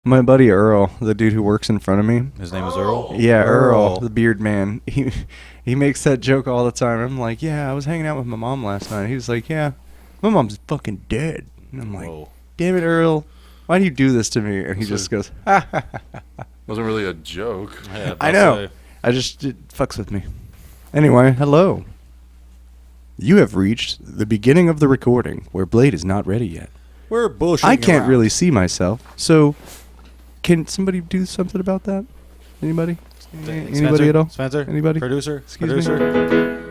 My buddy Earl, the dude who works in front of me. His name is Earl? Yeah, Earl, the beard man. He makes that joke all the time. I'm like, yeah, I was hanging out with my mom last night. He was like, yeah, my mom's fucking dead. And I'm like, Whoa. damn it, Earl. Why do you do this to me? And he just goes, ha, ha, ha, ha. Wasn't really a joke. Yeah, I know. It fucks with me. Anyway, hello. You have reached the beginning of the recording where Blade is not ready yet. We're bullshitting I can't around. really see myself, so can somebody do something about that? Anybody? Anybody Spencer? at all? Spencer? Anybody? Producer? Excuse me? Producer?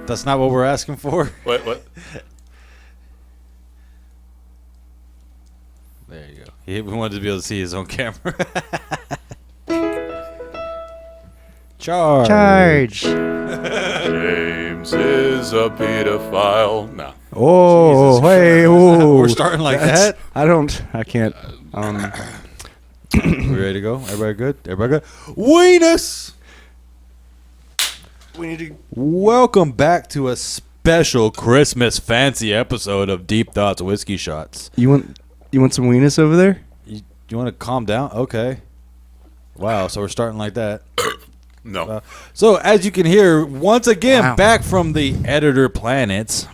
That's not what we're asking for. What? There you go. We wanted to be able to see his own camera. Charge. James is a pedophile. No. Oh, hey, oh. We're starting like that? I can't. We ready to go? Everybody good? Everybody good? Weenus! We need to. Welcome back to a special Christmas fancy episode of Deep Thoughts Whiskey Shots. You want some weenus over there? You want to calm down? Okay. Wow, so we're starting like that. No. So, as you can hear, once again, Wow. back from the editor planets,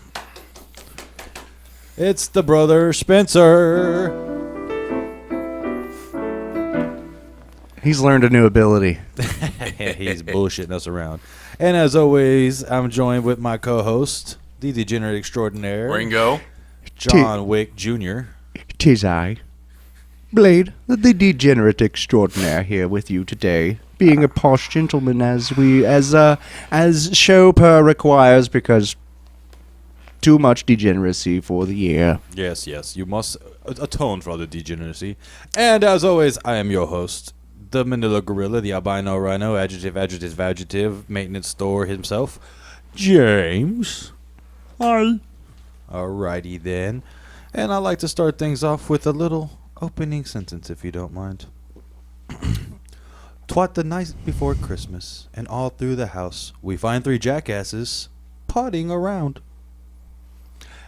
it's the brother Spencer. He's learned a new ability. He's bullshitting us around. And as always, I'm joined with my co-host, the degenerate extraordinaire, Ringo. John Wick Jr. 'Tis I, Blade, the degenerate extraordinaire, here with you today, being a posh gentleman as show per requires, because too much degeneracy for the year. Yes, you must atone for all the degeneracy. And as always, I am your host, the Manila Gorilla, the albino rhino, adjective, maintenance store himself, James. Hi. Alrighty then. And I'd like to start things off with a little opening sentence, if you don't mind. Twat the night before Christmas, and all through the house we find three jackasses potting around.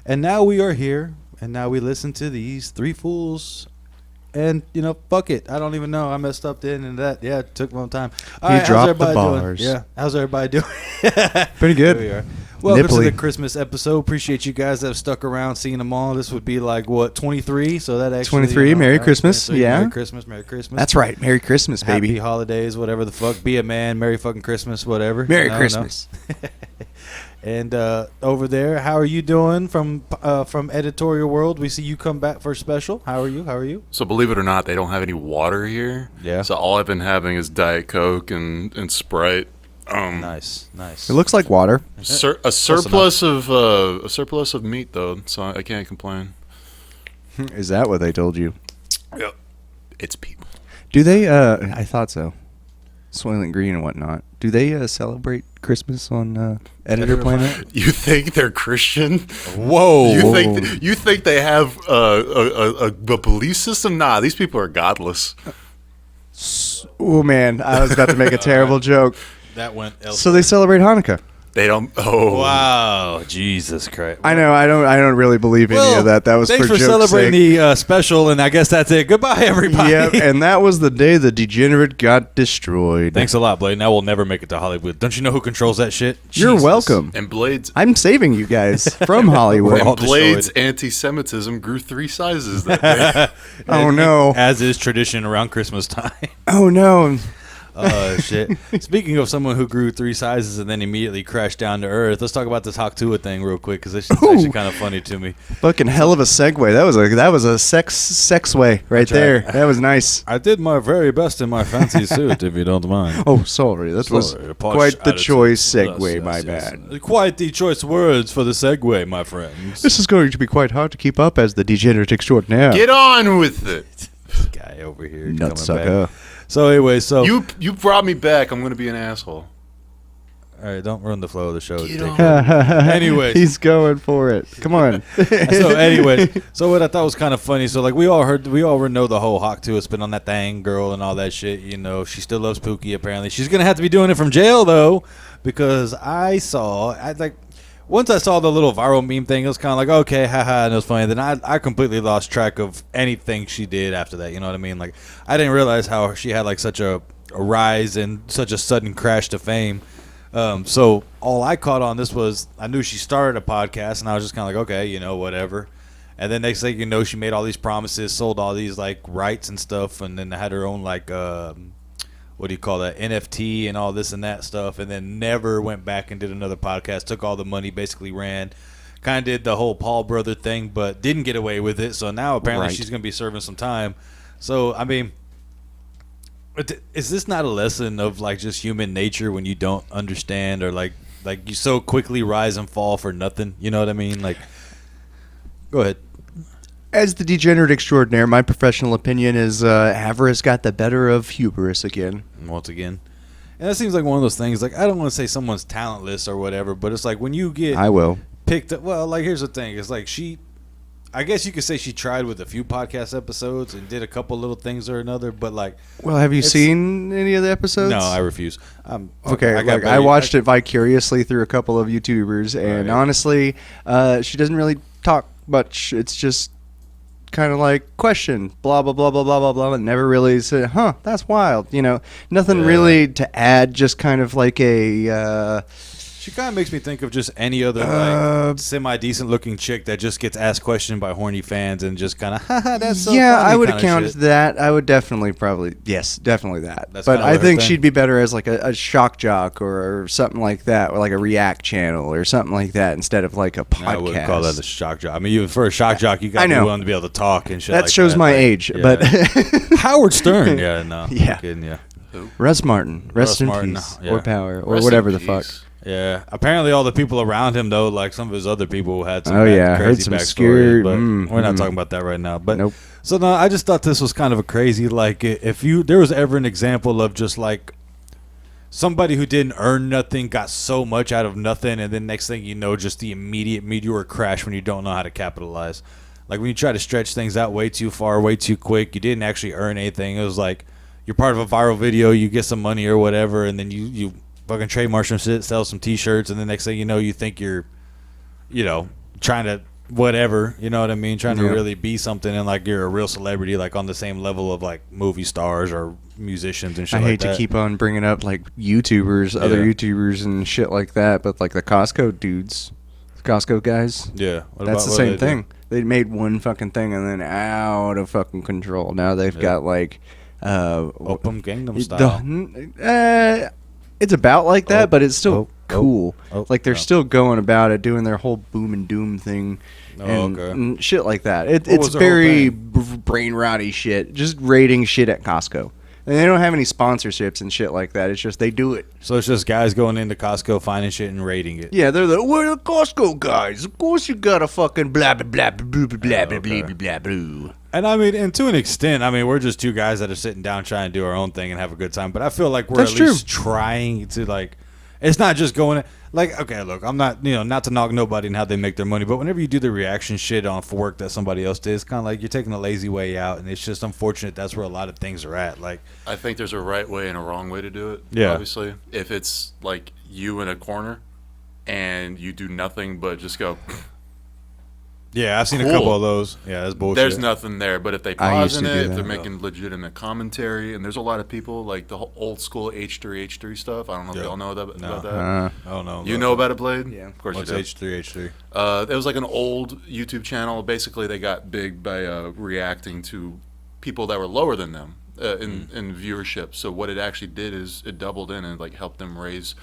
And now we are here, and now we listen to these three fools. And, fuck it. I don't even know. I messed up then and that. Yeah, it took a long time. All right, how's dropped the everybody bars. doing? Yeah, how's everybody doing? Pretty good. Here we are. Welcome to Nipply. the Christmas episode. Appreciate you guys that have stuck around, seeing them all. This would be like, what, 23? So that actually... 23, Merry Christmas, 23, yeah. Merry Christmas. That's right. Merry Christmas, baby. Happy holidays, whatever the fuck. Be a man. Merry fucking Christmas, whatever. Merry I don't Christmas. know. And over there, how are you doing from editorial world? We see you come back for a special. How are you? So believe it or not, they don't have any water here. Yeah. So all I've been having is Diet Coke and Sprite. Nice. It looks like water. A surplus of meat though, so I can't complain. Is that what they told you? Yep. It's people. Do they, I thought so. Soylent Green and whatnot. Do they celebrate Christmas on Editor Planet? You think they're Christian? Whoa. You think they have a belief system? Nah, these people are godless. Oh, man. I was about to make a terrible joke. That went elsewhere. So they celebrate Hanukkah. They don't. Oh, Wow. Jesus Christ. I know. I don't really believe any of that. That was thanks for for joke's celebrating sake. the special, and I guess that's it. Goodbye, everybody. Yep, and that was the day the degenerate got destroyed. Thanks a lot, Blade. Now we'll never make it to Hollywood. Don't you know who controls that shit? You're Jesus. welcome. and Blades. I'm saving you guys from Hollywood. all And Blades' destroyed. anti-Semitism grew 3 sizes that day. Oh, no. As is tradition around Christmas time. Oh, no. Oh, shit. Speaking of someone who grew 3 sizes and then immediately crashed down to earth, let's talk about this Haktua thing real quick, because this is actually kind of funny to me. Fucking hell of a segue. That was a sex way right there. That was nice. I did my very best in my fancy suit, if you don't mind. Oh, sorry. That was Sorry, posh quite the attitude. choice segue, Yes, my yes. bad. Quite the choice words for the segue, my friends. This is going to be quite hard to keep up as the degenerate extraordinaire. Get on with it. This guy over here. coming Nutsucker. back. So anyway, You brought me back. I'm gonna be an asshole. All right, don't ruin the flow of the show. Get dick. on. Anyways. He's going for it. Come on. So anyway, so what I thought was kind of funny. So like we all know the whole Hawk 2 has been on that thing girl and all that shit. You know, she still loves Pookie. Apparently, she's gonna have to be doing it from jail though, because once I saw the little viral meme thing, it was kind of like, okay, haha, and it was funny. Then I completely lost track of anything she did after that. You know what I mean? Like, I didn't realize how she had like such a rise and such a sudden crash to fame. So all I caught on this was I knew she started a podcast, and I was just kind of like, okay, you know, whatever. And then next thing you know, she made all these promises, sold all these like rights and stuff, and then had her own like what do you call that, NFT and all this and that stuff, and then never went back and did another podcast. Took all the money, basically ran, kind of did the whole Paul brother thing, but didn't get away with it. So now apparently she's going to be serving some time. So I mean, is this not a lesson of like just human nature when you don't understand, or like you so quickly rise and fall for nothing? You know what I mean? Like, go ahead. As the degenerate extraordinaire, my professional opinion is avarice got the better of hubris again. Once again. And that seems like one of those things, like, I don't want to say someone's talentless or whatever, but it's like when you get I will. picked up, well, like, here's the thing. It's like I guess you could say she tried with a few podcast episodes and did a couple little things or another, but like... Well, have you seen any of the episodes? No, I refuse. Okay, I watched it vicariously through a couple of YouTubers, and honestly, she doesn't really talk much. It's just kind of like question, blah, blah, blah, blah, blah, blah, blah, and never really said, that's wild. You know, nothing really to add, just kind of like a... She kind of makes me think of just any other like semi-decent looking chick that just gets asked questions by horny fans and just kind of, haha, that's so funny. I would account that. I would definitely definitely that. That's but I think thing. she'd be better as like a shock jock or something like that, or like a React channel or something like that instead of like a podcast. I wouldn't call that a shock jock. I mean, even for a shock jock, you got to be willing to be able to talk and shit. That like shows that. my Like, age, yeah. but Howard Stern. Yeah, no. Yeah. I'm kidding, yeah. Russ Martin, rest in Martin, peace, yeah. or power, or Rest whatever in the fuck. peace. Yeah, apparently all the people around him, though, like some of his other people had some Oh, yeah, I heard crazy some backstories, scared- but mm, we're not mm. talking about that right now. But Nope. So no, I just thought this was kind of a crazy, like, if there was ever an example of just like somebody who didn't earn nothing got so much out of nothing, and then next thing you know, just the immediate meteor crash when you don't know how to capitalize. Like when you try to stretch things out way too far, way too quick, you didn't actually earn anything. It was like you're part of a viral video, you get some money or whatever, and then you fucking trademark some shit, sell some T-shirts, and the next thing you know, you think you're, you know, trying to whatever, you know what I mean, trying to really be something, and like you're a real celebrity, like on the same level of like movie stars or musicians and shit. I like hate that. to keep on bringing up like YouTubers, other Yeah. YouTubers and shit like that, but like the Costco dudes, Costco guys. Yeah, That's the same thing. They made one fucking thing and then out of fucking control. Now they've got like Open Gangnam Style. It's about like that, but it's still cool. oh, Like they're oh. still going about it, doing their whole boom and doom thing, and, okay. and shit like that. It's was their whole very thing? brain rotty shit. Just rating shit at Costco. And they don't have any sponsorships and shit like that. It's just they do it. So it's just guys going into Costco, finding shit and rating it. Yeah, they're we're the Costco guys. Of course you got a fucking blah blah blah blah blah blah blah blah blah blah. And I mean, and to an extent, I mean, we're just two guys that are sitting down trying to do our own thing and have a good time. But I feel like we're That's at least trying to, like, it's not just going, like, okay, look, I'm not, you know, not to knock nobody and how they make their money, but whenever you do the reaction shit on for work that somebody else did, it's kind of like you're taking a lazy way out, and it's just unfortunate that's where a lot of things are at. Like, I think there's a right way and a wrong way to do it. Yeah. Obviously, if it's like you in a corner and you do nothing but just go, yeah, I've seen a Cool. couple of those. Yeah, that's bullshit. there's nothing there. But if they I pause used in to do it, if that. they're making legitimate commentary, and there's a lot of people like the whole old school H3 stuff. I don't know if Yeah. y'all know about No. that. I don't know. You know about it, Blade? Yeah. Of course What's you do. H3H3? It was like an old YouTube channel. Basically, they got big by reacting to people that were lower than them in viewership. So what it actually did is it doubled in and like helped them raise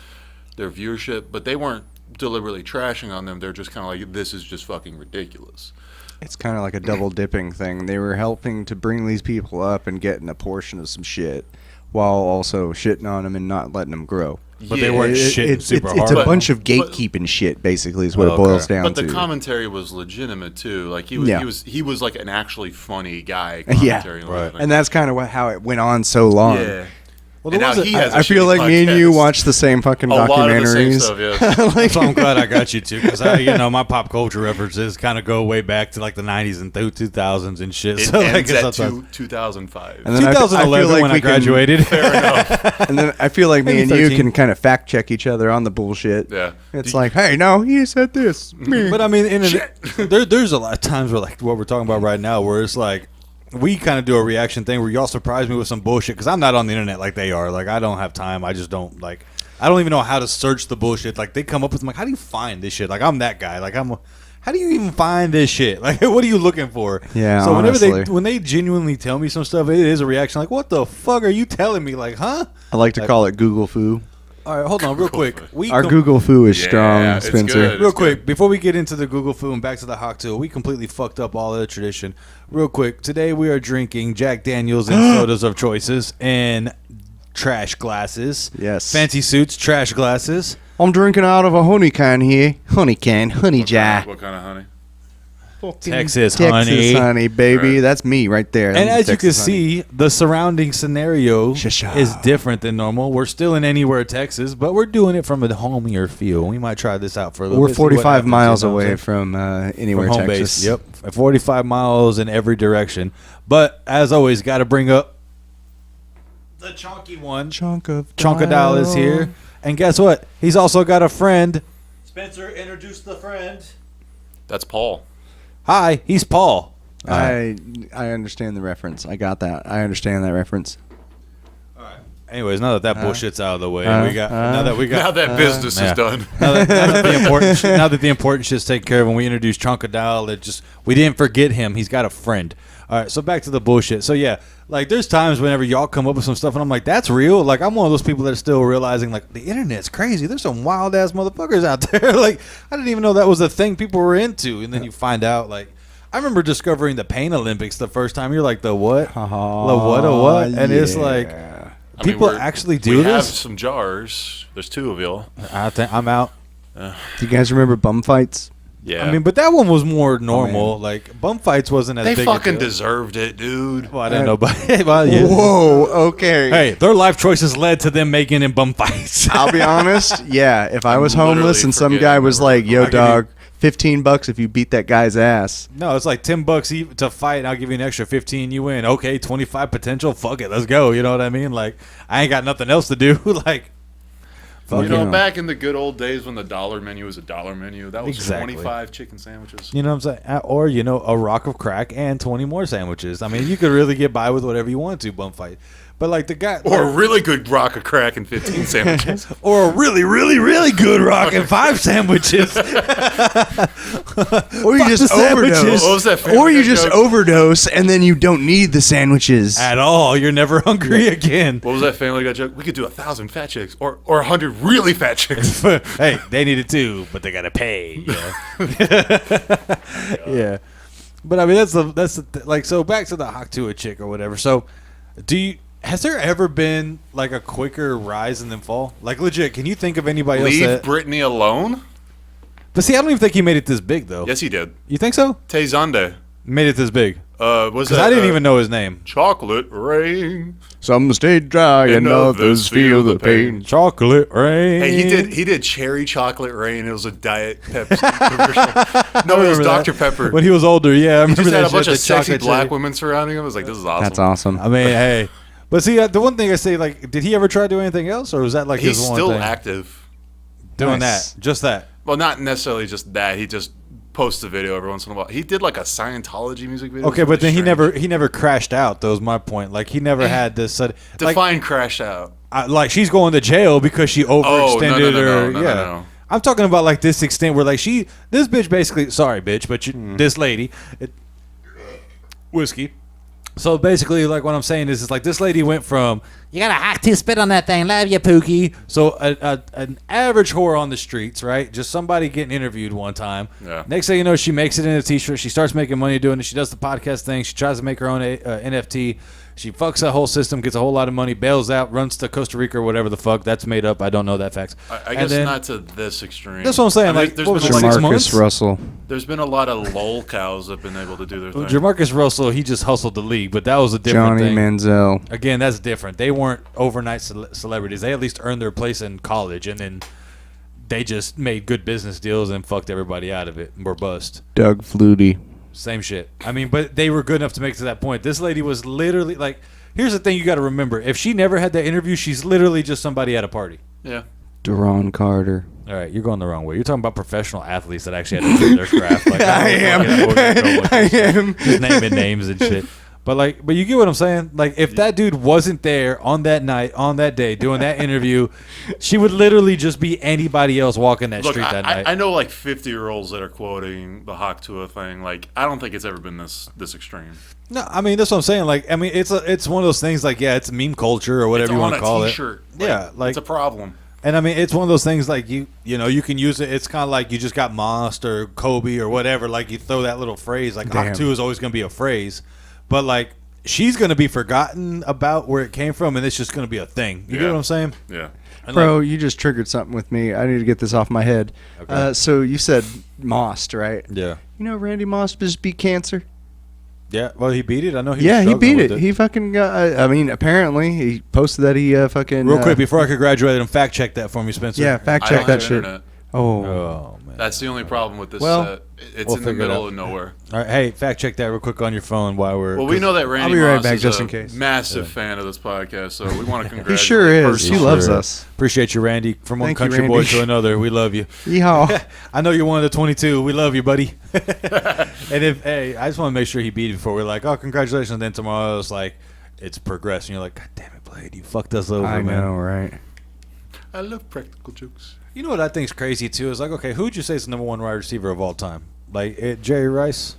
their viewership. But they weren't deliberately trashing on them. They're just kind of like, this is just fucking ridiculous. It's kind of like a double dipping thing. They were helping to bring these people up and getting a portion of some shit, while also shitting on them and not letting them grow. But they weren't shitting super it's hard. a But- bunch of gatekeeping shit, basically, is what it boils down But to. the commentary was legitimate too. Like he was like an actually funny guy. Yeah. Commentary and Right. everything. And that's kind of how it went on so long. Yeah. Well, And now he has. I feel like me and you watch watch the same fucking a lot of the same documentaries. stuff. Yes. So I'm glad I got you too, because my pop culture references kind of go way back to like the 90s and through 2000s and shit. It So ends like, at sometimes- 2005. And then I feel 2011 like when we I can- graduated. Fair enough. And then I feel like me Maybe and you 13. can kind of fact check each other on the bullshit. Yeah. It's like, hey, no, he said this. Me. But I mean, there's a lot of times where like what we're talking about right now, where it's like we kind of do a reaction thing where y'all surprise me with some bullshit because I'm not on the internet like they are. Like I don't have time. I just don't like. I don't even know how to search the bullshit. Like they come up with, I'm like, how do you find this shit? Like I'm that guy. Like how do you even find this shit? Like what are you looking for? Yeah, So honestly. when they genuinely tell me some stuff, it is a reaction. Like what the fuck are you telling me? Like huh? I like to call it Google Foo. All right, hold on, real quick. Our Google Foo is Yeah, strong, it's Spencer. good. Real It's quick, before we get into the Google Foo and back to the Hawk Tool, we completely fucked up all of the tradition. Real quick, today we are drinking Jack Daniels and sodas of choices in trash glasses. Yes. Fancy suits, trash glasses. I'm drinking out of a honey can here. Honey can, honey jar. What kind of honey? Texas Texas honey. baby. Right. That's me right there. And I'm as you can Texas honey. see, the surrounding scenario Shisha. is different than normal. We're still in Anywhere, Texas, but we're doing it from a homier feel. We might try this out for a little we're bit. see what 45 happens, miles you know what I'm away saying? from anywhere, From home Texas. base. Yep, 45 miles in every direction. But as always, got to bring up the chunky one. Chunkadile is here, and guess what? He's also got a friend. Spencer, introduce the friend. That's Paul. Hi, he's Paul. I understand the reference. I got that. I understand that reference. Anyways, now that bullshit's out of the way, now now That business yeah. is done. now that the important shit's taken care of, when we introduced Chunkadile, we didn't forget him. He's got a friend. All right, so back to the bullshit. So yeah, like there's times whenever y'all come up with some stuff and I'm like, that's real. Like I'm one of those people that are still realizing like the internet's crazy. There's some wild ass motherfuckers out there. Like I didn't even know that was a thing people were into, and then you find out like. I remember discovering the Pain Olympics the first time. You're like, the what? The what? A what? And it's like, people actually do we have this? some jars. There's two of y'all. I think I'm out. Do you guys remember bum fights? Yeah. I mean, but that one was more normal. Like bum fights wasn't as they big. fucking a deal. deserved it, dude. Well, I didn't know, but well, yeah. Whoa, okay. Hey, their life choices led to them making in bum fights. I'll be honest. Yeah, if I was literally homeless and some forgetting guy was the like, word. "Yo, I'll give you- dog, $15 if you beat that guy's ass." No, it's like $10 to fight. And I'll give you an extra 15. You win. Okay, 25 potential. Fuck it, let's go. You know what I mean? Like I ain't got nothing else to do. Like, You Fucking know, hell. back in the good old days when the dollar menu was a dollar menu, that was Exactly. 25 chicken sandwiches. you know what I'm saying? Or a rock of crack and 20 more sandwiches. I mean, you could really get by with whatever you want to bum fight. But like the guy, Or a really good rock of crack and 15 sandwiches. or a really, really, really good rock and 5 sandwiches. Or you just sandwiches. overdose. What was that Family Or you Guy just joke? overdose and then you don't need the sandwiches. At all. You're never hungry again. What was that Family Guy joke? We could do 1,000 fat chicks or 100 really fat chicks. Hey, they need it too, but they gotta pay. Yeah. Yeah. But I mean, like, so back to the Hawk to a chick or whatever. So, has there ever been like a quicker rise and then fall? Like legit, can you think of anybody else Leave that? Brittany alone? But see, I don't even think he made it this big though. Yes, he did. You think so? Tay Zonde. Made it this big? Was Because that? I didn't even know his name. Chocolate rain. Some stay dry and others feel the pain. Chocolate rain. Hey, he did cherry chocolate rain. It was a Diet Pepsi commercial. No, it was Remember Dr. that? Pepper. When he was older, yeah, I He remember just that had a shit, bunch the of sexy chocolate black cherry. women surrounding him. I was like, this is awesome. That's awesome. I mean, hey, but see, the one thing I say, like, did he ever try to do anything else, or was that like He's his one still thing? active. Doing Nice. that, just that. Well, not necessarily just that. He just posts a video every once in a while. He did like a Scientology music video. Okay, It's but then really he never crashed out. That was my point. Like he never had this. Like, Define crash out. like she's going to jail because she overextended her. no, yeah, no. I'm talking about like this extent where like this bitch basically. Sorry, bitch, but this lady, whiskey. So basically, like what I'm saying is like this lady went from you got a hot to spit on that thing, love you, Pookie. So an average whore on the streets, right? Just somebody getting interviewed one time. Yeah. Next thing you know, she makes it in a t-shirt. She starts making money doing it. She does the podcast thing. She tries to make her own NFT. She fucks that whole system, gets a whole lot of money, bails out, runs to Costa Rica or whatever the fuck. That's made up. I don't know that facts. I And guess then- not to this extreme. That's what I'm saying. I mean, Like, there's what was been it, a lot- 6 months? Marcus Russell. There's been a lot of lol cows that have been able to do their thing. Jamarcus Russell, he just hustled the league, but that was a different Johnny thing. Manziel. Again, that's different. They weren't overnight celebrities. They at least earned their place in college, and then they just made good business deals and fucked everybody out of it and were bust. Doug Flutie. Same shit. I mean, but they were good enough to make it to that point. This lady was literally like, here's the thing you got to remember. If she never had that interview, she's literally just somebody at a party. Yeah. Deron Carter. All right, you're going the wrong way. You're talking about professional athletes that actually had to do their craft. Like, I am. Just naming names and shit. But you get what I'm saying? Like, if that dude wasn't there on that night, on that day, doing that interview, she would literally just be anybody else walking that street that night. I know like 50-year-olds that are quoting the Hawk Tua thing. Like, I don't think it's ever been this extreme. No, I mean, that's what I'm saying. Like, I mean, it's one of those things. Like, yeah, it's meme culture or whatever you want to call it. Yeah, like, it's a problem. And I mean, it's one of those things like you know, you can use it. It's kind of like you just got Mossed or Kobe or whatever. Like you throw that little phrase. Like Hawk 2 is always going to be a phrase, but like she's going to be forgotten about where it came from, and it's just going to be a thing. You get what I'm saying? Yeah. And Bro, you just triggered something with me. I need to get this off my head. Okay. So you said Most, right? Yeah. You know Randy Moss just beat cancer? Yeah. Well, he beat it. I know he. Yeah, was he beat struggling it. with He fucking got, I mean, apparently, he posted that he fucking... Real quick, before I could graduate, and fact check that for me, Spencer. Yeah, fact I check don't that have shit. internet. Oh, man. That's the only problem with this Well, set. It's we'll in the figure it middle out. of nowhere. All right, hey, fact check that real quick on your phone while we're. Well, we know that Randy be right Moss back is just a in case. massive fan of this podcast, so we want to congratulate He sure is. personally. He loves us. Appreciate you, Randy. From one Thank you, country boy Randy. to another, we love you. Yeehaw. I know you're one of the 22. We love you, buddy. And I just want to make sure he beat it before we're like, oh, congratulations. And then tomorrow it's like, it's progressed. And you're like, God damn it, Blade, you fucked us over, I man. know, right? I love practical jokes. You know what I think's crazy too is like, okay, who would you say is the number one wide receiver of all time? Like Jerry Rice,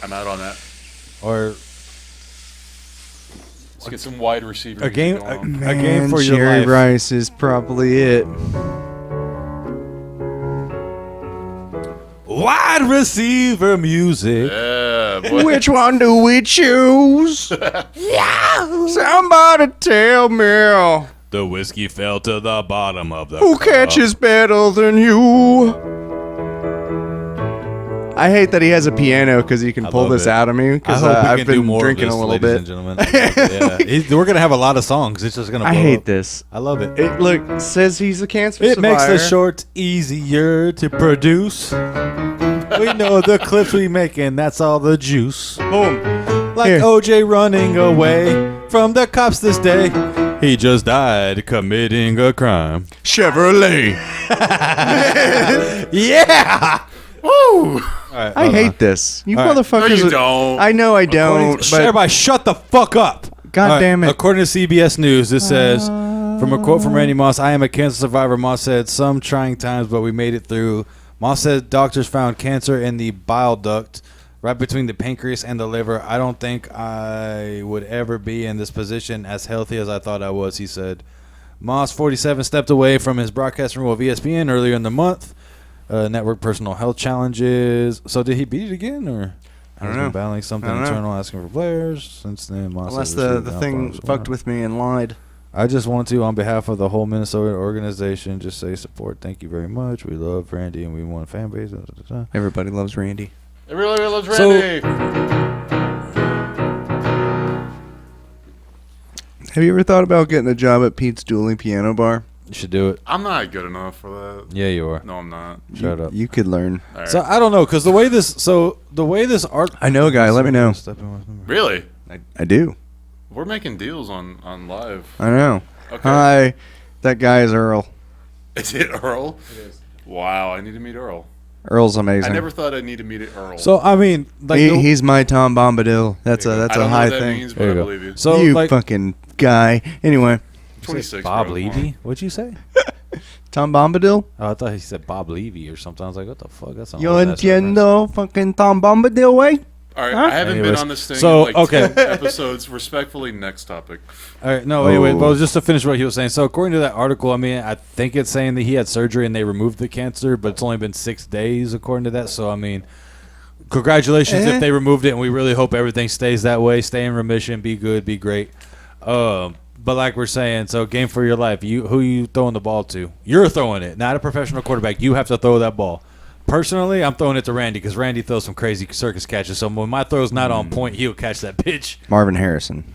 I'm out on that. or Let's get some wide receiver. a game, music going on. a game for your Jerry life. Rice is probably it. Wide receiver music. Yeah, boy. Which one do we choose? Somebody tell me. The whiskey fell to the bottom of the Who cup. catches better than you? I hate that he has a piano because he can I pull love this it. out of me I because hope we I've can do been more drinking of this, a little ladies bit. and gentlemen. Yeah. We're gonna have a lot of songs. It's just gonna. I blow hate up. this. I love it. It look says he's a cancer It makes the survivor. shorts easier to produce. We know the clips we make, and that's all the juice. Boom. Like Here. OJ running away from the cops this day. He just died committing a crime. Chevrolet. Yeah! Woo! I hate this. You All right. motherfuckers. No, you are- don't. I know I don't. But Everybody shut the fuck up. God All right, damn it. According to CBS News, it says, from a quote from Randy Moss, I am a cancer survivor. Moss said, some trying times, but we made it through. Moss said doctors found cancer in the bile duct right between the pancreas and the liver. I don't think I would ever be in this position as healthy as I thought I was, he said. Moss, 47, stepped away from his broadcasting role of ESPN earlier in the month. Network personal health challenges. So did he beat it again, or I don't has know. been battling something I don't know. internal, asking for players? Since then, Moss unless has the received thing outfalls. fucked with me and lied. I just want to, on behalf of the whole Minnesota organization, just say support. Thank you very much. We love Randy, and we want a fan base. Everybody loves Randy. Everybody loves So- Randy. Have you ever thought about getting a job at Pete's Dueling Piano Bar? You should do it. I'm not good enough for that. Yeah, you are. No, I'm not. Shut up. You could learn. All right. So I don't know, because the way this art. I know a guy. Let me know. Really? I do. We're making deals on live. I know. Okay. Hi. That guy is Earl. Is it Earl? It is. Wow, I need to meet Earl. Earl's amazing. I never thought I'd need to meet Earl. So I mean, like, He's my Tom Bombadil. That's a I don't know high what that thing. means, There but you I go. believe you. so you like fucking guy. Anyway, 26. Bob bro. Levy. What'd you say? Tom Bombadil. Oh, I thought he said Bob Levy or something. I was like, what the fuck? That's not Yo what that's reference. entiendo fucking Tom Bombadil way. All right, Huh? I haven't Anyways, been on this thing so, in like okay. 10 episodes. Respectfully, next topic. All right, no, wait. Oh. Well, just to finish what he was saying. So, according to that article, I mean, I think it's saying that he had surgery and they removed the cancer, but it's only been 6 days, according to that. So, I mean, congratulations if they removed it, and we really hope everything stays that way. Stay in remission, be good, be great. But like we're saying, so game for your life. Who you throwing the ball to? You're throwing it, not a professional quarterback. You have to throw that ball. Personally, I'm throwing it to Randy because Randy throws some crazy circus catches. So when my throw's not on point, he'll catch that pitch. Marvin Harrison,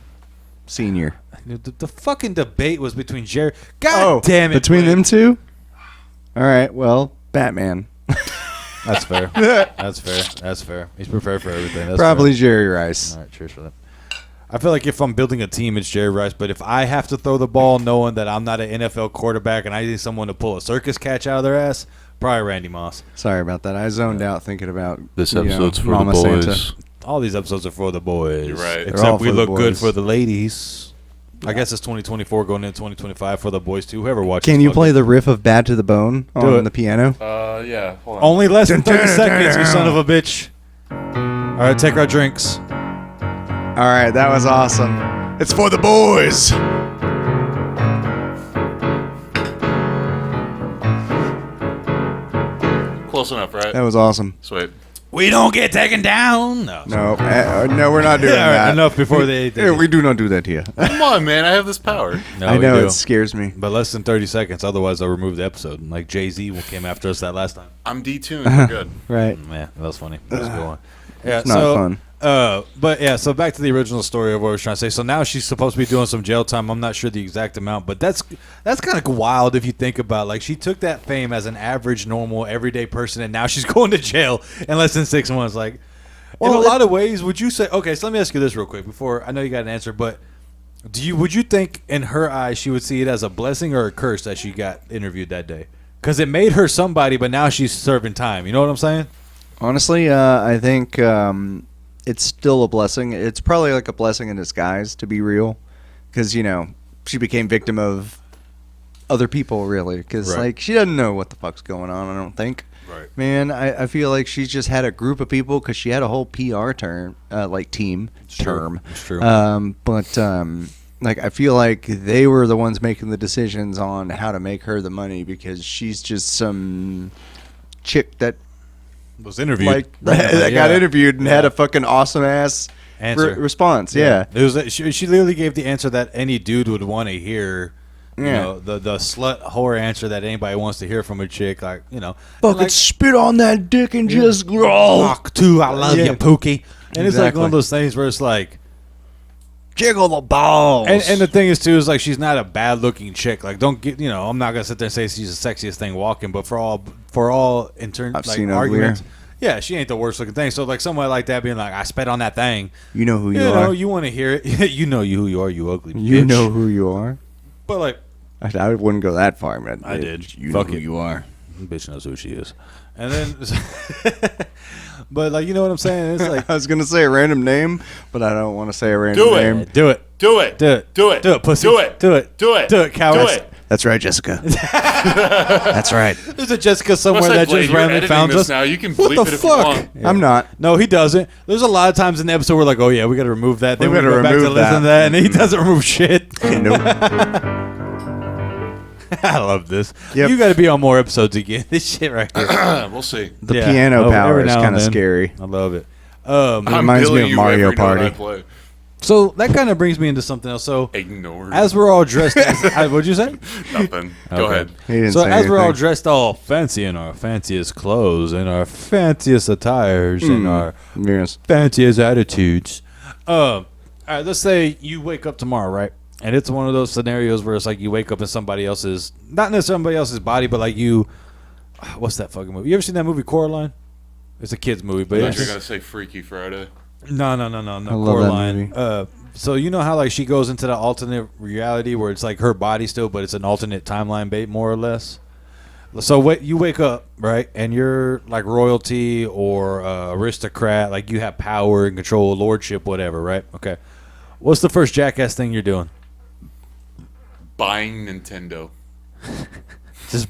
senior. The fucking debate was between Jerry. God damn it! Between them two. All right. Well, Batman. That's fair. That's fair. That's fair. He's prepared for everything. That's Probably fair. Jerry Rice. All right, cheers for that. I feel like if I'm building a team, it's Jerry Rice. But if I have to throw the ball knowing that I'm not an NFL quarterback and I need someone to pull a circus catch out of their ass, probably Randy Moss. Sorry about that. I zoned out thinking about This episode's for Mama the boys. Santa. All these episodes are for the boys. You're right. They're all Except we for the look good boys. for the ladies. I guess it's 2024 going into 2025 for the boys too. Whoever watches. Can you fuck play it. the riff of "Bad to the Bone" Do on it. the piano? Yeah. Hold on. Only less than 30 seconds, you son of a bitch. All right, take our drinks. All right, that was awesome. It's for the boys. Close enough, right? That was awesome. Sweet. We don't get taken down. No. No, no, we're not doing All right, that. enough before they. Yeah, we do not do that here. Come on, man. I have this power. No, I we know do. it scares me. But less than 30 seconds. Otherwise, I'll remove the episode. Like Jay-Z came after us that last time. I'm detuned. We're good. Right. Man, that was funny. That was a good one. Yeah, It's not fun. But yeah, so back to the original story of what I was trying to say. So now she's supposed to be doing some jail time. I'm not sure the exact amount, but that's kind of wild if you think about. Like, she took that fame as an average, normal, everyday person, and now she's going to jail in less than 6 months. Like, in a lot of ways, would you say? Okay, so let me ask you this real quick before I know you got an answer, but would you think in her eyes she would see it as a blessing or a curse that she got interviewed that day? Because it made her somebody, but now she's serving time. You know what I'm saying? Honestly, I think it's still a blessing. It's probably like a blessing in disguise, to be real, because she became victim of other people, really. Because Right. like she doesn't know what the fuck's going on. I don't think. Right. Man, I feel like she's just had a group of people because she had a whole PR team. It's true. But like I feel like they were the ones making the decisions on how to make her the money because she's just some chick that Was interviewed. like that got interviewed and had Yeah. a fucking awesome ass Answer. response. Yeah. It was. She literally gave the answer that any dude would want to hear. You Yeah. know, the slut whore answer that anybody wants to hear from a chick. Like, Fucking like, spit on that dick and just fuck too. I love Yeah. you, Pookie. And it's like Exactly. one of those things where it's like, jiggle the balls. and the thing is too is like she's not a bad looking chick. Like, don't get I'm not gonna sit there and say she's the sexiest thing walking, but for all in turn I've like seen arguments. Yeah, she ain't the worst looking thing. So like someone like that being like, I spit on that thing. You know who you You are. know, you want to hear it. You know who you are, you ugly You bitch. know who you are. But like, I wouldn't go that far, man. I did. You Fuck know who it. you are. Bitch knows who she is. And then, but like, you know what I'm saying? It's like, I was gonna say a random name, but I don't want to say a random Do it. name. do it. Do it. Do it. Do it. Do it, pussy. Do it. Do it. Do it. Do it, cowards. Do it. That's right, Jessica. That's right. There's a Jessica somewhere Once I that play, just you're randomly editing found this us. now. You can What bleep the it if you fuck? want. I'm not. No, he doesn't. There's a lot of times in the episode we're like, oh yeah, we got to remove that. Then we gotta go back to remove listen to that. that, and he doesn't remove shit. Nope. I love this. Yep. You got to be on more episodes again. This shit right here. We'll see. The Yeah. piano Oh, power every is now kind of and then. scary. I love it. I'm reminds me billing of you Mario every note Party. I play. So that kind of brings me into something else. So Ignore. as we're all dressed, what'd you say? Nothing. Go Okay. ahead. He didn't So say as we're all anything. dressed all fancy in our fanciest clothes and our fanciest attires and our Yes. fanciest attitudes, all right, let's say you wake up tomorrow, right? And it's one of those scenarios where it's like you wake up in somebody else's, not necessarily somebody else's body, but like you, what's that fucking movie? You ever seen that movie Coraline? It's a kid's movie, but I it's thought you were gonna say Freaky Friday. no, I love that Coraline. movie. So you know how like she goes into the alternate reality where it's like her body still, but it's an alternate timeline, more or less. So you wake up, right, and you're like royalty or aristocrat, like you have power and control, lordship, whatever, right? Okay. What's the first jackass thing you're doing? Buying Nintendo. Just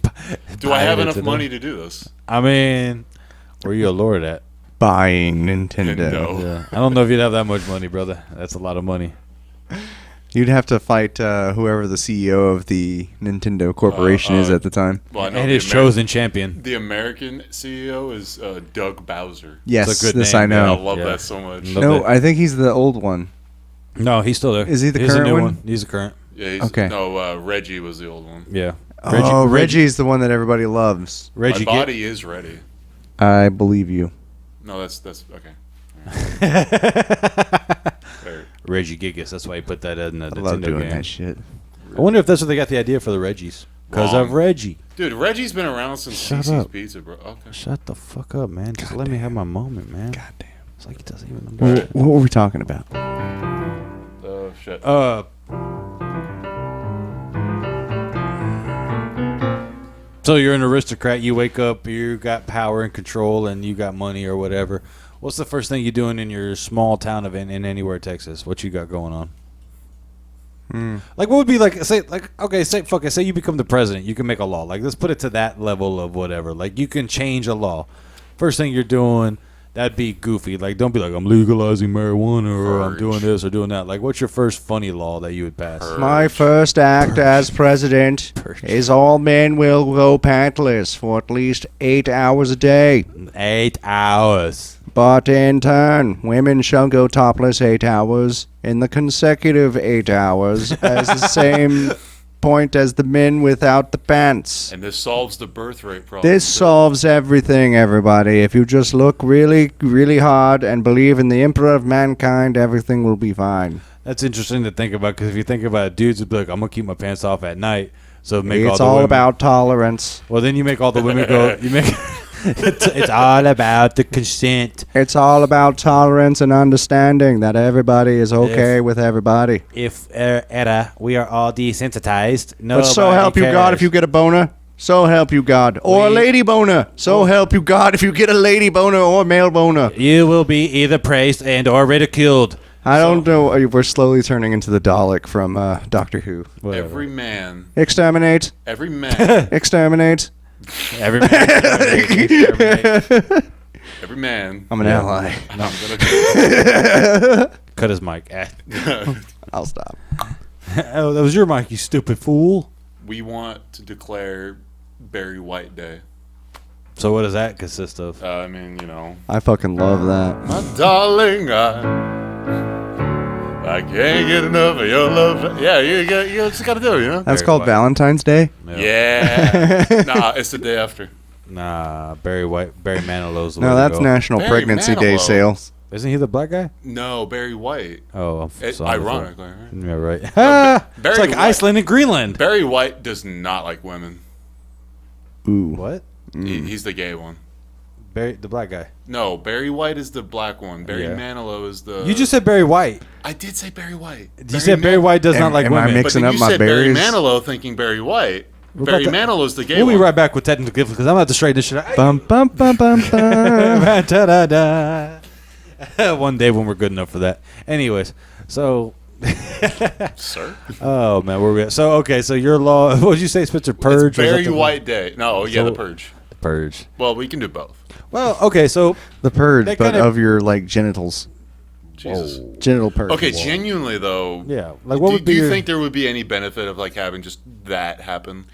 Do I have buy it enough to money to do this? I mean, where you a lord at? Buying Nintendo. Nintendo. Yeah. I don't know if you'd have that much money, brother. That's a lot of money. You'd have to fight whoever the CEO of the Nintendo Corporation is at the time. Well, I know And the his chosen champion. The American CEO is Doug Bowser. Yes, good this name, I I know. love Yeah. that so much. Love No, that. I think he's the old one. No, he's still there. Is he the He's current a new one? He's the current. Yeah, he's, Okay. No, Reggie was the old one. Yeah. Reggie's the one that everybody loves. Reggie My body is ready. I believe you. No, that's okay. Reggie Gigas. That's why he put that in the I Nintendo love doing game. that shit. I wonder if that's where they got the idea for the Reggies. Because Wrong. of Reggie. Dude, Reggie's been around since Shut CC's up. Pizza, bro. Okay. Shut the fuck up, man. Just let me have my moment, man. God damn. It's like he doesn't even know. What were we talking about? Oh shit. So you're an aristocrat. You wake up, you got power and control, and you got money or whatever. What's the first thing you're doing in your small town of in anywhere Texas? What you got going on? Like, what would be like? Say you become the president. You can make a law. Like, let's put it to that level of whatever. Like, you can change a law. First thing you're doing, that'd be goofy. Like, don't be like, I'm legalizing marijuana or I'm doing this or doing that. Like, what's your first funny law that you would pass? My first act as president is all men will go pantless for at least 8 hours a day. 8 hours. But in turn, women shall go topless 8 hours in the consecutive 8 hours as the same point as the men without the pants. And this solves the birth rate problem. This solves everything, everybody. If you just look really, really hard and believe in the emperor of mankind, everything will be fine. That's interesting to think about because if you think about it, dudes would be like, I'm going to keep my pants off at night. So make It's all the all women, about tolerance. Well, then you make all the women go. You make. It's all about the consent. It's all about tolerance and understanding that everybody is okay with everybody. If we are all desensitized, But so help you God if you get a boner. So help you God. Or a lady boner. So help you God if you get a lady boner or a male boner. You will be either praised and or ridiculed. I don't know. We're slowly turning into the Dalek from Doctor Who. Whatever. Every man. Exterminate. Every man. Exterminate. Every man. Every man. I'm an ally. No, I'm gonna Cut his mic. I'll stop. Oh, that was your mic, you stupid fool. We want to declare Barry White Day. So what does that consist of? I mean, you know. I fucking love that. My darling, I can't get enough of your love. Yeah, you just gotta do it, you know? That's Very called white. Valentine's Day. Yeah. Nah, it's the day after. Nah, Barry Manilow's the No, way to that's go. National Barry Pregnancy Day Manilow. sale. Isn't he the black guy? No, Barry White. Oh, Ironically, right? Yeah, right. It's Barry like White. Iceland and Greenland. Barry White does not like women. Ooh. What? He's the gay one. Barry, the black guy. No, Barry White is the black one. Barry Yeah. Manilow is the... You just said Barry White. I did say Barry White. You said Barry White does not like am I women. mixing But up then you my said berries? Barry Manilow thinking Barry White. We're Barry about to- Manilow's the gay We'll one. be right back with technical difficulties because I'm about to straighten this shit out. Bum, bum, bum, bum, bum. Da-da-da. One day when we're good enough for that. Anyways, so... Sir? Oh, man, where we at? So, okay, so your law... What did you say, Spencer? Purge? It's Barry Was that the- White Day. No, yeah, So- the Purge. Purge. Well, we can do both. Well, okay, so... The purge, That but kinda- of your like genitals. Jesus. Genital purge. Okay, genuinely though. Yeah, like what would be do you your- think there would be any benefit of like having just that happen?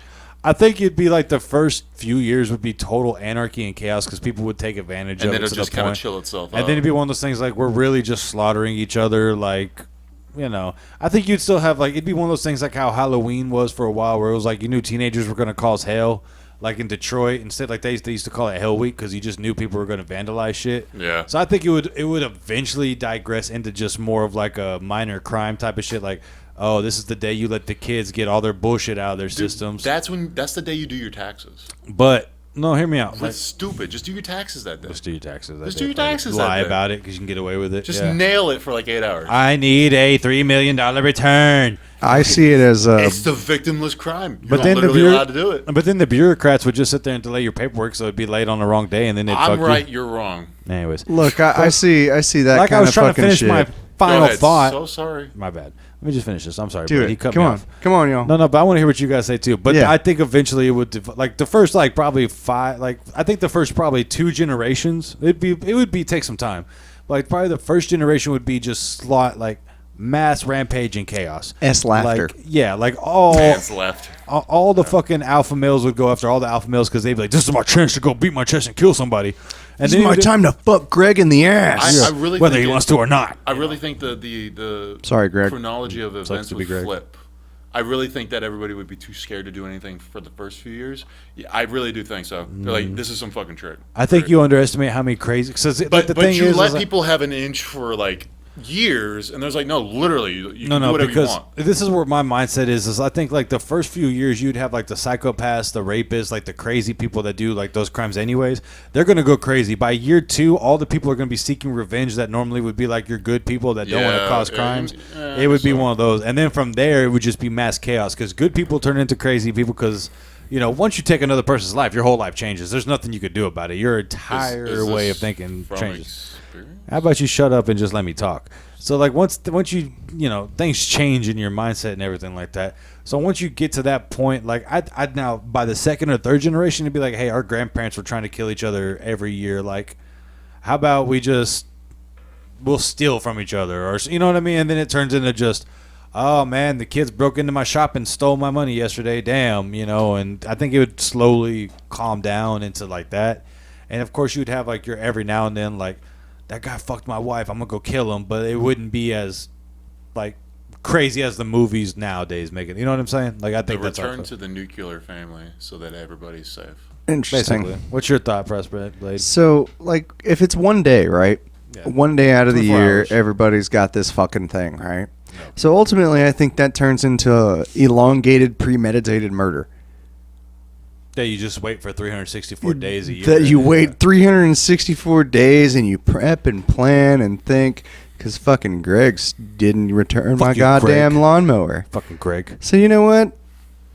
I think it'd be like the first few years would be total anarchy and chaos because people would take advantage And of then it it'll to just the kind of point. chill itself And out. then it'd be one of those things like we're really just slaughtering each other. Like, you know, I think you'd still have like it'd be one of those things like how Halloween was for a while, where it was like you knew teenagers were going to cause hell. Like in Detroit, instead, like they used to call it Hell Week because you just knew people were going to vandalize shit. Yeah. So I think it would eventually digress into just more of like a minor crime type of shit. Like, oh, this is the day you let the kids get all their bullshit out of their systems. That's the day you do your taxes. But no, hear me out. That's Like, stupid. Just do your taxes that day. just do your taxes. Just do your taxes that Lie day. about it because you can get away with it. Just yeah. nail it for like 8 hours. I need a $3 million return. I see it as It's the victimless crime. You're But then literally allowed to do it. But then the bureaucrats would just sit there and delay your paperwork, so it'd be late on the wrong day, and then they'd I'm fuck right, you. you're wrong. Anyways, look. I see that like I kind was of trying to fucking finish shit. my Go final ahead. thought. So sorry. My bad. Let me just finish this. I'm sorry. Do but it. He cut Come me on, off. come on, y'all. No, but I want to hear what you guys say too. But Yeah. I think eventually it would like the first like probably 5 like I think the first probably 2 generations it would be take some time. Like probably the first generation would be just like mass rampage and chaos. Laughter. Like yeah, like all Hands left. all the fucking alpha males would go after all the alpha males because they'd be like, "This is my chance to go beat my chest and kill somebody." And This then is my time to fuck Greg in the ass. I really whether think he wants to or not. I really think the Sorry, Greg. chronology of events to be would Greg. flip. I really think that everybody would be too scared to do anything for the first few years. Yeah, I really do think so. They're like, this is some fucking trick. I think you underestimate how many crazy. But you let people have an inch for like years, and there's like, no, literally, you can do whatever you want. This is where my mindset is I think like the first few years you'd have like the psychopaths, the rapists, like the crazy people that do like those crimes anyways. They're gonna go crazy. By year 2, all the people are gonna be seeking revenge that normally would be like your good people that don't want to cause crimes. It would be one of those, and then from there it would just be mass chaos because good people turn into crazy people because. Once you take another person's life, your whole life changes. There's nothing you could do about it. Your entire way of thinking changes. How about you shut up and just let me talk? So, like, once you, things change in your mindset and everything like that. So, once you get to that point, like, I'd now, by the second or third generation, it'd be like, hey, our grandparents were trying to kill each other every year. Like, how about we'll steal from each other? Or, you know what I mean? And then it turns into just... oh man, the kids broke into my shop and stole my money yesterday. Damn, and I think it would slowly calm down into like that. And of course, you'd have like your every now and then like that guy fucked my wife. I'm gonna go kill him, but it wouldn't be as like crazy as the movies nowadays make it. You know what I'm saying? Like I think that's return to the nuclear family so that everybody's safe. Interesting. Basically. What's your thought, Press Blade? So, like, if it's one day, right? Yeah. One day out of the year, everybody's got this fucking thing, right? So ultimately, I think that turns into elongated, premeditated murder. That you just wait for 364 days a year. That you wait 364 days and you prep and plan and think, because fucking Greg didn't return my goddamn lawnmower. Fucking Greg. So you know what?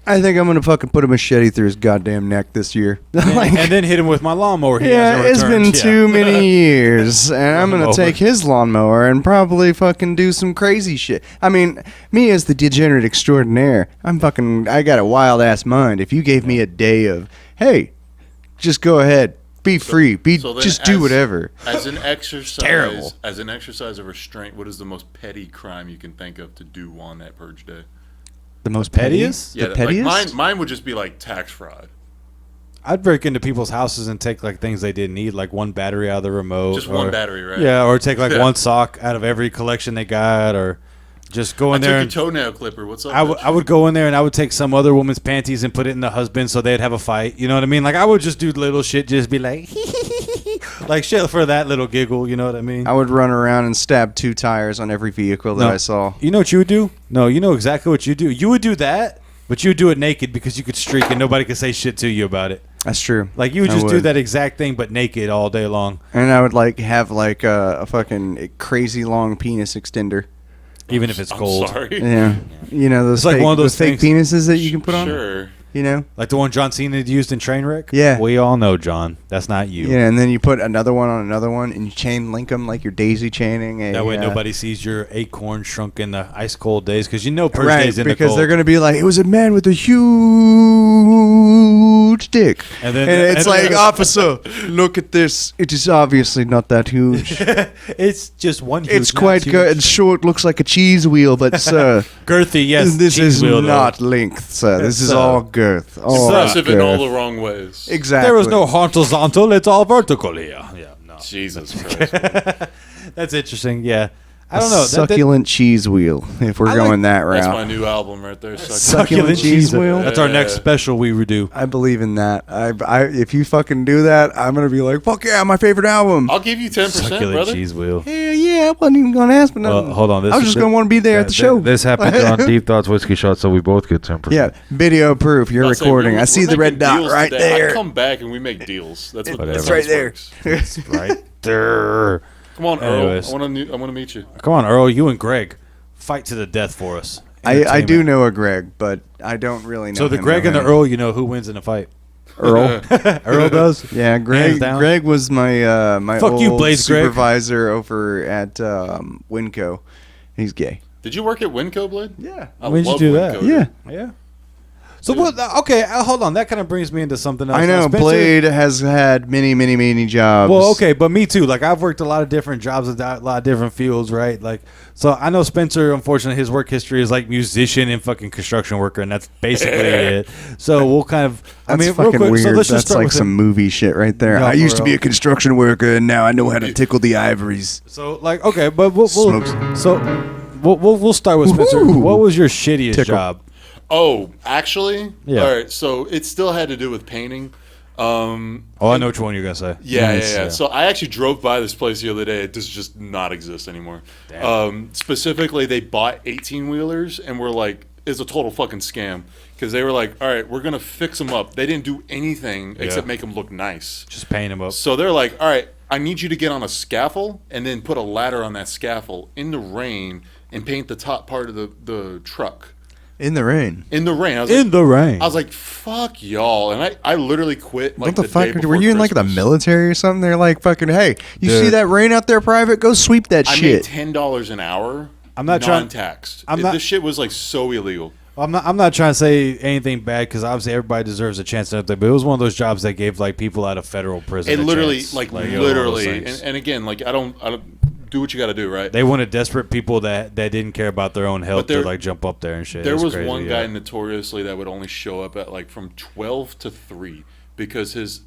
I think I'm going to fucking put a machete through his goddamn neck this year. And then hit him with my lawnmower. It's been too many years. And I'm going to take his lawnmower and probably fucking do some crazy shit. I mean, me as the degenerate extraordinaire, I got a wild-ass mind. If you gave me a day of, hey, just go ahead, be free, just do whatever. As an exercise, terrible. As an exercise of restraint, what is the most petty crime you can think of to do on that purge day? The most pettiest? Yeah, the pettiest? Like mine would just be like tax fraud. I'd break into people's houses and take like things they didn't need, like one battery out of the remote. Just one battery, right? Yeah, or take like one sock out of every collection they got, or just go in there. I took your toenail clipper. What's up? I would go in there and I would take some other woman's panties and put it in the husband so they'd have a fight. You know what I mean? Like I would just do little shit, just be like, like shit for that little giggle. You know what I mean? I would run around and stab 2 tires on every vehicle that I saw. You know what you would do? No, you know exactly what you do. You would do that. But you would do it naked because you could streak and nobody could say shit to you about it. That's true. Like you would just do that exact thing but naked all day long. And I would like have like a fucking crazy long penis extender. Even if it's cold. Sorry. Yeah. You know those it's like one of those fake penises that you can put on? Sure. You know? Like the one John Cena used in Trainwreck? Yeah. We all know, John. That's not you. Yeah, and then you put another one on another one, and you chain link them like you're daisy chaining. That way nobody sees your acorn shrunk in the ice cold days, because you know purge days in the cold. Because they're going to be like, it was a man with a huge dick. And it's like, officer, look at this. It is obviously not that huge. It's just one huge. It's quite good. Short, looks like a cheese wheel, but sir. Girthy, yes. This is not length, sir. This is all girth. Impressive in all the wrong ways. Exactly. There was no horizontal, it's all vertical here. Yeah, no. Jesus Christ. That's interesting, yeah. I don't know. Succulent cheese wheel, if we're going that route. That's my new album right there. Succulent cheese wheel? That's our next special we would do. I believe in that. If you fucking do that, I'm going to be like, fuck yeah, my favorite album. I'll give you 10%, Succulent brother. cheese wheel. Hell yeah, I wasn't even going to ask for nothing. Well, hold on. I was just going to want to be there at the show. This happened on Deep Thoughts Whiskey Shot, so we both get 10%. Yeah, video proof. You're recording. I see the red dot right there. I come back and we make deals. That's what it's right there. It's right there. Come on, Earl. I want to meet you. Come on, Earl. You and Greg fight to the death for us. I do know a Greg, but I don't really know. So the Greg and the Earl, you know who wins in a fight? Earl. Earl does. Yeah, Greg. Greg was my my Fuck old you, Blaze supervisor over at Winco. He's gay. Did you work at Winco, Blade? Yeah. When did you do that? Yeah. Yeah. So what? Okay, hold on. That kind of brings me into something else. I know Blade has had many jobs. Well, okay, but me too. Like I've worked a lot of different jobs in a lot of different fields, right? Like, so I know Spencer. Unfortunately, his work history is like musician and fucking construction worker, and that's basically it. So we'll kind of. That's fucking real quick, weird. So let's just start like with some movie shit right there. No, I used to be a construction worker, and now I know how to tickle the ivories. So like, okay, but we'll start with Spencer. What was your shittiest job? Oh, actually? Yeah. All right, so it still had to do with painting. Oh, I know which one you're gonna say. Yeah. So I actually drove by this place the other day. It does just not exist anymore. Specifically, they bought 18-wheelers and were like, it's a total fucking scam. Because they were like, all right, we're going to fix them up. They didn't do anything except make them look nice. Just paint them up. So they're like, all right, I need you to get on a scaffold and then put a ladder on that scaffold in the rain and paint the top part of the truck. In the rain. In the rain. I was In the rain. I was like, fuck y'all. And I literally quit. Like, What the fuck? day before Were you in like the Christmas. military or something? They're like fucking, hey, you Dude. see that rain out there, private? Go sweep that I shit. made $10 an hour. I'm not trying- non-taxed. I'm not- This shit was like so illegal. I'm not trying to say anything bad because obviously everybody deserves a chance out there, but it was one of those jobs that gave like people out of federal prison. It a literally, chance. like yo, one of those literally, things. and again, like I don't do what you got to do, right? They wanted desperate people that didn't care about their own health there- to like jump up there and shit. There It was crazy, one yeah. guy notoriously that would only show up at like from 12 to 3 because his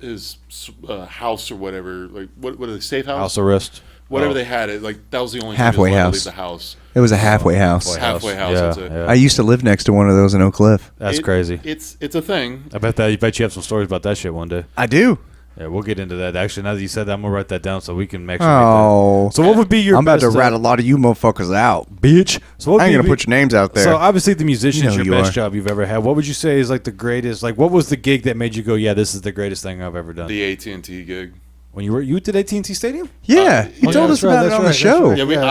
house or whatever, like what are they, safe house? House arrest. Whatever Oh. they had, it like that was the only Halfway time he was allowed to house. leave the house. It was a halfway house. Halfway house, Yeah, that's it. yeah. I used to live next to one of those in Oak Cliff. That's It- crazy. It's a thing. I bet you have some stories about that shit one day. I do. Yeah, we'll get into that. Actually, now that you said that, I'm gonna write that down so we can actually. Oh. Make that. So what would be your? I'm about to best, rat a lot of you motherfuckers out. bitch. So what I would ain't be gonna put your names out there. So obviously the musician's You know your who you best are. job you've ever had. What would you say is like the greatest? Like what was the gig that made you go, yeah, this is the greatest thing I've ever done? The AT&T gig. When you did AT&T Stadium? yeah, he Oh, told yeah, us about it on the show. Yeah, we that's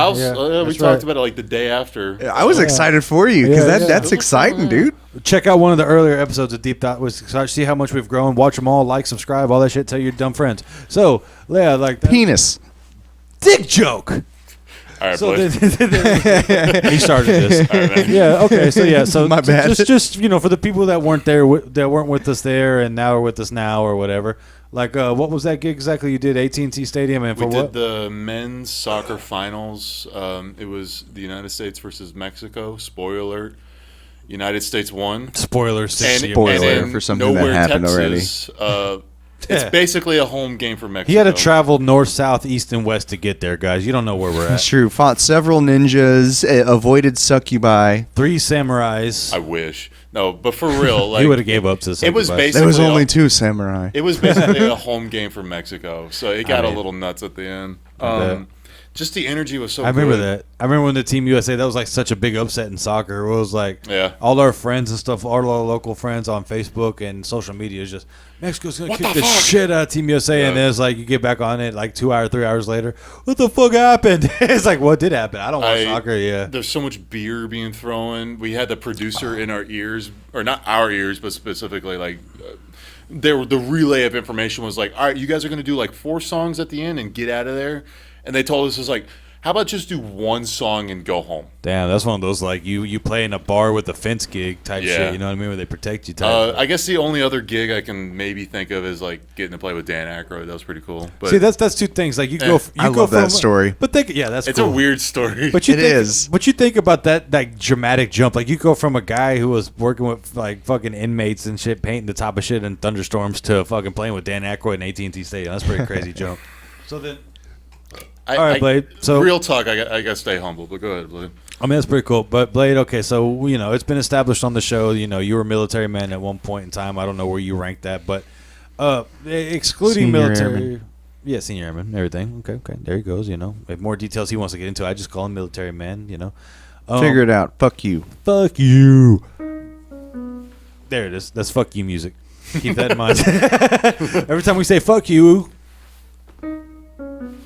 talked right. about it like the day after. I was excited for you because Yeah, yeah. that's exciting, dude. Check out one of the earlier episodes of Deep Thought. See how much we've grown. Watch them all. Like, subscribe, all that shit. Tell your dumb friends. So, yeah, like that Penis. dick joke. All right, So boys. he started this. All right, man. Yeah. Okay. So yeah. So My bad. Just for the people that weren't there, that weren't with us there, and now are with us now or whatever. Like, what was that gig exactly? You did AT&T Stadium, and for We what? did the men's soccer finals. It was the United States versus Mexico. Spoiler alert. United States won. Spoiler. Spoiler in for something that nowhere, happened Texas, it's Yeah. basically a home game for Mexico. He had to travel north, south, east, and west to get there, guys. You don't know where we're That's at. true. Fought several ninjas, avoided succubi. 3 samurais. I wish. No, but for real, like He would have gave up to the it was sacrifice. basically There was only 2 samurai. It was basically a home game for Mexico, so it got I mean, a little nuts at the end. bet. Just the energy was so. I remember good. that. I remember when the Team USA, that was like such a big upset in soccer. It was like Yeah. all our friends and stuff, all our local friends on Facebook and social media is just, Mexico's going to What kick the the fuck? shit out of Team USA. And Yeah. then it's like you get back on it like 2 hours, 3 hours later. What the fuck happened? It's like, what did happen? I don't watch soccer. Yeah. There's so much beer being thrown. We had the producer in our ears, or not our ears, but specifically like. The relay of information was like, all right, you guys are going to do like 4 songs at the end and get out of there. And they told us, it's like, how about just do 1 song and go home? Damn, that's one of those like you play in a bar with a fence gig type Yeah. shit. You know what I mean? Where they protect you type. I guess the only other gig I can maybe think of is like getting to play with Dan Aykroyd. That was pretty cool. But See, that's 2 things. Like you go. You I go love that from- story. But think, yeah, that's it's cool. a weird story. But you It think, is. But you think about that dramatic jump. Like you go from a guy who was working with like fucking inmates and shit, painting the top of shit in thunderstorms, to fucking playing with Dan Aykroyd in AT&T Stadium. That's a pretty crazy jump. So then, all right, Blade. So real talk, I got to stay humble, but go ahead, Blade. I mean that's pretty cool. But Blade, okay, so it's been established on the show. You were a military man at one point in time. I don't know where you ranked that, but excluding Senior military. airman. Yeah, senior airman, everything. Okay, there he goes. If more details he wants to get into, I just call him military man. Figure it out. Fuck you. Fuck you. There it is. That's fuck you music. Keep that in mind. Every time we say fuck you,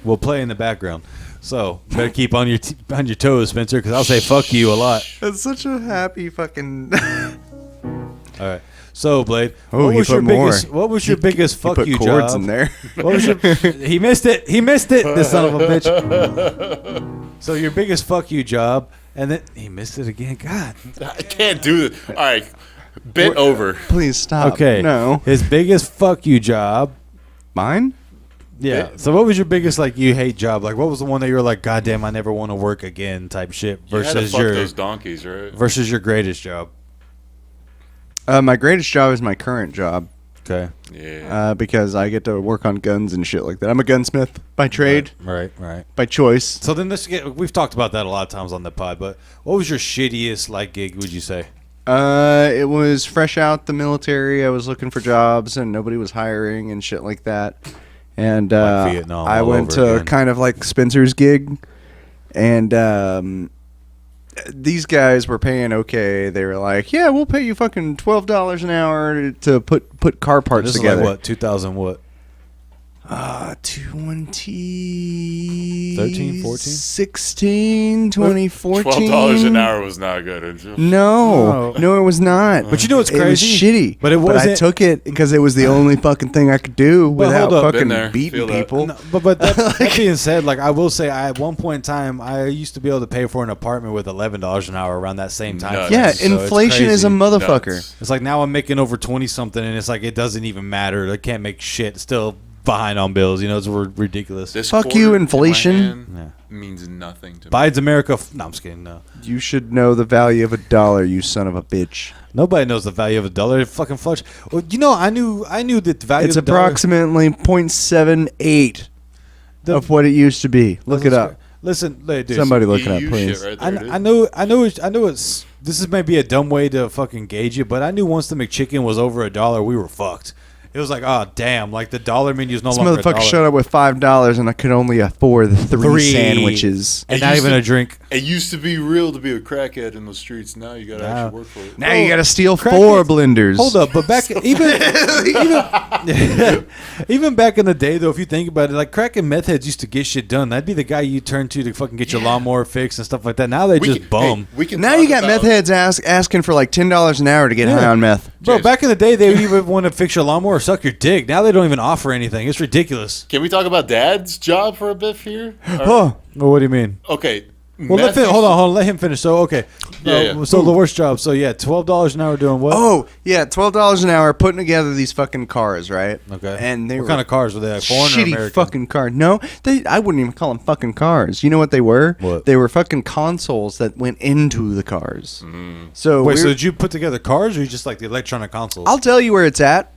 we'll play in the background. So better keep on your toes, Spencer, because I'll say fuck you a lot. That's such a happy fucking. All right. So Blade, Oh, what he was put your more. biggest? What was your biggest fuck put you chords job? in there. What was your? He missed it. He missed it. This son of a bitch. So your biggest fuck you job, and then he missed it again. God. I can't do this. All right, bent over. Please stop. Okay. No. His biggest fuck you job. Mine? Yeah. So what was your biggest like you hate job? Like what was the one that you were like, God damn, I never want to work again type shit You had to versus fuck your those donkeys, right? versus your greatest job? My greatest job is my current job Okay. Yeah. because I get to work on guns and shit like that. I'm a gunsmith by trade, Right. by choice. So then we've talked about that a lot of times on the pod, but what was your shittiest like gig, would you say? It was fresh out the military. I was looking for jobs, and nobody was hiring and shit like that. And Like Vietnam I all went over to again. kind of like Spencer's gig, and these guys were paying okay. They were like, "Yeah, we'll pay you fucking $12 an hour to put car parts This together." is like what 2000 what? 2013, 14? 16, 2014. $12 an hour was not good. No, it was not. But you know what's It was crazy? shitty. But it I wasn't- took it because it was the only fucking thing I could do But without hold up. Been fucking there. beating Feel that. people. No, but that being said, like I will say, at one point in time, I used to be able to pay for an apartment with $11 an hour around that same time. Nuts. frame. Yeah, So it's inflation is a crazy. motherfucker. Nuts. It's like now I'm making over 20 something, and it's like it doesn't even matter. I can't make shit. Still behind on bills. You know, it's ridiculous. This Fuck quarter you, in my inflation. hand means nothing to me. Biden's America. No, I'm just kidding. No, You should know the value of $1, you son of a bitch. nobody knows the value of a dollar. It fucking flush. Well, you know, I knew that the value. It's of the dollar- approximately 0.78 of what it used to be. Look it up. Listen, dude. Somebody look it up, EU please. shit right I, there, dude. I know it's this is maybe a dumb way to fucking gauge it, but I knew once the McChicken was over $1, we were fucked. It was like, oh damn, like the dollar menu is no This longer motherfucker $1. showed up with $5 and I could only afford the three sandwiches. and It not used even to- a drink. It used to be real to be a crackhead in the streets. Now you gotta Now- actually work for it. Now you gotta steal Crackheads- 4 blenders. Hold up, but back even back in the day though, if you think about it, like crack and meth heads used to get shit done. That'd be the guy you turn to fucking get your lawnmower fixed and stuff like that. Now they just bum. We can Now talk you got about- meth heads asking for like $10 an hour to get high Yeah. on meth. Bro, James. back in the day, they would even want to fix your lawnmower or suck your dick. Now they don't even offer anything. It's ridiculous. Can we talk about Dad's job for a bit here? Oh, Well, what do you mean? Okay. Well, meth hold on. Let him finish. So, okay. Yeah. So the worst job. So, yeah, $12 an hour doing what? oh, yeah, $12 an hour putting together these fucking cars, right? Okay. And they what were kind of cars were they? Like foreign or shitty American? fucking cars. No, I wouldn't even call them fucking cars. You know what they were? What? They were fucking consoles that went into the cars. So Wait, we're- so did you put together cars or you just like the electronic consoles? I'll tell you where it's at.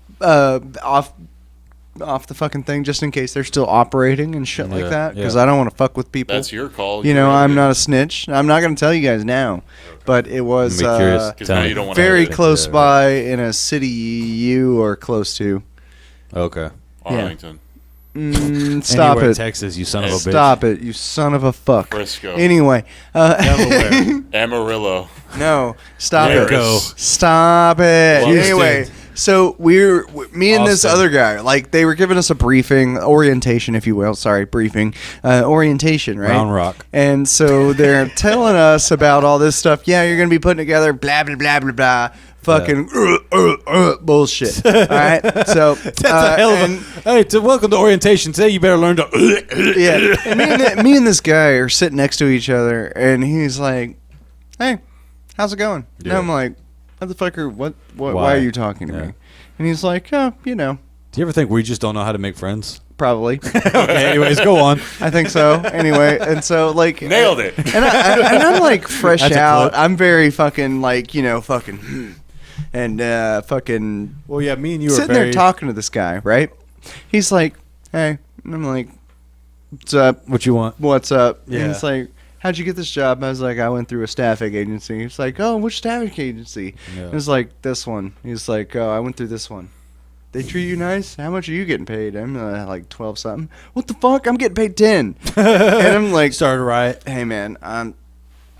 Off the fucking thing, just in case they're still operating and shit like Yeah, that. Because yeah. I don't want to fuck with people. That's your call. You know, You're I'm right. not a snitch. I'm not going to tell you guys now. But it was I'm curious. Because Tell now me. you don't want to very have it. close Yeah, by in a city you are close to. Okay. Arlington, Stop Anywhere in it. Texas, you son of a bitch. Stop it, you son of a fuck. Frisco, Anyway, Delaware. Amarillo. no, stop There it. you go. Stop it. Houston. Anyway, so me and this Austin. other guy, like they were giving us a briefing, orientation, if you will. Sorry, briefing, orientation, right? Round Rock. And so they're telling us about all this stuff. Yeah, you're gonna be putting together blah blah blah blah blah. Fucking bullshit. All right. So That's a hell of a. Hey, welcome to orientation. Today you better learn to. yeah. And me and this guy are sitting next to each other, and he's like, "Hey, how's it going?" And Yeah. I'm like, "Motherfucker, what? Why Why? are you talking to Yeah. me?" And he's like, "Oh, you know, Do you ever think we just don't know how to make friends? probably." Okay, anyways, go on. I think so. Anyway, and so like Nailed it. And I'm like fresh That's a out. clip. I'm very fucking like fucking and fucking Well, yeah, me and you were sitting very. there talking to this guy, right? He's like, "Hey," and I'm like, "What's up? What you want? What's up?" Yeah. And he's like, "How'd you get this job?" I was like, "I went through a staffing agency." He's like, "Oh, which staffing agency?" Yeah. It was like, "This one." He's like, "Oh, I went through this one." They treat you nice? How much are you getting paid? I'm like 12 something. What the fuck? I'm getting paid 10. And I'm like, Started right. "Hey man, I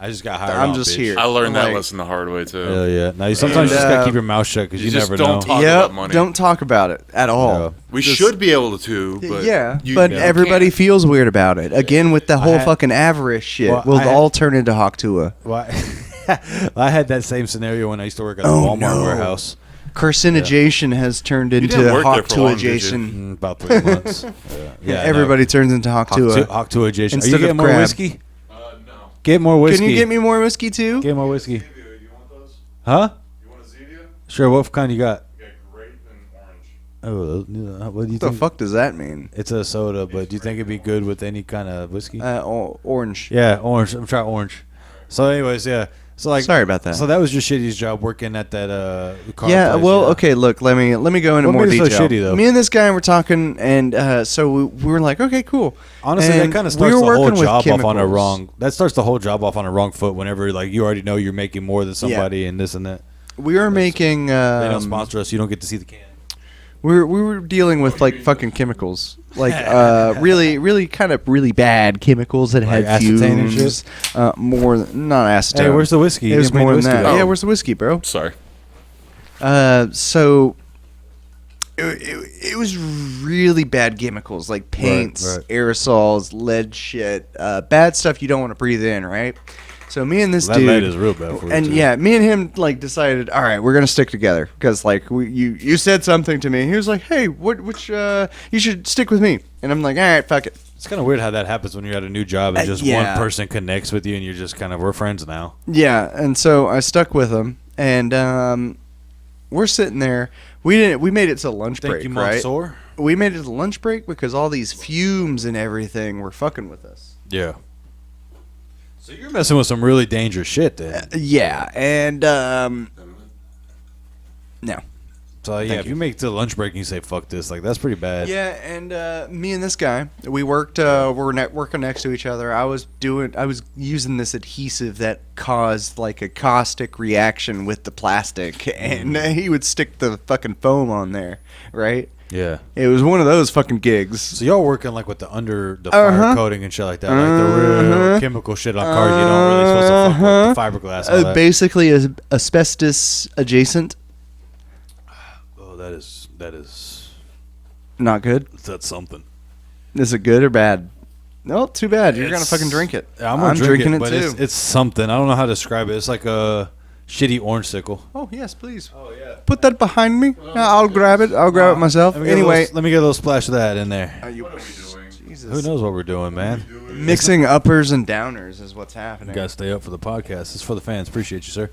just got hired. I'm on, just bitch. here." I learned I'm that like, lesson the hard way too. Hell yeah. Now you sometimes And, just gotta keep your mouth shut because you you just never don't know. talk Yep, about money. don't talk about it at all. Yeah. We Just- should be able to, but yeah, you- but you everybody can't. feels weird about it. Again, with the whole had- fucking avarice shit, Well, we'll I had- all turn into Hawktua. Why? I had that same scenario when I used to work at a Oh, Walmart no. warehouse. Carcinogation has turned into didn't work there for long, did you? Hawktua-jation. About 3 months. Yeah, Everybody turns into Hawktua. Hawktua Jason. Are Instead you of getting more crab. whiskey? No. Get more whiskey. Can you get me more whiskey too? Get more whiskey. You want those? Huh? You want a Zevia? Sure. What kind you got? You got grape and orange. Oh, what do you What the think? fuck does that mean? It's a soda, but do you think it'd be good with any kind of whiskey? Orange. Yeah, orange. I'm trying orange. So, anyways, yeah. So like, Sorry about that. So that was your shittiest job working at that car Yeah, place, well, okay. Look, let me go into What more made it so detail. shitty, though? Me and this guy were talking, and so we were like, okay, cool. Honestly, And that kind of we starts were the whole working with job off on a chemicals. wrong. That starts the whole job off on a wrong foot. Whenever like you already know you're making more than somebody and this and that. We were making. They don't sponsor us. You don't get to see the can. We were dealing with like fucking chemicals, like really kind of really bad chemicals that Like had acetane and fumes. More not acetone. Hey, where's the whiskey? It was more than that. Oh. Yeah, where's the whiskey, bro? Sorry. So it was really bad chemicals like paints, right. aerosols, lead shit, bad stuff you don't want to breathe in, right? So me and this That dude, lead is real bad for you, and too. yeah, me and him like decided, all right, we're gonna stick together because like you said something to me. He was like, hey, which you should stick with me, and I'm like, all right, fuck it. It's kind of weird how that happens when you're at a new job and just yeah. one person connects with you and you're just kind of, we're friends now. Yeah, and so I stuck with him, and we're sitting there. We made it to lunch Thank break, you, right? Mansoor. We made it to lunch break because all these fumes and everything were fucking with us. Yeah. So you're messing with some really dangerous shit then. Yeah, and no. So yeah, if you make it to the lunch break and you say fuck this, like that's pretty bad. Yeah, and me and this guy, we worked. We're working next to each other. I was using this adhesive that caused like a caustic reaction with the plastic, and he would stick the fucking foam on there, right? Yeah. It was one of those fucking gigs. So y'all working like with the fire coating and shit like that, like the real chemical shit on cars. You don't really supposed to fuck with the fiberglass. And all that. Basically, asbestos adjacent. Oh, that is Not good. that's something. Is it good or bad? No, too bad. You're gonna fucking drink it. I'm gonna drink drinking it but too. It's something. I don't know how to describe it. It's like a shitty orange sickle. Oh yes, please. Oh yeah. Put that behind me. I'll grab it. I'll grab it myself. Anyway, let me get a little splash of that in there. What are we doing? Jesus. Who knows what we're doing, man? Mixing uppers and downers is what's happening. You gotta stay up for the podcast. It's for the fans. Appreciate you, sir.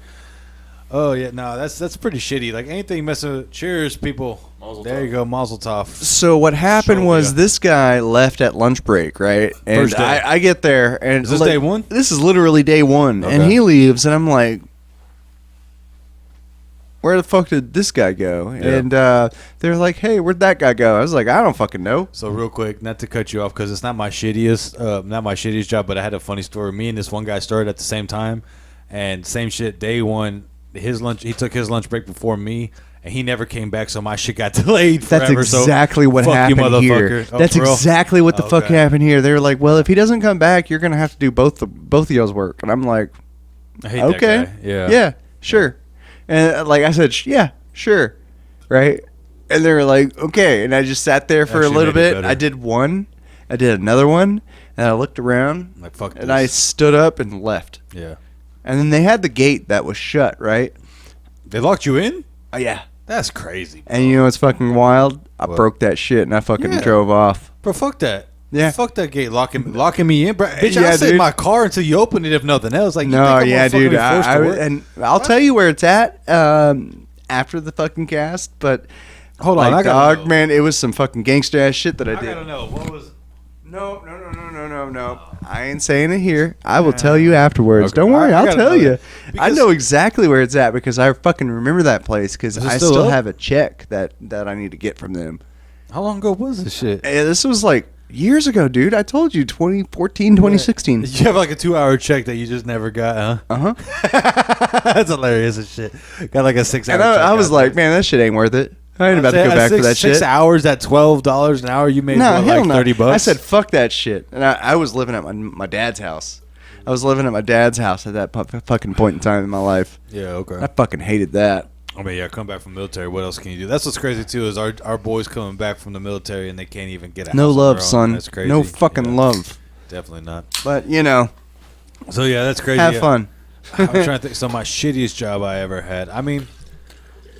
Oh yeah, no, that's pretty shitty. Like anything messing with. Cheers, people. Mazel There tov. you go, Mazel Tov. So what happened So, was yeah. this guy left at lunch break, right? And First day. I get there, and Is this day one? This is literally day one, and Okay. he leaves, and I'm like, where the fuck did this guy go? Yeah. And they're like, hey, where'd that guy go? I was like, I don't fucking know. So real quick, not to cut you off because it's not my shittiest job, but I had a funny story. Me and this one guy started at the same time, and same shit. Day one, he took his lunch break before me, and he never came back, so my shit got delayed forever. That's exactly what fuck you, happened here. motherfucker. Oh, That's for real? exactly what the fuck Okay. happened here. They were like, well, if he doesn't come back, you're gonna have to do both of y'all's work, and I'm like, I hate okay, that guy. Yeah. yeah, sure. And like I said, yeah, sure, right? And they were like, okay, and I just sat there for Actually a little made it bit. better. I did one, I did another one, and I looked around, Like fuck and this. I stood up and left. Yeah. And then they had the gate that was shut, right? They locked you in? Oh yeah. That's crazy. And you know what's fucking wild? I What? broke that shit and I fucking Yeah. drove off. Bro, fuck that. Yeah. Fuck that gate locking me in, bro. Bitch, Yeah, I'll stay in dude. my car until you open it if nothing else. Like, you No, think I'm yeah, gonna fucking dude. be forced to work? And I'll tell you where it's at after the fucking cast, but Hold on, like, I gotta dog, know. man, it was some fucking gangster ass shit that I I did. gotta know. What was... No. I ain't saying it here. I will tell you afterwards. Okay. Don't worry, I I'll gotta tell know you. that. I Because- know exactly where it's at because I fucking remember that place because Is it I still still up? have a check that I need to get from them. How long ago was this shit? Hey, this was like years ago, dude. I told you 2014, 2016. You have like a 2-hour check that you just never got, huh? Uh-huh. That's hilarious as shit. Got like a 6-hour And check. I was out like, there. man, that shit ain't worth it. I ain't about to go back for that shit. 6 hours at $12 an hour, you made No, what, hell like no. $30? I said, fuck that shit. And I was living at my dad's house. I was living at my dad's house at that fucking point in time in my life. Yeah, okay. I fucking hated that. I mean, yeah, come back from the military. What else can you do? That's what's crazy too. Is our boys coming back from the military and they can't even get a No house of love, their own. son. That's crazy. No fucking Yeah, love. Definitely not. But, you know, So yeah, that's crazy. have Yeah. fun. I'm trying to think. So my shittiest job I ever had. I mean,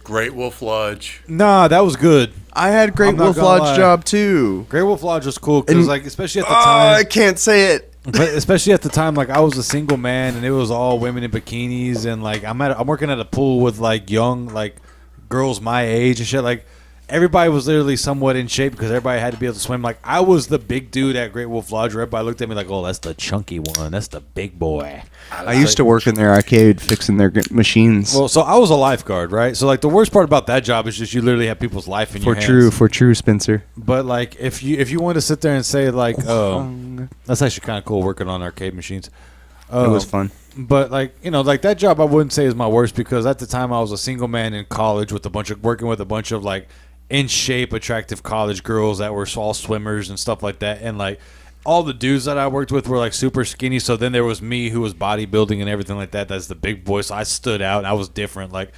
Great Wolf Lodge. nah, that was good. I had Great I'm not Wolf gonna Lodge lie. job, too. Great Wolf Lodge was cool because, And- like, especially at the Oh, time. I can't say it. But especially at the time, like I was a single man, and it was all women in bikinis, and like I'm working at a pool with like young like girls my age and shit. Like everybody was literally somewhat in shape because everybody had to be able to swim. Like I was the big dude at Great Wolf Lodge. Where everybody looked at me like, "Oh, that's the chunky one. That's the big boy." I used to work in their arcade fixing their machines. Well, so I was a lifeguard, right? So like the worst part about that job is just you literally have people's life in your hands. For true, Spencer. But like if you want to sit there and say like, oh, that's actually kind of cool working on arcade machines. It was fun. But like, you know, like that job I wouldn't say is my worst because at the time I was a single man in college with working with a bunch of like in shape, attractive college girls that were all swimmers and stuff like that. And like all the dudes that I worked with were like super skinny. So then there was me who was bodybuilding and everything like that. That's the big boy. So I stood out and I was different. Like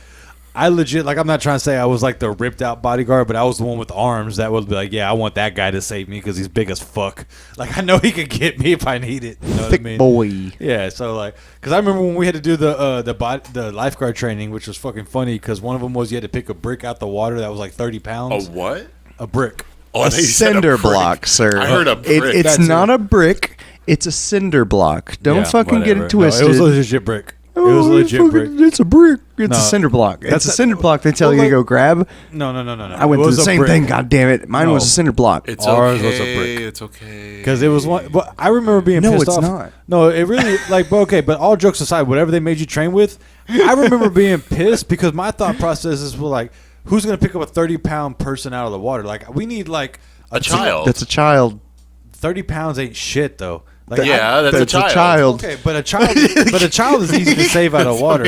I legit, like I'm not trying to say I was like the ripped out bodyguard, but I was the one with arms that would be like, yeah, I want that guy to save me because he's big as fuck. Like I know he could get me if I need it. You know Thick what I mean? boy. Yeah, so like, because I remember when we had to do the lifeguard training, which was fucking funny because one of them was you had to pick a brick out the water that was like 30 pounds. A what? A brick. Oh, A cinder block, sir. I heard a brick. It's That's not it. a brick. It's a cinder block. Don't Yeah, fucking get whatever. it twisted. No, it was a legit brick. It was a Oh, legit fucking- brick. It's a brick. It's No, a cinder block. that's It's a a- cinder block. They tell well, you to like- go grab. No. I went It through was the a same brick. thing. God damn it! Mine No. was a cinder block. It's Ours okay. was a brick. It's okay. Because it was one, but I remember being No, pissed it's off. not. No, it really like, but okay, but all jokes aside, whatever they made you train with, I remember being pissed because my thought processes were like, who's gonna pick up a 30-pound person out of the water? Like we need like a child. That's a child. 30 pounds ain't shit though. Like Yeah, that's a child. Okay, but a child is easy to save out of water.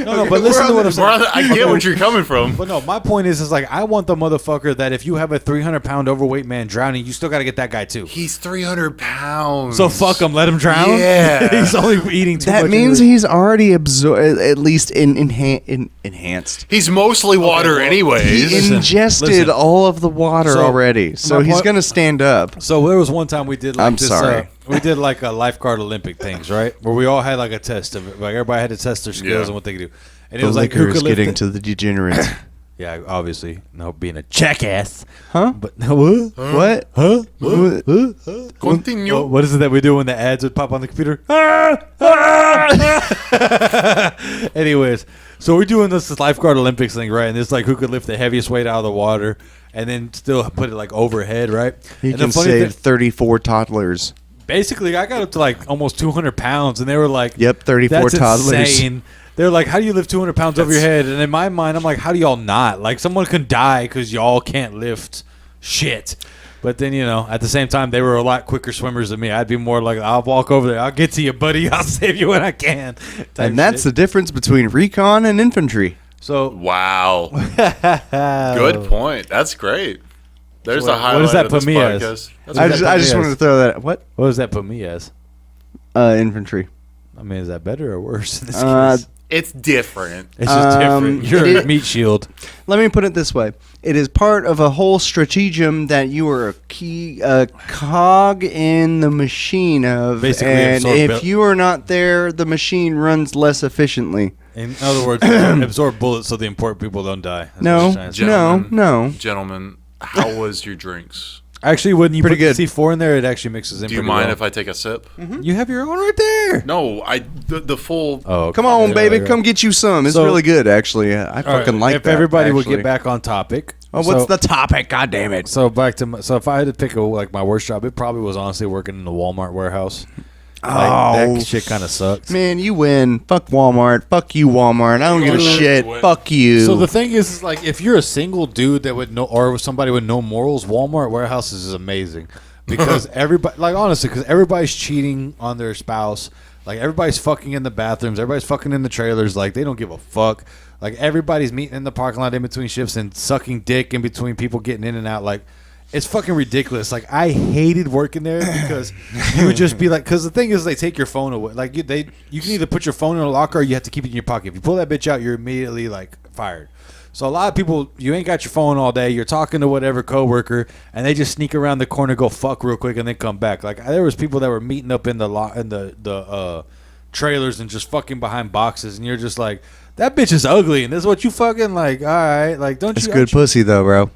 No, but listen to what I'm saying. I get what you're coming from. But no, my point is like I want the motherfucker that if you have a 300-pound overweight man drowning, you still got to get that guy too. He's 300 pounds. So fuck him, let him drown. Yeah. He's only eating too much. That means anyway. he's already absorbed, at least enhanced. He's mostly water well, anyways. He Listen, ingested listen. all of the water So, already, so my he's point- gonna stand up. So there was one time we did like I'm this. sorry. We did like a lifeguard Olympic things, right? Where we all had like a test of like everybody had to test their skills Yeah. and what they could do. And it The was like who liquor is could lift getting it. to the degenerates. Yeah, obviously, no being a jackass. Huh? But what? What? Huh? What? Continue. Oh, what is it that we do when the ads would pop on the computer? Anyways, so we're doing this lifeguard Olympics thing, right? And it's like who could lift the heaviest weight out of the water and then still put it like overhead, right? He and can save 34 toddlers. basically, I got up to like almost 200 pounds, and they were like, Yep, 34 that's toddlers. insane. They're like, how do you lift 200 pounds over your head? And in my mind, I'm like, how do y'all not? Like, someone can die because y'all can't lift shit. But then, you know, at the same time, they were a lot quicker swimmers than me. I'd be more like, I'll walk over there. I'll get to you, buddy. I'll save you when I can. And that's the difference between recon and infantry. So, Wow. Good point. That's great. There's So a highlight what does that of put this me as? podcast. That's I that just, put I me just as? wanted to throw that. What? what does that put me as? Infantry. I mean, is that better or worse in this Uh, case? It's different. It's just different. You're a it- meat shield. Let me put it this way: it is part of a whole stratagem that you are a key cog in the machine of, Basically, and absorb if bill- you are not there, the machine runs less efficiently. In other words, absorb bullets so the important people don't die. That's what No, you're trying to say. no, no. Gentlemen, how was your drinks? Actually, when you Pretty put good. C4 in there, it actually mixes in. Do you pretty mind well. if I take a sip? You have your own right there. No, the full. Oh, okay. Come on, Yeah, baby, right. come get you some. It's So- really good, actually. I All right, fucking like if that. everybody would actually. get back on topic. Oh, what's the topic? God damn it! So back to so if I had to pick like my worst job, it probably was honestly working in the Walmart warehouse. Like, Oh, that shit kind of sucks. Man, you win. Fuck Walmart. Fuck you, Walmart. I don't give a shit. Fuck you. So the thing is like if you're a single dude that would know, or somebody with no morals, Walmart warehouses is amazing because everybody, like honestly, because everybody's cheating on their spouse, like everybody's fucking in the bathrooms, everybody's fucking in the trailers, like they don't give a fuck. Like everybody's meeting in the parking lot in between shifts and sucking dick in between people getting in and out, like. It's fucking ridiculous. Like I hated working there because you would just be like, because the thing is, they take your phone away. Like you can either put your phone in a locker or you have to keep it in your pocket. If you pull that bitch out, you're immediately like fired. So a lot of people, you ain't got your phone all day. You're talking to whatever coworker, and they just sneak around the corner, go fuck real quick, and then come back. Like there was people that were meeting up in the trailers and just fucking behind boxes, and you're just like, that bitch is ugly, and this is what you fucking like. All right, like don't it's you? good pussy, though, bro.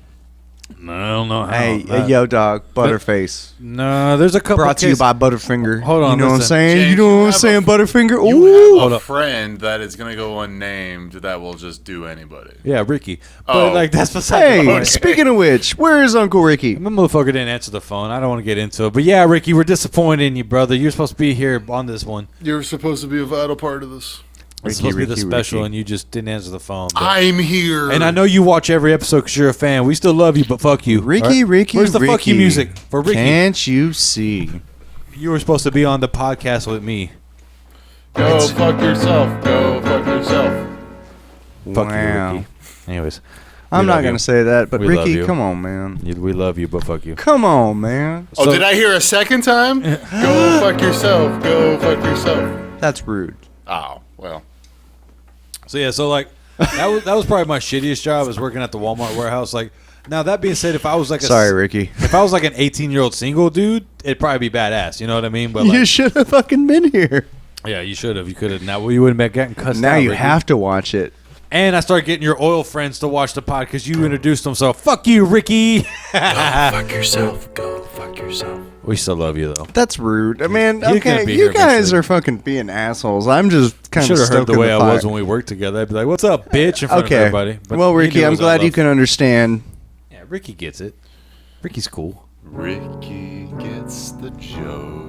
No, I don't know. How. Hey, yo, dog, Butterface. No, there's a couple. Brought to you cases- by Butterfinger. Hold on, You know what I'm listen. saying? James, you know you what I'm have saying, a- Butterfinger? You Ooh. have Hold a up. friend that is going to go unnamed that will just do anybody. Yeah, Ricky. But Oh. like that's beside the Hey, point. speaking of which, where is Uncle Ricky? My motherfucker didn't answer the phone. I don't want to get into it. But yeah, Ricky, we're disappointed in you, brother. You're supposed to be here on this one. You're supposed to be a vital part of this. It's Ricky, supposed to be the Ricky, special, Ricky. and you just didn't answer the phone. but- I'm here. and I know you watch every episode because you're a fan. We still love you, but fuck you. Ricky, all right? Ricky, Where's the Ricky. fuck you music for Ricky? Can't you see? You were supposed to be on the podcast with me. Go fuck yourself. Go fuck yourself. Fuck Wow. you, Ricky. Anyways, I'm we not love going you. to say that, but We love Ricky, you. come on, man. We love you, but fuck you. Come on, man. Oh, So- did I hear a second time? Go fuck yourself. Go fuck yourself. That's rude. Oh, well. So yeah, so like that was probably my shittiest job, is working at the Walmart warehouse. Like, now that being said, if I was like Sorry, Ricky. if I was like an 18-year-old single dude, it'd probably be badass. You know what I mean? But like, You should have fucking been here. yeah, you should have. You could have. Now you wouldn't have been getting cussed Now out, you Ricky. have to watch it. And I started getting your oil friends to watch the pod because you introduced them. So fuck you, Ricky. Fuck yourself. Go fuck yourself. We still love you though. That's rude. I mean, He's gonna okay, be you here guys eventually. are fucking being assholes. I'm just kind Should of have heard the stoking way I fire. was when we worked together. I'd be like, "What's up, bitch?" in front Okay. of everybody. But Well, he Ricky, knew it I'm was glad all you love. can understand. Yeah, Ricky gets it. Ricky's cool. Ricky gets the joke.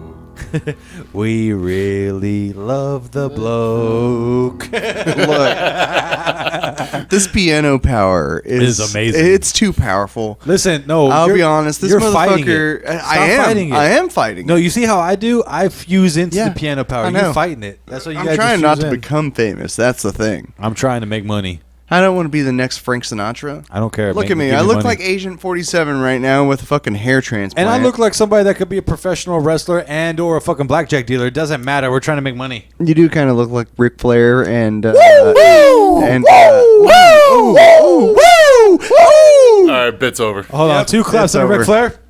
We really love the bloke. Look, this piano power is amazing. It's too powerful. Listen, no, I'll you're- be honest. This you're fighting motherfucker. it. Stop I am. fighting it. I am fighting. No, it. you see how I do? I fuse into Yeah, the piano power. I know. You're fighting it. That's what you I'm guys trying just not fuse to in. become famous. That's the thing. I'm trying to make money. I don't want to be the next Frank Sinatra. I don't care. Look Make at me. give I look money. like Agent 47 right now with a fucking hair transplant. And I look like somebody that could be a professional wrestler and or a fucking blackjack dealer. It doesn't matter. We're trying to make money. You do kind of look like Ric Flair and All right, bit's over. Hold on. Yep, 2 claps it's on Ric over. Flair.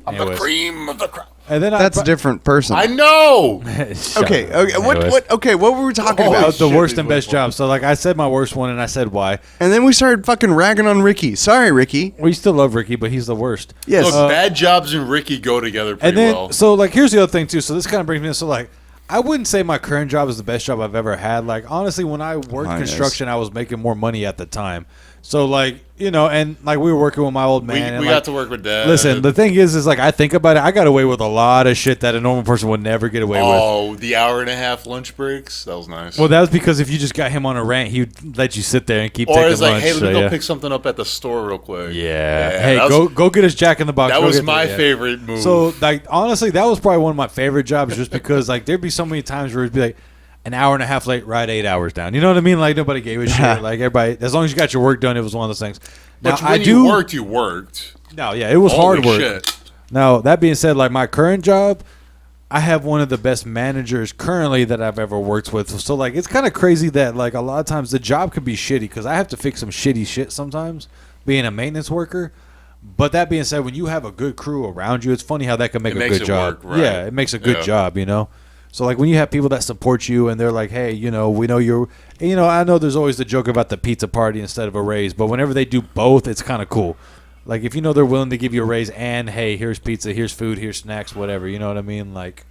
I'm the Anyways. cream of the crop. And then That's a different person. I know. Shut Okay. up. Okay. What? Anyways. What? Okay. What were we talking Oh, about? The shit, worst dude, and best wait, job. So like I said my worst one and I said why. And then we started fucking ragging on Ricky. Sorry, Ricky. We still love Ricky, but he's the worst. Yes. Look, bad jobs and Ricky go together pretty And then well. so like here's the other thing too. So this kind of brings me to so like I wouldn't say my current job is the best job I've ever had. Like honestly, when I worked Mine is. construction, I was making more money at the time. So like and like we were working with my old man. and, we like, got to work with Dad. Listen, the thing is like I think about it. I got away with a lot of shit that a normal person would never get away with. Oh, the hour and a half lunch breaks. That was nice. Well, that was because if you just got him on a rant, he'd let you sit there and keep or taking it's like, lunch. hey, let so, me go yeah. pick something up at the store real quick. Yeah. Hey, that was, go get us Jack in the Box. That Go was get my yeah. favorite move. So, like, honestly, that was probably one of my favorite jobs just because, like, there'd be so many times where it'd be like an hour and a half late, ride 8 hours down. You know what I mean? Like, nobody gave a shit. Like, everybody, as long as you got your work done, it was one of those things. Now, but when I do. you worked. No, yeah, it was Holy hard work. shit. Now, that being said, like, my current job, I have one of the best managers currently that I've ever worked with. So, like, it's kind of crazy that, like, a lot of times the job could be shitty because I have to fix some shitty shit sometimes being a maintenance worker. But that being said, when you have a good crew around you, it's funny how that can make It a makes good it job. work, right. Yeah, it makes a good Yeah. job, So, like, when you have people that support you and they're like, hey, we know you're, I know there's always the joke about the pizza party instead of a raise, but whenever they do both, it's kind of cool. Like, if they're willing to give you a raise and, hey, here's pizza, here's food, here's snacks, whatever, you know what I mean? Like,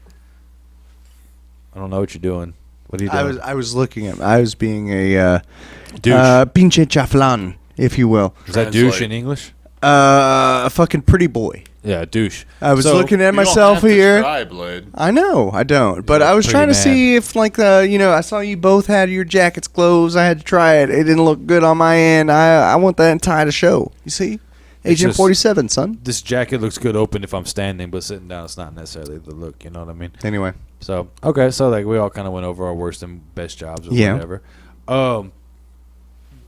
I don't know what you're doing. What are you doing? I was looking at. I was being a Douche. pinche chaflan, if you will. Is that douche in English? A fucking pretty boy. Yeah, douche. I was So- looking at You don't myself have to here. try, Blade. I know, I don't. But You're a I was pretty trying to man. see if, like, I saw you both had your jackets closed. I had to try it. It didn't look good on my end. I want that tie to show. You see? Agent just- 47, son. This jacket looks good open if I'm standing, but sitting down, it's not necessarily the look, you know what I mean? Anyway. So, okay, so, like, we all kind of went over our worst and best jobs or Yeah. whatever.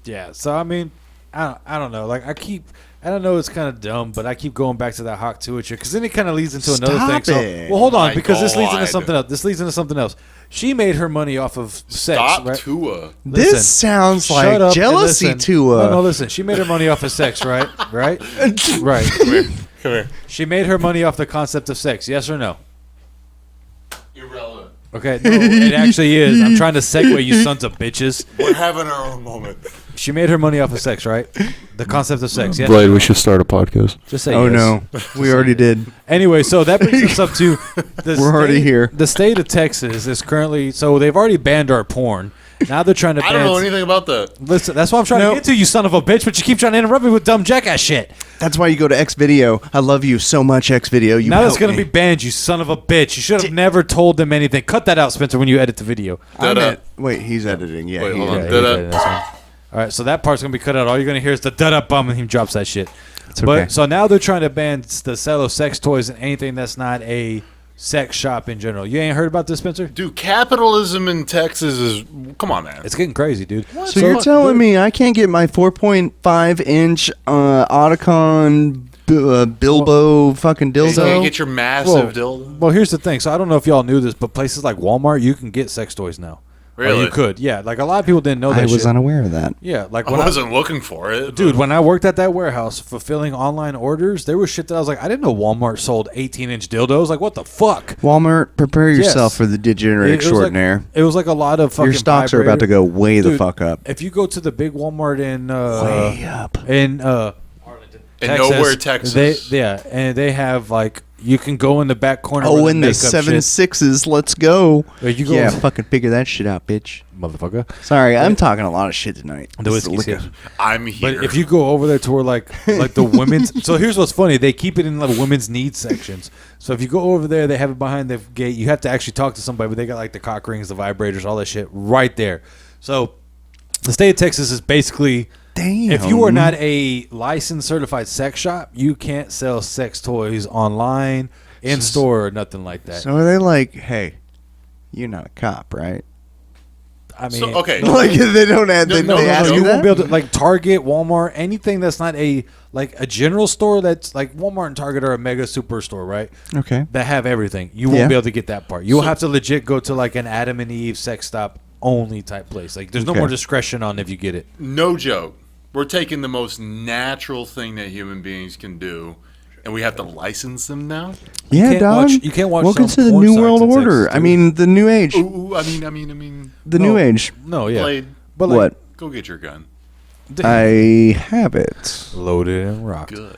Yeah, so, I mean, I don't know. Like, I don't know, it's kind of dumb, but I keep going back to that Hawk 2 because then it kind of leads into another thing. Stop So, it. well, hold on, My because this leads into God. something else. She made her money off of sex, Stop right? Tua. This Listen, sounds shut like up and jealousy listen. to No, listen. She made her money off of sex, right? Right? Right. Come here. She made her money off the concept of sex, yes or no? Irrelevant. Okay, no, it actually is. I'm trying to segue, you sons of bitches. We're having our own moment. She made her money off of sex, right? The concept of sex, yes? Blade, we should start a podcast. Just say Oh, yes. no. We already did. Anyway, so that brings us up to the We're already here. The state of Texas is currently, so they've already banned our porn. Now they're trying to I ban. don't know anything about that. Listen, that's what I'm trying No. to get to, you son of a bitch, but you keep trying to interrupt me with dumb jackass shit. That's why you go to X Video. I love you so much, X Video. You Now that's helped going to me. be banned, you son of a bitch. You should have never told them anything. Cut that out, Spencer, when you edit the video. I Da-da. meant- Wait, he's editing. Yeah, Wait, he hold on. is. Yeah, Da-da. he did this one. All right, so that part's going to be cut out. All you're going to hear is the da-da bum, and he drops that shit. It's okay. But so now they're trying to ban the sale of sex toys and anything that's not a sex shop in general. You ain't heard about this, Spencer? Dude, capitalism in Texas is... Come on, man. It's getting crazy, dude. So you're telling me I can't get my 4.5-inch Otacon Bilbo fucking You dildo? can't get your massive dildo. Well, here's the thing. So I don't know if y'all knew this, but places like Walmart, you can get sex toys now. Really? Or you could, yeah. Like a lot of people didn't know that I was shit. unaware of that. Yeah, like I when wasn't looking for it. dude, when I worked at that warehouse fulfilling online orders, there was shit that I was like, I didn't know Walmart sold 18-inch dildos. Like, what the fuck? Walmart, prepare yourself Yes. for the degenerate extraordinaire. It was like a lot of fucking Your stocks are about to go way the Dude, fuck up. If you go to the big Walmart in Way up. Arlington, In nowhere, Texas. and they have like you can go in the back corner. Oh, where in the makeup shit. 7.6s, let's go. You go, Yeah, fucking figure that shit out, bitch. motherfucker. Sorry, I'm talking a lot of shit tonight. The This is whiskey's liquor. here. I'm here. But if you go over there to where like the women's, so here's what's funny: they keep it in like women's needs sections. So if you go over there, they have it behind the gate. You have to actually talk to somebody, but they got like the cock rings, the vibrators, all that shit right there. So the state of Texas is basically, Damn. if you are not a licensed certified sex shop, you can't sell sex toys online, in store, or nothing like that. So are they like, hey, you're not a cop, right? I mean, So, okay. Like they don't add. They, No, they no, ask no, you you won't that? be able to, like Target, Walmart, anything that's not a general store. That's like Walmart and Target are a mega superstore, right? Okay. That have everything. You won't Yeah. be able to get that part. You'll So- have to legit go to like an Adam and Eve sex stop only type place. Like there's no Okay. more discretion on if you get it. No joke. We're taking the most natural thing that human beings can do, and we have to license them now? Yeah, can't dog. watch- you can't watch Welcome some to the porn new sites world in order. Texas, I mean, the new age. Ooh, I mean, The No. new age. No, yeah. Blade, But like, What? go get your gun. I have it. Loaded and rocked. Good.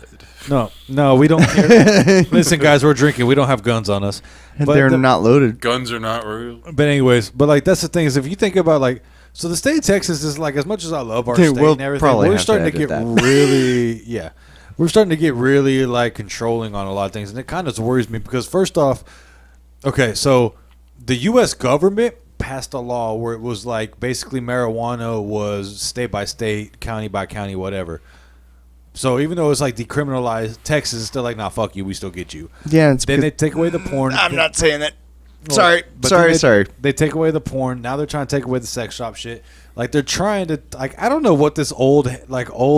No, we don't care. Listen, guys, we're drinking. We don't have guns on us. But They're the- not loaded. Guns are not real. But anyways, like that's the thing is if you think about like so the state of Texas is like as much as I love our Dude, state we'll and everything, probably we're have to starting to edit get that. really we're starting to get really like controlling on a lot of things, and it kind of worries me because first off, okay, so the U.S. government passed a law where it was like basically marijuana was state by state, county by county, whatever. So even though it's like decriminalized, Texas is still like, nah, fuck you, we still get you. Yeah, it's Then good. they take away the porn. I'm not saying that. Well, Sorry, but then sorry. They take away the porn. Now they're trying to take away the sex shop shit. Like they're trying to like I don't know what this old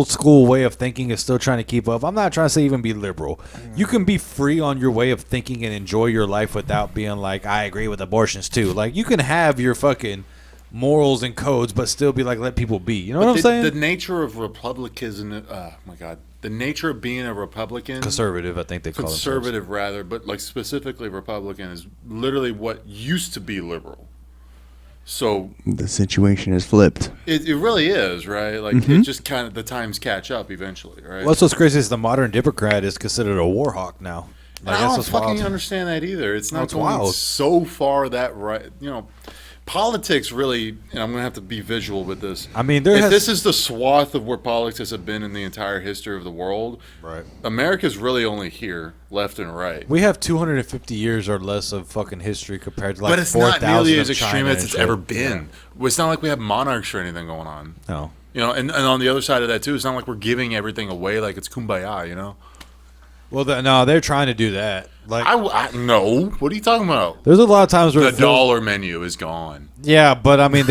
school way of thinking is still trying to keep up. I'm not trying to say even be liberal. You can be free on your way of thinking and enjoy your life without being like I agree with abortions too. Like you can have your fucking morals and codes, but still be like let people be. You know what I'm saying? The nature of republicanism. Oh my God. The nature of being a Republican. Conservative, I think they call it. Conservative, rather, but like specifically Republican is literally what used to be liberal. So The situation is flipped. it really is, right? Like Mm-hmm. it just kind of the times catch up eventually, right? Well, that's what's crazy is the modern Democrat is considered a war hawk now. Like, I that's don't what's fucking wild. understand that either. It's not It's going wild. so far that right. You know, politics really. And I'm going to have to be visual with this. I mean, there if has this is the swath of where politics have been in the entire history of the world, right. America's really only here, left and right. We have 250 years or less of fucking history compared to like But it's 4,000 not nearly of as extreme China as and it's shit. ever been. It's not like we have monarchs or anything going on. No. You know, and on the other side of that too, it's not like we're giving everything away like it's kumbaya. You know, Well, no, they're trying to do that. Like, I no. What are you talking about? there's a lot of times where The it feels- dollar menu is gone. Yeah, but I mean,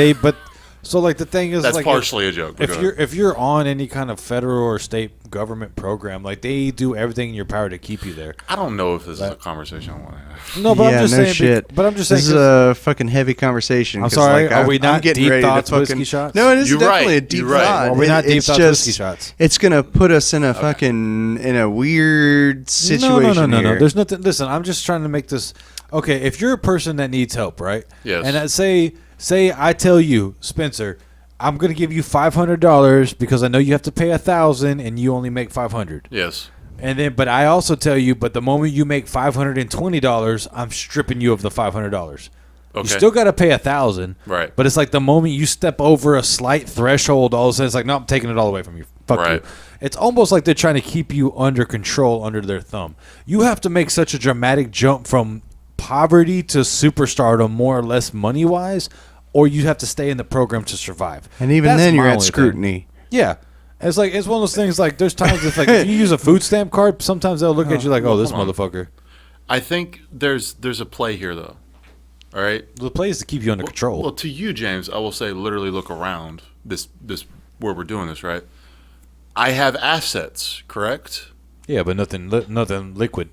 so like the thing is, That's like, partially a joke. but go ahead. if you're on any kind of federal or state government program, like they do everything in your power to keep you there. I don't know if this is a conversation I want to have. No, but yeah, I'm just no saying. shit. But I'm just saying. This is a fucking heavy conversation. I'm 'cause, sorry, like, are we I'm not getting deep ready to thoughts fucking- whiskey shots? No, it is You're definitely right. a deep You're right. thought. Are we not deep It's thoughts just, whiskey shots? It's gonna put us in a fucking in a weird situation. No. here. There's nothing. Listen, I'm just trying to make this. Okay, if you're a person that needs help, right? Yes. And say I tell you, Spencer, I'm gonna give you $500 because I know you have to pay $1,000 and you only make $500. Yes. And then, but I also tell you, but the moment you make $520, I'm stripping you of the $500. Okay. You still got to pay $1,000. Right. But it's like the moment you step over a slight threshold, all of a sudden it's like, no, I'm taking it all away from you. Fuck Right. you. It's almost like they're trying to keep you under control, under their thumb. You have to make such a dramatic jump from poverty to superstardom, more or less money wise, or you have to stay in the program to survive. and even That's then, you're my at only thing. scrutiny. Yeah. It's like it's one of those things like there's times it's like if you use a food stamp card, sometimes they'll look at you like, oh, this Hold on. motherfucker. I think there's a play here, though. All right? The play is to keep you under control. Well, to you, James, I will say literally look around this where we're doing this, right? I have assets, correct? Yeah, but nothing liquid.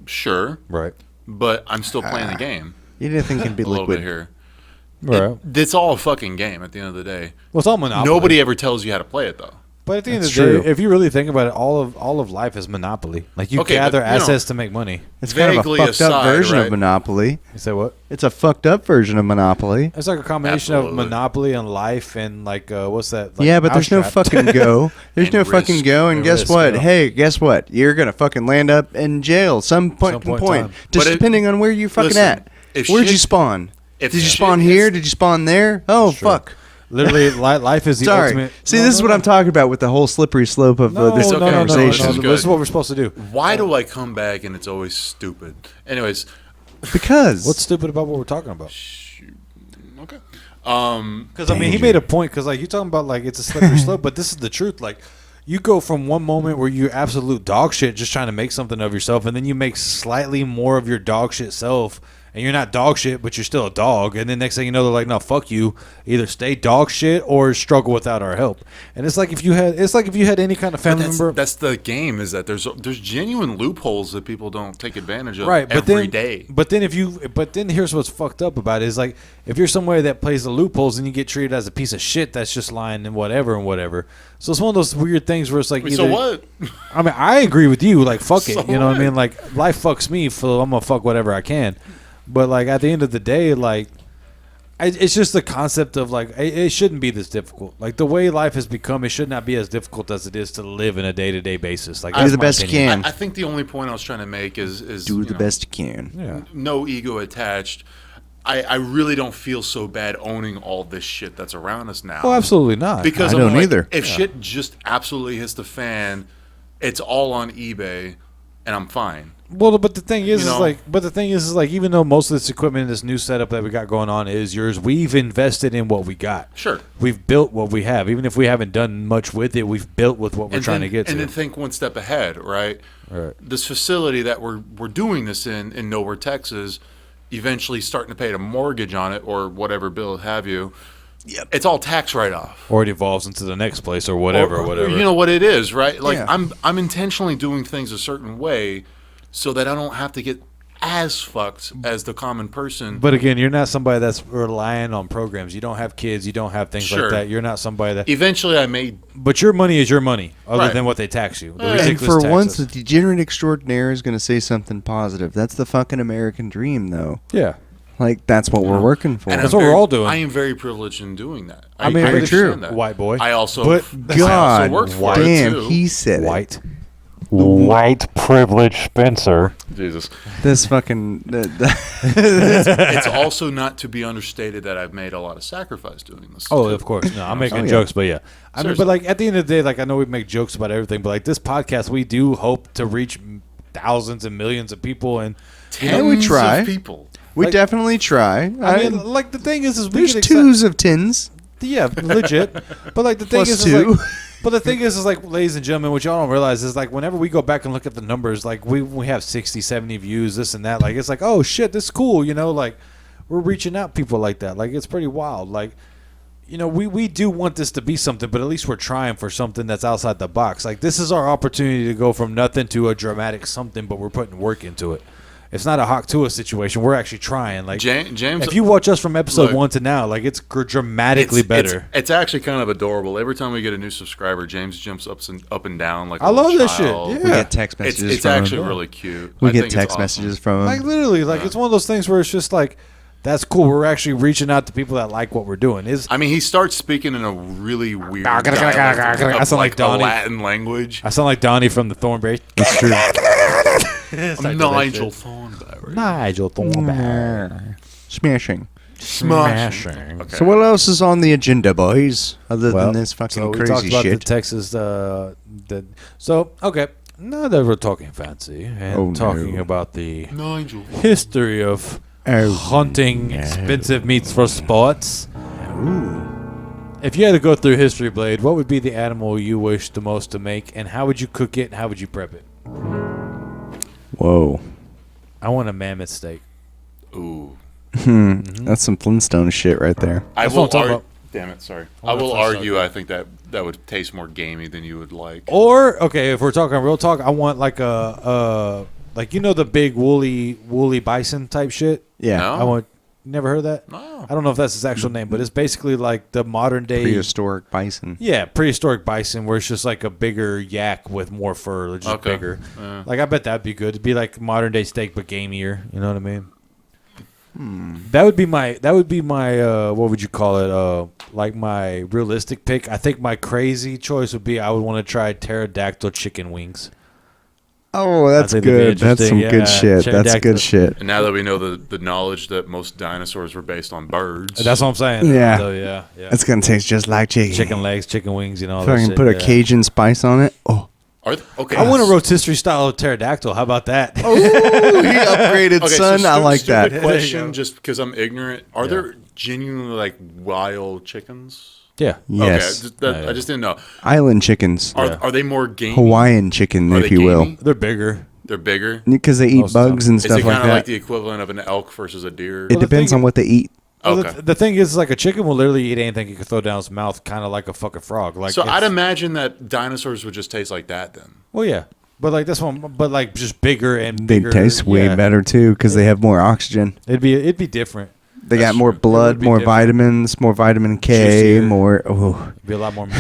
Sure. Right. But I'm still playing the game. Anything can be A little bit liquid. here. Right. It's all a fucking game at the end of the day. Well, it's all Monopoly. Nobody ever tells you how to play it, though. But at the end That's of the true. day, if you really think about it, all of life is Monopoly. Like you Okay, gather but, you know, assets to make money. It's kind of a Vaguely fucked up aside, version right? of Monopoly. You say what? It's a fucked up version of Monopoly. It's like a combination of Absolutely. Monopoly and life and like what's that? Like Yeah, but there's no Mousetrap. fucking go. There's And no risk. fucking go. And And guess risk, what? yeah. Hey, guess what? You're gonna fucking land up in jail some point. Some point in time. Just But it- depending on where you fucking listen, at. if Where'd shit- you spawn? if Did you shit spawn hits- here? Did you spawn there? Oh Sure. fuck. Literally, life is the Sorry. ultimate. See, this is what I'm talking about with the whole slippery slope of this okay. conversation. It's This is good. what we're supposed to do. Why do I come back and it's always stupid? Anyways, Because What's stupid about what we're talking about? okay. Because I mean, he made a point. Because like you're talking about, like it's a slippery slope, but this is the truth. Like you go from one moment where you're absolute dog shit, just trying to make something of yourself, and then you make slightly more of your dog shit self, and you're not dog shit, but you're still a dog. And then next thing you know, they're like, "No, fuck you. Either stay dog shit or struggle without our help." And it's like if you had any kind of family member. That's the game. Is that there's genuine loopholes that people don't take advantage of Right, but every then, day. But then here's what's fucked up about it is like if you're somewhere that plays the loopholes and you get treated as a piece of shit that's just lying and whatever. So it's one of those weird things where it's like So either, what? I mean, I agree with you. Like fuck it, So you know what I what? mean? Like life fucks me, so I'm gonna fuck whatever I can. But like at the end of the day, like it's just the concept of like it shouldn't be this difficult. Like the way life has become, it should not be as difficult as it is to live in a day-to-day basis. Like Do that's the my best you opinion. can. I think the only point I was trying to make is do you the know, best you can. Yeah. no ego attached. I really don't feel so bad owning all this shit that's around us now. Well, absolutely not. Because I I'm don't like, either. If shit just absolutely hits the fan, it's all on eBay, and I'm fine. Well, but the thing is, You know? is like, even though most of this equipment, this new setup that we got going on is yours, we've invested in what we got. Sure. We've built what we have. Even if we haven't done much with it, we've built with what we're trying to get to. And then think one step ahead, right? Right. This facility that we're doing this in Nowhere, Texas, eventually starting to pay a mortgage on it or whatever bill have you. Yep. It's all tax write off. Or it evolves into the next place or whatever. You know what it is, right? Like Yeah. I'm intentionally doing things a certain way so that I don't have to get as fucked as the common person. But again, you're not somebody that's relying on programs. You don't have kids. You don't have things Sure. like that. You're not somebody that. Eventually, I made But your money is your money, other Right. than what they tax you. The And ridiculous And for taxes. once, the degenerate extraordinaire is going to say something positive. That's the fucking American dream, though. yeah. Like, that's what we're working for. and That's I'm what we're very- all doing. I am very privileged in doing that. I mean, very true. understand that. White boy. I also, But I God also worked for damn, it too. he said it. White. White privilege Spencer. Jesus. This fucking... It's also not to be understated that I've made a lot of sacrifice doing this. Oh, too. of course. No, I'm making Oh, yeah. jokes, but yeah. I mean, Seriously. but like at the end of the day, like I know we make jokes about everything, but like this podcast, we do hope to reach thousands and millions of people. And Yeah, we Tens try. of people. we like- definitely try. I mean, like the thing is we there's get twos of tens. yeah, legit. But like the thing Plus is two. like, but the thing is like, ladies and gentlemen, what y'all don't realize is like whenever we go back and look at the numbers, like we have 60, 70 views, this and that. Like it's like, oh shit, this is cool, you know, like we're reaching out people like that. Like it's pretty wild. Like, you know, we do want this to be something, but at least we're trying for something that's outside the box. Like this is our opportunity to go from nothing to a dramatic something, but we're putting work into it. It's not a Hawk Tua situation. We're actually trying. Like James, if you watch us from episode Look, 1 to now, like it's dramatically better. It's actually kind of adorable. Every time we get a new subscriber, James jumps up and down like a I love little this shit. child. Yeah. We get text It's messages from actually him. really cute. We I get think it's text awesome. messages from him. Like literally, like it's one of those things where it's just like, that's cool. We're actually reaching out to people that like what we're doing. Is I mean, he starts speaking in a really weird I dialect sound like of Donnie. a Latin language. I sound like Donnie from the Thornberry. It's true. I'm Nigel Thornberry. Nigel Thornberry. Smashing. Smashing. Okay. So what else is on the agenda, boys? Other Well, than this fucking so we talked crazy about the shit. Texas. So okay, now that we're talking fancy and Oh, talking no. about the Nigel. history of hunting expensive meats for sports. If you had to go through history, Blade, what would be the animal you wish the most to make, and how would you cook it? And how would you prep it? Whoa. I want a mammoth steak. Ooh. That's some Flintstone shit right there. I That's will what I'm talking argue. Damn it, sorry. I will argue. I think that would taste more gamey than you would like. Or okay, if we're talking real talk, I want like like the big woolly bison type shit. Yeah. No? I want. Never heard of that? No. I don't know if that's his actual name, but it's basically like the modern day Prehistoric bison. Yeah, prehistoric bison, where it's just like a bigger yak with more fur, just Okay. bigger. Yeah. Like I bet that'd be good. It'd be like modern day steak, but gamier. You know what I mean? That would be my. What would you call it? Like my realistic pick. I think my crazy choice would be I would want to try pterodactyl chicken wings. Oh, that's I think that'd be good. That's some interesting. good shit. That's Pterodactyl. good shit. And now that we know the knowledge that most dinosaurs were based on birds. That's what I'm saying. Yeah. So, yeah. It's gonna taste just like chicken. Chicken legs, chicken wings, all If that I can shit, put a yeah. Cajun spice on it. Oh, Okay. I want a rotisserie style of pterodactyl. How about that? he upgraded, Okay, son. I like stupid that. question, just because I'm ignorant. Are there genuinely like wild chickens? Yeah. Yes, Okay, I just didn't know. island chickens, Are they more gamey? Hawaiian chicken, Are if they you will, gamey? They're bigger. They're bigger. because they eat Most of the bugs time. and Is it stuff kind like of that. like the equivalent of an elk versus a deer? It the depends thing- on what they eat. Well, Okay. the thing is, like a chicken will literally eat anything you can throw down its mouth, kind of like a fucking frog. Like So it's- I'd imagine that dinosaurs would just taste like that then. Well, yeah, but like this one, but like just bigger and They bigger. taste way yeah. better too because they have more oxygen. It'd be different. They That's got more true. It blood, would be more different. vitamins, more vitamin K, Juicier. more. Oh, It'd be a lot more meat.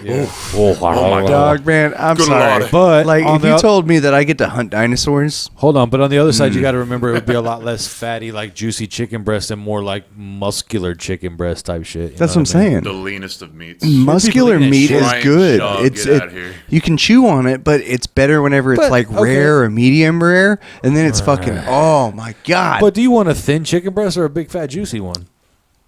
Yeah. Oh my dog, man, I'm Good sorry. Lord. But Like, on if the you o- told me that I get to hunt dinosaurs, Hold on, but on the other side, you got to remember it would be a lot less fatty, like juicy chicken breast, and more like muscular chicken breast type shit. that's what I'm saying. The leanest of meats. Muscular lean as meat shit. is Giant good. chug, It's get outta here. you can chew on it, but it's better whenever it's But, like okay. rare or medium rare, and then it's fucking. Oh my god! But do you want a thin chicken breast or a big fat juicy one?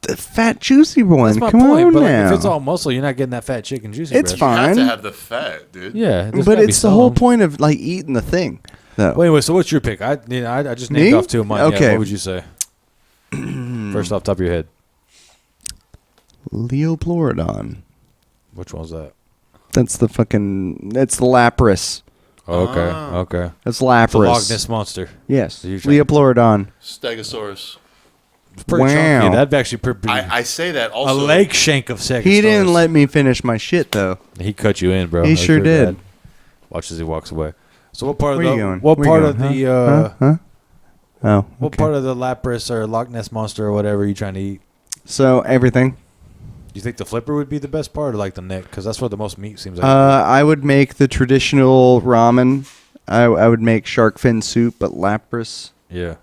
the fat juicy one. That's my Come point. on But like, now. if it's all muscle, you're not getting that fat chicken juicy. It's breast. You have fine. to have the fat, dude. Yeah, there's but gotta be it's the whole some. point of like eating the thing, though. Wait, so what's your pick? I just named Me? off two of mine. Yeah, Okay. what would you say? First off, top of your head, Leoplorodon. which one's that? That's the fucking. That's the Lapras. Oh, okay, Ah. okay. That's The Lapras. Loch Ness monster. Yes, So you're trying- Leoplorodon. Stegosaurus. It's pretty Wow. chunky. That'd be actually pretty. I say that a also. leg shank of sex. He didn't let me finish my shit though. He cut you in, bro. He That's sure your did. bad. Watch as he walks away. So what part Where of you the going? what Where you part going? of the Huh? Oh, what okay. part of the Lapras or Loch Ness monster or whatever are you trying to eat? So everything. Do you think the flipper would be the best part, or like the neck? Because that's where the most meat seems like. I would make the traditional ramen. I would make shark fin soup, but Lapras. yeah,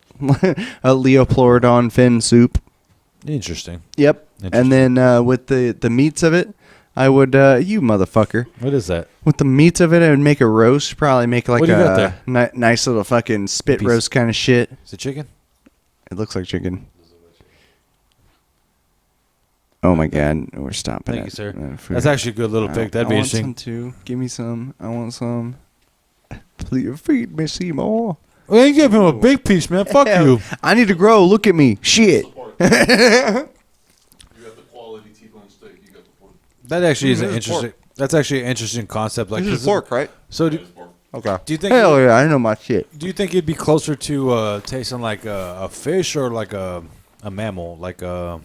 A Leoplorodon fin soup. interesting. Yep. Interesting. And then with the meats of it, I would you motherfucker. What is that? With the meats of it, I would make a roast. Probably make like What do you got a nice little fucking spit Piece. roast kind of shit. Is it chicken? It looks like chicken. Oh my god, we're stopping. Thank you, at, sir. food. That's actually a good little pick. That'd I be want interesting. some too. Give me some. I want some. Please feed me, Seymour. Well, you gave him a big piece, man. Fuck you. I need to grow. Look at me. Shit. You got the quality T-bone steak. You got the pork. That actually is an This is interesting. That's actually an interesting concept. Like, This is 'cause- pork, right? So Okay. do you think? Hell yeah, I know my shit. Do you think it'd be closer to tasting like a fish or like a mammal? Like because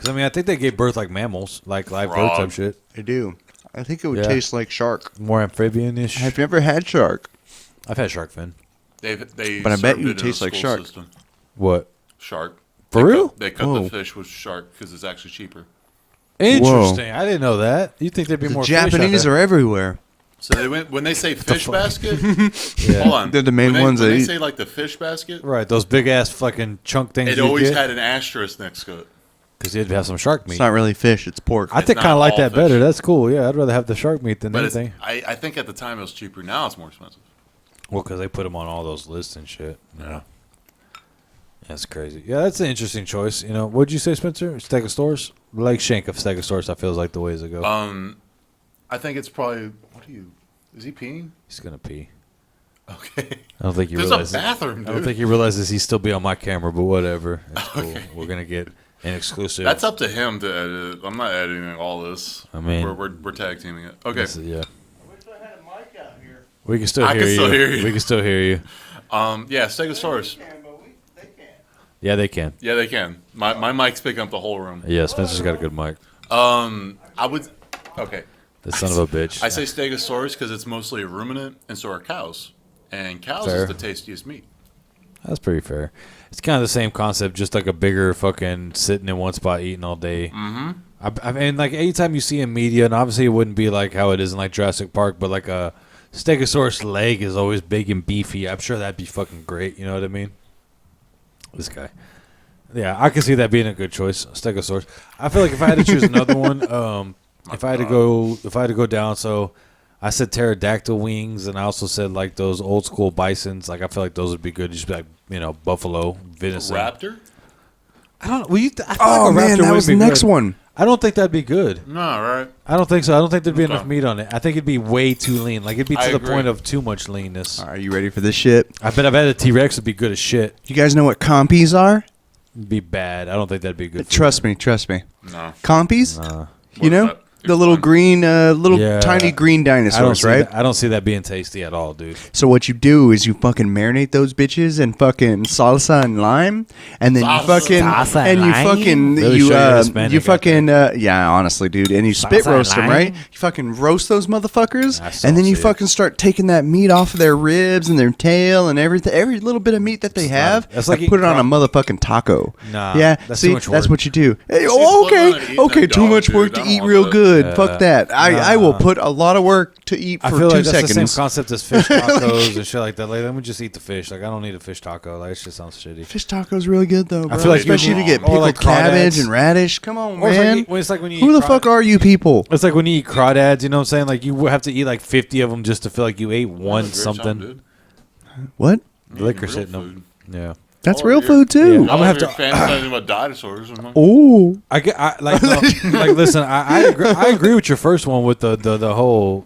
I mean I think they gave birth like mammals, like live birth Frog. type shit. I do. I think it would Yeah. taste like shark. More amphibian-ish. Have you ever had shark? I've had shark fin. They But I bet served you it it in tastes a like school shark. system. What? Shark. For They real? They cut Whoa. the fish with shark because it's actually cheaper. Interesting. I didn't know that. You think there'd be The more Japanese fish out are everywhere. So they went when they say fish basket. there? Hold on, They're the main when ones When that they eat. say like the fish basket, Right, those big ass fucking chunk things. it you always get, had an asterisk next to it. because you'd have some shark meat. It's not really fish. It's pork. I think not kind of like all that fish. better. That's cool. Yeah, I'd rather have the shark meat than But it's, anything. I think at the time it was cheaper. Now it's more expensive. Well, because they put them on all those lists and shit. Yeah. That's crazy. Yeah, that's an interesting choice. You know, what'd you say, Spencer? Stegosaurus? Leg shank of Stegosaurus, I feel like the ways to go. I think it's probably. What are you? Is he peeing? He's going to pee. Okay. I don't think he There's realizes. a bathroom, dude. I don't think he realizes he'd still be on my camera, but whatever. That's cool. We're going to get an exclusive. That's up to him to edit. I'm not editing all this. I mean- we're tag teaming it. Okay. Yeah. We can still I hear can you. still hear you. We can still hear you. Yeah, Stegosaurus. Yeah, they can. Yeah, they can. My mic's picking up the whole room. Yeah, Spencer's got a good mic. I would. Okay. The son of a bitch. I say Stegosaurus because it's mostly a ruminant, and so are cows. And cows Fair. is the tastiest meat. That's pretty fair. It's kind of the same concept, just like a bigger fucking sitting in one spot eating all day. Mm-hmm. I mean, like anytime you see in media, and obviously it wouldn't be like how it is in like Jurassic Park, but like a Stegosaurus leg is always big and beefy. I'm sure that'd be fucking great. You know what I mean? This guy. Yeah, I can see that being a good choice, Stegosaurus. I feel like if I had to choose another one, if I had to go down, so I said pterodactyl wings, and I also said like those old school bisons. Like I feel like those would be good. Just be like buffalo, venison. Raptor? I don't. Well, Oh man, that was the next one. I don't think that'd be good. No, right. I don't think so. I don't think there'd be Okay. enough meat on it. I think it'd be way too lean. Like it'd be to I the agree. point of too much leanness. Are you ready for this shit? I bet a T-Rex would be good as shit. You guys know what compies are? It'd be bad. I don't think that'd be good. Trust me. No. Compies? Nah. You know? What's that? The little green, Yeah. tiny green dinosaurs, right? I don't see that being tasty at all, dude. So what you do is you fucking marinate those bitches in fucking salsa and lime, and then Salsa. you fucking Salsa and and you lime? fucking Really you show you're Hispanic you out fucking yeah, honestly, dude, and you spit Salsa and roast them, right? lime? You fucking roast those motherfuckers, That's and then you saucy. fucking start taking that meat off of their ribs and their tail and everything, every little bit of meat that they have. that's like and put it eating on a motherfucking taco. Nah, yeah, that's see, too much that's work. what you do. Hey, See, oh, it's looking at eating okay, a too dog, much dude. work to I don't eat want real that. good. Fuck that. I will put a lot of work to eat I for feel 2 like that's the seconds. same concept as fish tacos and shit like that. Like, let me just eat the fish. Like, I don't need a fish taco. Like, it just sounds shitty. Fish taco's really good though, bro. feel like you'd especially to be- get or pickled like cabbage crawdads. and radish. Come on, Or man. it's like when you Who eat the fuck are you people? It's like when you eat crawdads, you know what I'm saying? Like, you have to eat like 50 of them just to feel like you ate one Great something. job, dude. What? Liquor Real shit. No. food. Yeah. That's Oh, real you're- food too. Yeah. I'm gonna have to- fantasizing about dinosaurs. I'm like, Oh, Like listen, I agree with your first one with the whole,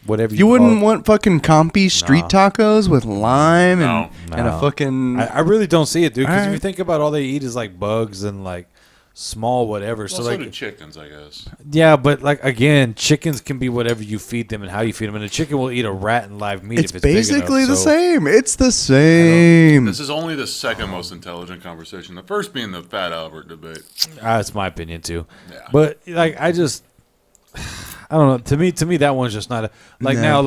whatever you call wouldn't it. want fucking compy street tacos with lime and No. and a No. fucking. I really don't see it, dude. Because if you Alright. think about all they eat is like bugs and like small whatever. So well, so like, do chickens, I guess. yeah, but like again, chickens can be whatever you feed them and how you feed them, and a chicken will eat a rat and live meat it's if it's big basically enough, the so- same. It's the same. This is only the second most intelligent conversation. The first being the Fat Albert debate. That's my opinion too. Yeah. But like, I don't know. To me, that one's just not a, like No.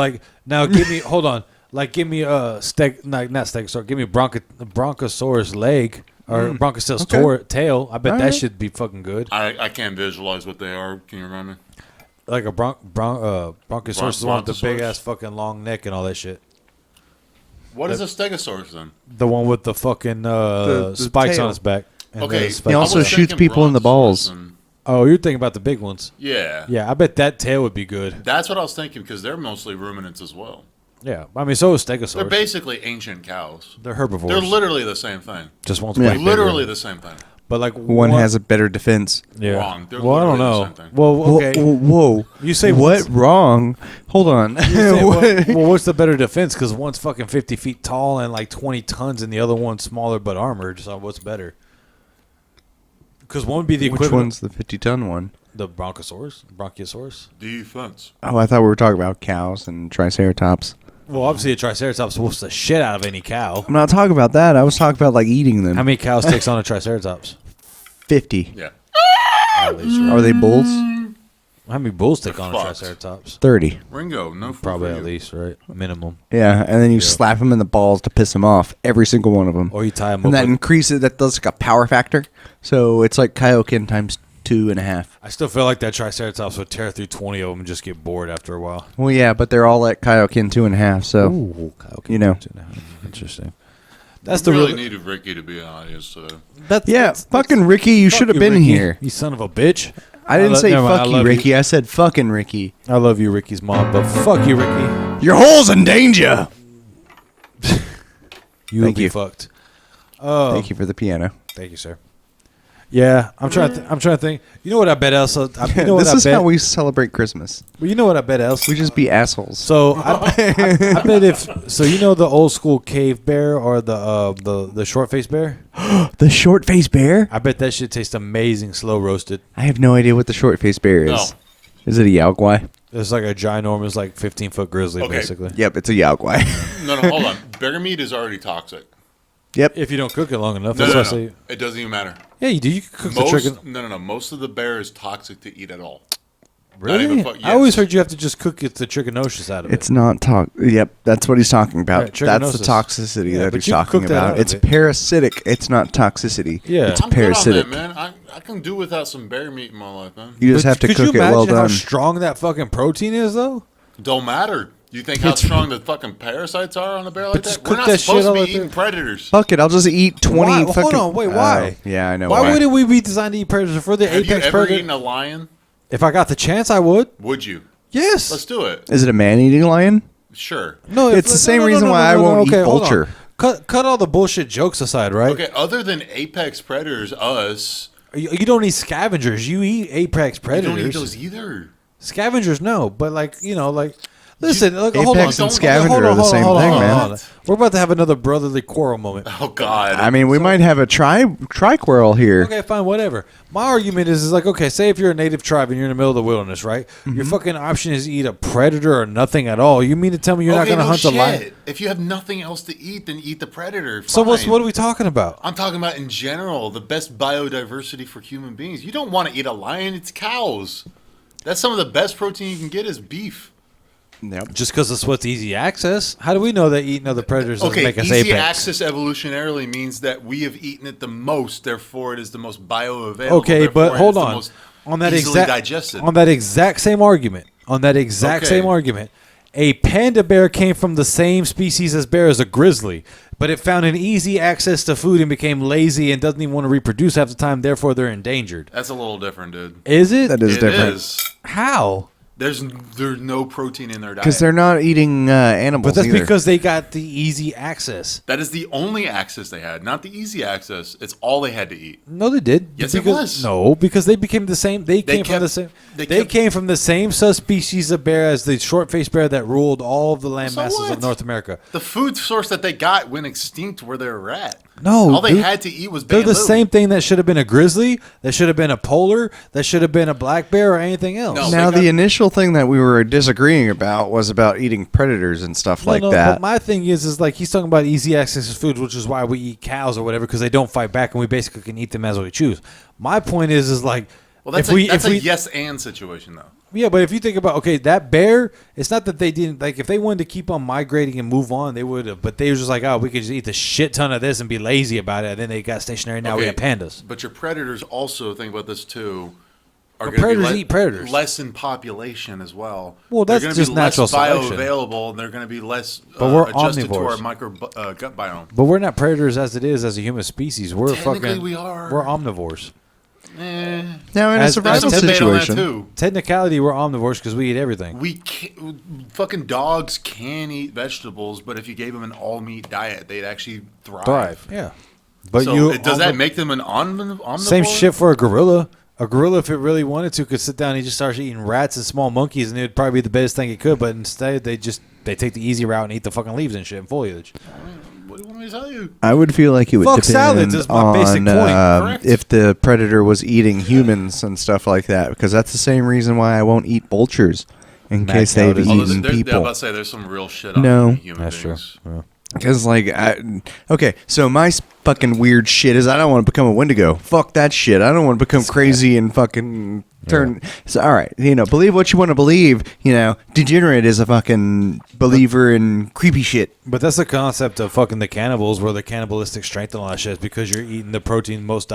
now. Give me hold on. Like, give me a not stegosaurus. Give me a bronchosaurus leg or bronchosaurus Okay. tail. I bet that Alright. should be fucking good. I can't visualize what they are. Can you remind me? Like a bronchosaurus is the one with the big Brontosaurus? ass fucking long neck and all that shit. What is a Stegosaurus then? The one with the fucking The spikes tail. on its back. And Okay. the spikes He also I was shoots thinking people in the balls. Brontosaurus and- Oh, you're thinking about the big ones. Yeah. Yeah, I bet that tail would be good. That's what I was thinking because they're mostly ruminants as well. Yeah, I mean, so is stegosaurus. They're basically ancient cows. They're herbivores. They're literally the same thing. just one's Yeah. way bigger. Literally the same thing. But like One has a better defense. yeah. Wrong. They're Well, I don't literally the know. same thing. Well, okay. Whoa. You say what what's- wrong? Hold on. You say, What? well, what's the better defense? Because one's fucking 50 feet tall and like 20 tons, and the other one's smaller but armored. So what's better? Because one would be the Which equivalent. one's the 50-ton one? The Bronchiosaurus. Defense. Oh, I thought we were talking about cows and triceratops. Well, obviously a Triceratops whoops the shit out of any cow. I'm not talking about that. I was talking about like eating them. How many cows takes on a Triceratops? 50. Yeah. At least, right? Are they bulls? How many bulls take on a Fucked. Triceratops? 30. Ringo, no food Probably for at you. least, right? Minimum. Yeah, and then you slap them in the balls to piss them off. Every single one of them. Or you tie them up. And that with- increases. That does like a power factor. So it's like Kaioken times 2.5. I still feel like that Triceratops would tear through 20 of them and just get bored after a while. Well, yeah, but they're all at Kaioken 2.5. So Ooh, okay. you know. Interesting. That's We the really real. needed Ricky to be an audience today. yeah, fucking Ricky, you Fuck should have you, been Ricky, here. You son of a bitch. I didn't say never mind, fuck I you, love Ricky. I said fucking Ricky. I love you, Ricky's mom, but fuck you, Ricky. Your hole's in danger. You Thank will be you. fucked. Thank you for the piano. Thank you, sir. Yeah, I'm trying to think. You know what I bet else? You know what This I is bet? how we celebrate Christmas. Well, you know what I bet else? We just be assholes. So I bet if so, you know the old school cave bear or the short faced bear. The short faced bear? I bet that shit tastes amazing, slow roasted. I have no idea what the short faced bear is. No. Is it a Yaogwai? It's like a ginormous, like 15-foot grizzly, Okay. basically. Yep, it's a yaguai. No, hold on. Bear meat is already toxic. Yep. If you don't cook it long enough, No, that's no, what I no. say. It doesn't even matter. Yeah, you do. You can cook the chicken. No. Most of the bear is toxic to eat at all. Really? even fuck- I always yes. heard you have to just cook it, the trichinosis out of it. It's not Yep, that's what he's talking about. Right, that's the trichinosis. toxicity Yeah, that but he's you can talking cook that out about. of It's it. parasitic. It's not toxicity. Yeah. It's I'm parasitic. good on that, man. I can do without some bear meat in my life, man. You just But have to could cook you it imagine well how done. strong that fucking protein is, though? Don't matter. You think how strong the fucking parasites are on a bear like But just that? We're cook not that supposed shit to all be right eating there. predators. Fuck it, I'll just eat 20 Why? fucking... Hold on, wait, why? Oh, yeah, I know Why why. wouldn't we be designed to eat predators? For the Have you apex ever predator. eaten a lion? If I got the chance, I would. Would you? Yes. Let's do it. Is it a man-eating lion? Sure. No, It's the same reason why I won't eat hold on. vulture. Cut all the bullshit jokes aside, right? Okay, other than apex predators, us, You don't eat scavengers. You eat apex you predators. don't eat those either. Scavengers, no. But like, like, listen. Look, Apex hold on. and Don't- scavenger hold on, are the hold on, same hold on, thing, hold on, man. hold on. We're about to have another brotherly quarrel moment. Oh God. I mean, we might have a tri-quarrel here. Okay, fine, whatever. My argument is like, okay, say if you're a native tribe and you're in the middle of the wilderness, right? Mm-hmm. Your fucking option is eat a predator or nothing at all. You mean to tell me you're not Okay, going to no hunt shit. a lion? If you have nothing else to eat, then eat the predator. So what Fine. are we talking about? I'm talking about in general, the best biodiversity for human beings. You don't want to eat a lion, it's cows. That's some of the best protein you can get is beef. Yep. Just because it's what's easy access? How do we know that eating other predators doesn't Okay, make us easy apex? access evolutionarily means that we have eaten it the most, therefore it is the most bioavailable. Okay, therefore but it hold is the on. most On that easily exact digested. on that exact same argument, a panda bear came from the same species as bear as a grizzly, but it found an easy access to food and became lazy and doesn't even want to reproduce half the time. Therefore, they're endangered. That's a little different, dude. Is it? That is It different. is. How? There's no protein in their diet. Because they're not eating animals But that's either. because they got the easy access. That is the only access they had, not the easy access. It's all they had to eat. No, they did. Yes, it Because- was. No, because they became the same. They came from kept- the same. they They kept- came from the same subspecies of bear as the short-faced bear that ruled all of the land So masses what? of North America. The food source that they got went extinct where they were at. No, all they dude. had to eat was They're bamboo. the same thing that should have been a grizzly, that should have been a polar, that should have been a black bear, or anything else. No. Now, they got- the initial thing that we were disagreeing about was about eating predators and stuff like No, that. But my thing is like he's talking about easy access to food, which is why we eat cows or whatever, because they don't fight back and we basically can eat them as we choose. My point is like, Well, that's if a we yes and situation though. yeah, but if you think about that bear, it's not that they didn't like if they wanted to keep on migrating and move on, they would have. But they were just like, oh, we could just eat the shit ton of this and be lazy about it. And then they got stationary. Now we have pandas. But your predators also think about this too. Are But gonna be predators eat predators. Less in population as well. Well, They're that's gonna just be less natural selection. bioavailable, and they're going to be less But we're adjusted omnivores. to our micro gut biome. But we're not predators as it is as a human species. We're Technically, fucking. we are. We're omnivores. Now, in a As- survival There's some debate on that situation, too. Technicality, we're omnivores because we eat everything. Fucking dogs can eat vegetables, but if you gave them an all meat diet, they'd actually thrive. Thrive. Yeah. But So you does that make them an omnivore? same shit for a gorilla? A gorilla, if it really wanted to, could sit down and he just starts eating rats and small monkeys, and it would probably be the best thing it could. But instead, they take the easy route and eat the fucking leaves and shit and foliage. What do you want me to tell you? I would feel like it would Fuck depend salads is my basic on point. Correct. if the predator was eating humans and stuff like that, because that's the same reason why I won't eat vultures, in Mac case they've notice. Oh, eaten I'm people. about to say there's some real shit on No. human That's true. beings. Yeah. Because, like, okay, so my fucking weird shit is I don't want to become a Wendigo. Fuck that shit. I don't want to become crazy and fucking turn. So, all right, believe what you want to believe. Degenerate is a fucking believer in creepy shit. But that's the concept of fucking the cannibals, where the cannibalistic strength and all that shit is because you're eating the protein most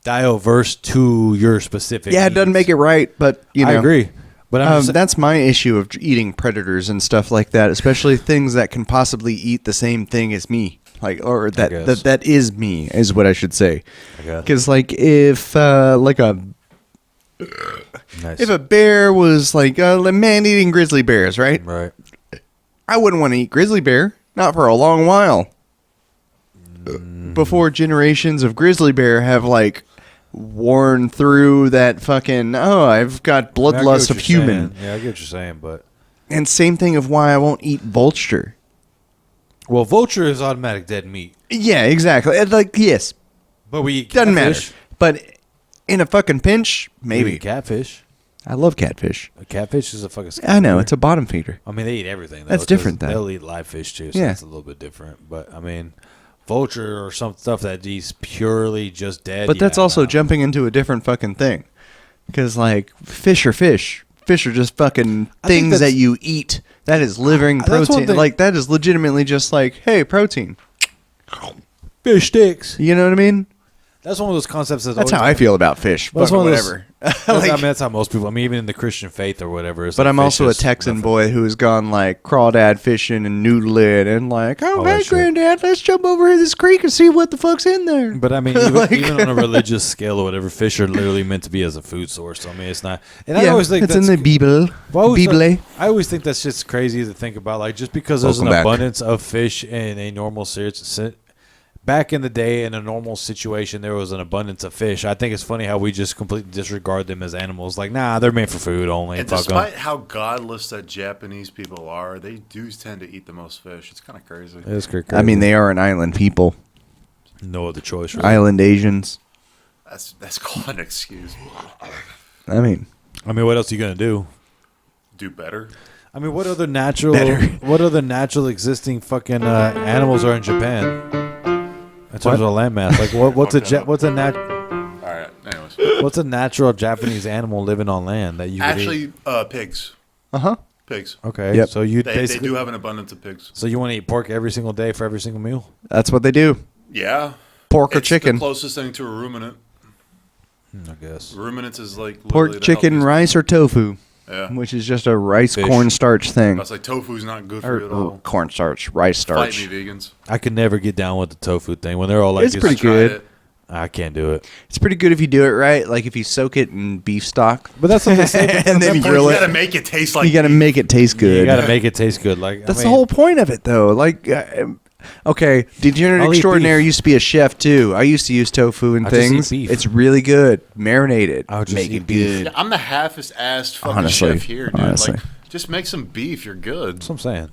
diverse to your specific. Yeah, it doesn't needs. make it right, but, I agree. But I'm just, that's my issue of eating predators and stuff like that, especially things that can possibly eat the same thing as me, like, or guess. that is me, is what I should say. I guess. Because, like, if nice. if a bear was like a man eating grizzly bears, right? Right. I wouldn't want to eat grizzly bear, not for a long while. Before generations of grizzly bear have like worn through that fucking I've got I get bloodlust what of you're human. saying. Yeah, I get what you're saying, but And same thing of why I won't eat vulture. well, vulture is automatic dead meat. Yeah, exactly. Like, yes, But we eat doesn't matter. catfish. But in a fucking pinch, We maybe. eat catfish. I love catfish. A catfish is a fucking. I know scavenger. it's a bottom feeder. I mean, they eat everything. Though, That's 'cause different, though. They'll eat live fish too, so Yeah. it's a little bit different. But I mean, vulture or some stuff that eats purely just dead. But that's yeah, also no. jumping into a different fucking thing. Because, like, fish are fish. Fish are just fucking I think things that's- that you eat. That is living That's one protein. thing- Like, that is legitimately just like, hey, protein. fish sticks. You know what I mean? That's one of those concepts That's how I feel about fish. That's Fuck one of those- whatever. I mean, that's how most people. I mean, even in the Christian faith or whatever. It's But like I'm fish also a is Texan nothing. boy who's gone like crawdad fishing and noodling and like, oh, Oh, hey, that shit. granddad, let's jump over here this creek and see what the fuck's in there. But I mean, even, Like- even on a religious scale or whatever, fish are literally meant to be as a food source. So, I mean, it's not. And I Yeah, always think it's in that's the Bible. Bible. I always think that's just crazy to think about. Like, just because there's Welcome an back. abundance of fish in a normal back in the day, in a normal situation, there was an abundance of fish. I think it's funny how we just completely disregard them as animals. Like, nah, they're made for food only. And Fuck 'em. despite how godless that Japanese people are, they do tend to eat the most fish. It's kind of crazy. It's crazy. I mean, they are an island people, no other choice. Really. island Asians. That's called an excuse. I mean, What else are you gonna do? Do better. I mean, what other natural, Better. what other natural existing fucking animals are in Japan? In terms of landmass, like what's All right. Anyways, what's a natural Japanese animal living on land that you could eat? actually, pigs. uh-huh. Pigs. Okay, Yep. so you They basically do have an abundance of pigs. so you want to eat pork every single day for every single meal? That's what they do. Yeah. Pork or It's chicken. the closest thing to a ruminant. I guess. Ruminants is like literally Pork, the chicken, healthiest- rice, or tofu, Yeah. which is just a rice Fish. cornstarch thing. That's like tofu's not good for you at Or all. cornstarch, rice Fight starch. me, vegans. I could never get down with the tofu thing when they're all like, It's pretty Tried good. it. I can't do it. It's pretty good if you do it right. Like if you soak it in beef stock, But that's what they say. and then But grill you it. gotta make it taste like You got to make it taste good. You got to make it taste good. Like That's the whole point of it, though. Like, okay, Degenerate I'll eat Extraordinary beef. used to be a chef too. I used to use tofu and I just eat things. beef. It's really good. Marinated. I would just Make eat it beef. good. Yeah, I'm the half-assed fucking Honestly. chef here, dude. Honestly. Like, just make some beef. You're good. That's what I'm saying.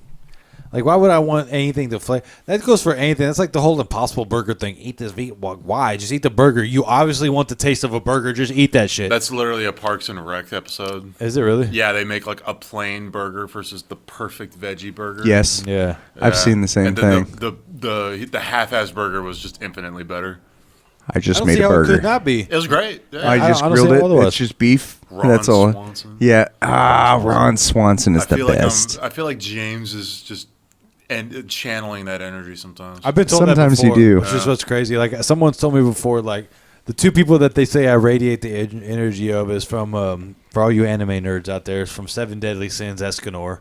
Like, why would I want anything to flavor? That goes for anything. That's like the whole Impossible Burger thing. Eat this meat. Why? Just eat the burger. You obviously want the taste of a burger. Just eat that shit. That's literally a Parks and Rec episode. Is it really? Yeah, they make like a plain burger versus the perfect veggie burger. Yes, Yeah. I've seen the same and thing. The half-ass burger was just infinitely better. I I just don't made see a how it burger. could not be. It was great. Yeah. I just I don't grilled see it. how otherwise. It's just beef. Ron That's all. Swanson. Yeah. Ron Swanson is the best. I feel like James is just channeling that energy sometimes. I've been told Sometimes that you before, do. which is what's crazy. Like someone's told me before, like the two people that they say I radiate the energy of is from for all you anime nerds out there, is from Seven Deadly Sins, Escanor,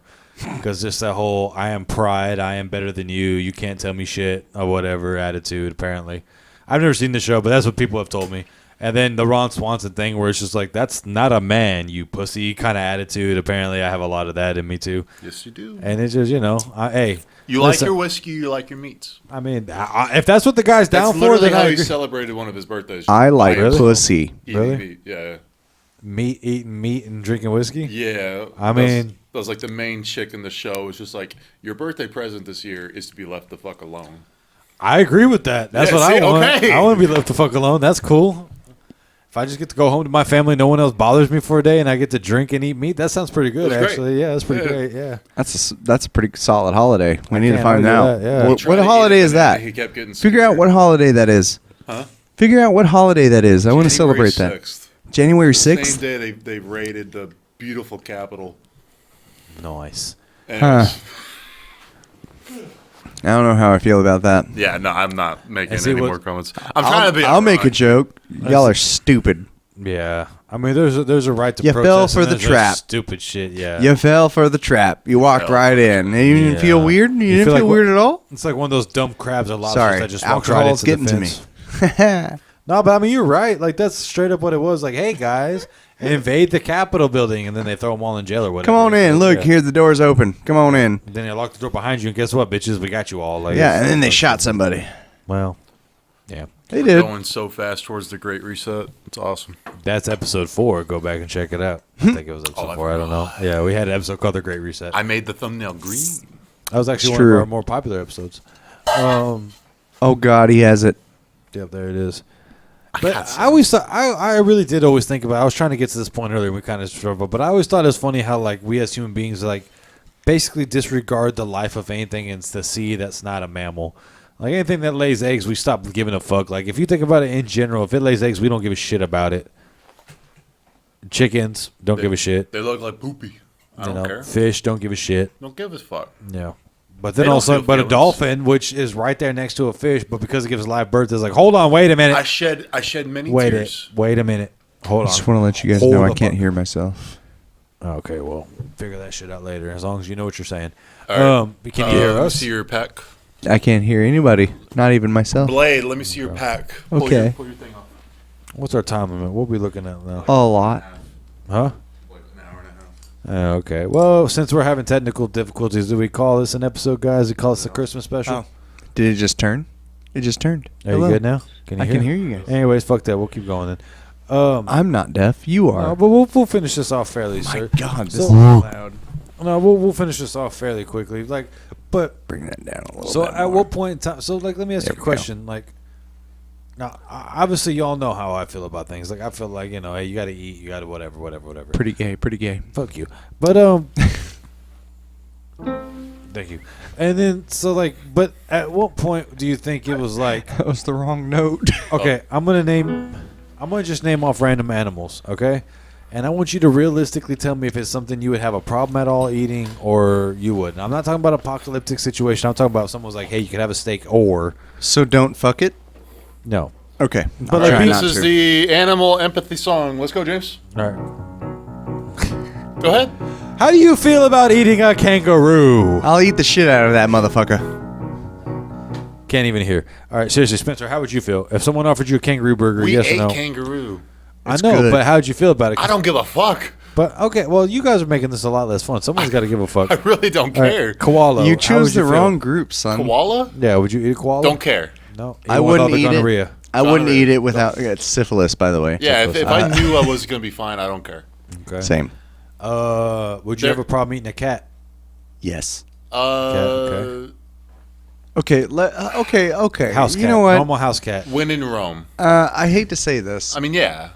because just that whole I am pride, I am better than you, you can't tell me shit or whatever attitude. Apparently, I've never seen the show, but that's what people have told me. And then the Ron Swanson thing, where it's just like that's not a man, you pussy kind of attitude. Apparently, I have a lot of that in me too, Yes, you do. and it's just hey. You like your whiskey, you like your meats. I mean, if that's what the guy's down That's for, literally then how I he agree. celebrated one of his birthdays. I like am pussy. eating Really? meat. Yeah. Eating meat and drinking whiskey. Yeah. I mean- that was like the main chick in the show was just like, your birthday present this year is to be left the fuck alone. I agree with that. That's Yeah, what see, I want. okay. I want to be left the fuck alone. That's cool. If I just get to go home to my family, no one else bothers me for a day, and I get to drink and eat meat, that sounds pretty good, That's great. actually. Yeah, that's pretty Yeah. great. Yeah. That's a pretty solid holiday. We need to can't find argue out. that, yeah. What, Tried what to eat holiday it, is and that? He kept getting Figure out what holiday that is. Huh? Figure out what holiday that is. I want to January celebrate that. 6th. January Same 6th? day they raided the beautiful capital. Nice. And Huh. I don't know how I feel about that. yeah, no, I'm not making And see any what- more comments. I'm trying to be. I'll make a ironic. joke. Y'all are stupid. Yeah. I mean, there's a right to You protest. fell for and the there's just trap. Stupid shit. Yeah. You fell for the trap. You walked Fell right for the in. And you didn't Yeah. feel weird? You didn't feel feel like weird at all? It's like one of those dumb crabs or lobsters Sorry. that just walks right Alcohol's into the getting to me. fence. No, but I mean, you're right. Like, that's straight up what it was. Like, hey, guys, invade the Capitol building, and then they throw them all in jail or whatever. Come on in. Look, Yeah. here the door's open. Come on in. Then they lock the door behind you, and guess what, bitches? We got you all. Like, Yeah, and then they shot somebody. Well, yeah. They did. Going so fast towards the Great Reset. It's awesome. That's episode 4. Go back and check it out. I think it was episode Oh, I 4. I don't know. Yeah, we had an episode called The Great Reset. I made the thumbnail green. That was actually It's one true. of our more popular episodes. Oh, God, he has it. Yep, there it is. But I always thought I really did always think about. I was trying to get to this point earlier. And we kind of struggled, but I always thought it was funny how like we as human beings like basically disregard the life of anything in the sea that's not a mammal. Like anything that lays eggs, we stop giving a fuck. Like if you think about it in general, if it lays eggs, we don't give a shit about it. Chickens don't give a shit. They look like poopy. I don't care. Fish don't give a shit. Don't give a fuck. Yeah. But then They don't also, feel but a feelings. dolphin, which is right there next to a fish, but because it gives live birth, it's like, hold on, wait a minute. I shed many Wait tears. a minute. Hold on. I just want to let you guys Hold know I up. can't hear myself. Okay, well, figure that shit out later. As long as you know what you're saying. All right. Can you hear Let me us? see your pack. I can't hear anybody, not even myself. Blade, let me see your pack. Okay. Pull your thing off. What's our time limit? What are we looking at now? A lot. Huh? Like an hour and a half. Okay. Well, since we're having technical difficulties, do we call this an episode, guys? We call this a Christmas special? Oh. Did it just turn? It just turned. Are you Hello. good now? Can you I hear? can hear you guys. Anyways, fuck that. We'll keep going then. I'm not deaf. You are. But we'll finish this off fairly, My sir. God, this So- is loud. No, we'll finish this off fairly quickly. Like, but Bring that down a little so bit at more. what point in time? So like, let me ask There you a we go. question. Like, now obviously y'all know how I feel about things. Like, I feel like hey, you got to eat, you got to whatever. Pretty gay. Pretty gay. Fuck you. But thank you. And then so like, but at what point do you think it was like? That was the wrong note. Okay, I'm gonna just name off random animals. Okay. And I want you to realistically tell me if it's something you would have a problem at all eating or you wouldn't. I'm not talking about apocalyptic situation. I'm talking about someone was like, hey, you could have a steak or So don't fuck it. no. Okay. But I'll like, try This not is to. the animal empathy song. Let's go, James. All right. Go ahead. How do you feel about eating a kangaroo? I'll eat the shit out of that motherfucker. Can't even hear. All right, seriously, Spencer, how would you feel if someone offered you a kangaroo burger? We yes or ate no? kangaroo. I It's know, good. but how would you feel about it? I don't give a fuck. But okay, well, you guys are making this a lot less fun. Someone's got to give a fuck. I really don't All right, care. koala. You how chose would you the feel? wrong group, son. Koala? Yeah, would you eat a koala? Don't care. No, I You want all wouldn't the eat gonorrhea. it. I wouldn't Gonorrhea. eat it without. It's syphilis, by the way. Yeah, if I knew I was going to be fine, I don't care. Okay. Same. Would you There- have a problem eating a cat? Yes. Okay. Okay. Okay. House cat. You know what? Normal house cat. When in Rome. I hate to say this, I mean, yeah.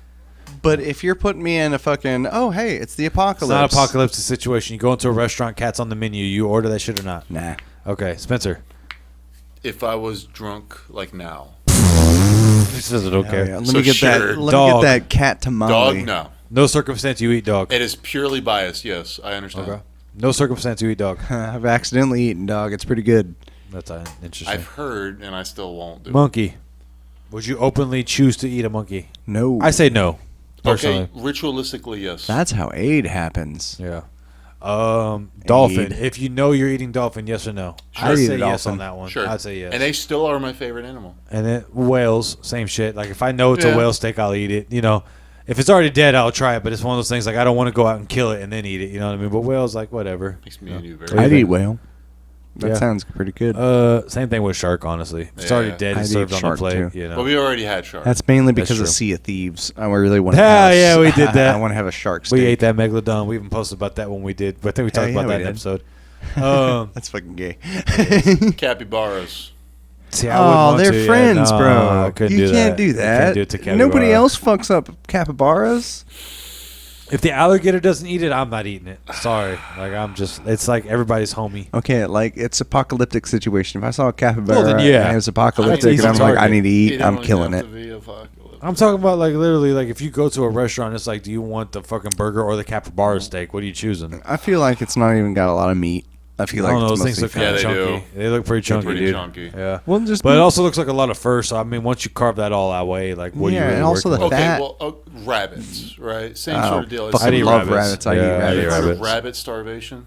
but if you're putting me in a fucking hey, it's the It's apocalypse. not an apocalyptic situation. You go into a restaurant, cat's on the menu. You order that shit or not? Nah. Okay, Spencer. If I was drunk like now. He says I don't Hell yeah. care. Let So me get sure. that. Let Dog. me get that cat tamale. Dog, no. No circumstance you eat dog. It is purely biased, yes. I understand. Okay. No circumstance you eat dog. I've accidentally eaten dog. It's pretty good. That's interesting. I've heard, and I still won't do it. Monkey. Would you openly choose to eat a monkey? No. I say no. Personally. Okay, ritualistically, yes. That's how aid happens. Yeah. Dolphin. Aid. If you know you're eating dolphin, yes or no? Sure. I'd I'd eat say a yes dolphin. on that one. Sure. I'd say yes. And they still are my favorite animal. And then whales, same shit. Like if I know it's a Yeah. whale steak, I'll eat it. You know, if it's already dead, I'll try it. But it's one of those things like I don't want to go out and kill it and then eat it. You know what I mean? But whales, like whatever. Makes me and you What very do I'd you eat think? whale. That Yeah. sounds pretty good. Same thing with shark. Honestly, it's Yeah. already dead and I'd served eat on the shark, plate. too. You know. But we already had shark. That's mainly That's because of true. Sea of Thieves. I really want to. Yeah, yeah, we did that. I want to have a shark steak. We ate that megalodon. We even posted about that when we did. But I think we Hell talked yeah, about we that in did. episode. That's fucking gay. Capybaras. See, I wouldn't Oh, want they're to, yeah. friends, No, bro. I couldn't You do can't that. do I that. can't do it to capybara. Nobody else fucks up capybaras. If the alligator doesn't eat it, I'm not eating it. Sorry. Like I'm just. It's like everybody's homie. Okay, like it's apocalyptic situation. If I saw a capybara Well, then, yeah. and it was apocalyptic, That's and I'm easy like, I target. need to You eat, don't I'm even killing have it. to be apocalyptic. I'm talking about like literally like if you go to a restaurant, it's like, do you want the fucking burger or the capybara steak? What are you choosing? I feel like it's not even got a lot of meat. I feel I like don't know. it's Those things mostly look fat. kind of Yeah, they chunky. They look pretty chunky, pretty dude. chunky. Yeah. Well, just But it also looks like a lot of fur. So I mean, once you carve that all away, like what do you Yeah, really and also working the with? Okay, fat. well, rabbits, right? Same Oh, sort of deal. fucking I'd eat love rabbits. rabbits. I eat Yeah, I'd Have rabbits. you heard of rabbits. rabbit starvation?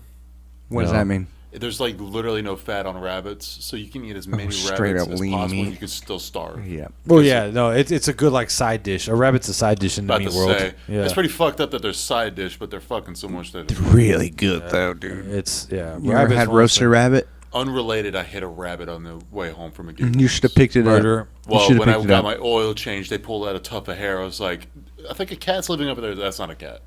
What does No. that mean? There's like literally no fat on rabbits, so you can eat as many straight rabbits up as lean possible. meat. And you can still starve. Yeah. Well, yeah, no, it's a good like side dish. A rabbit's a side dish in the About to meat world. say, Yeah, it's pretty fucked up that they're side dish, but they're fucking so much that Really good though, dude. It's yeah. You ever rabbit's had one roasted thing. rabbit? unrelated. I hit a rabbit on the way home from a gig. You should have picked it Murder. up. You Well, should have when I picked it got up. my oil changed, they pulled out a tuft of hair. I was like, I think a cat's living up there. That's not a cat.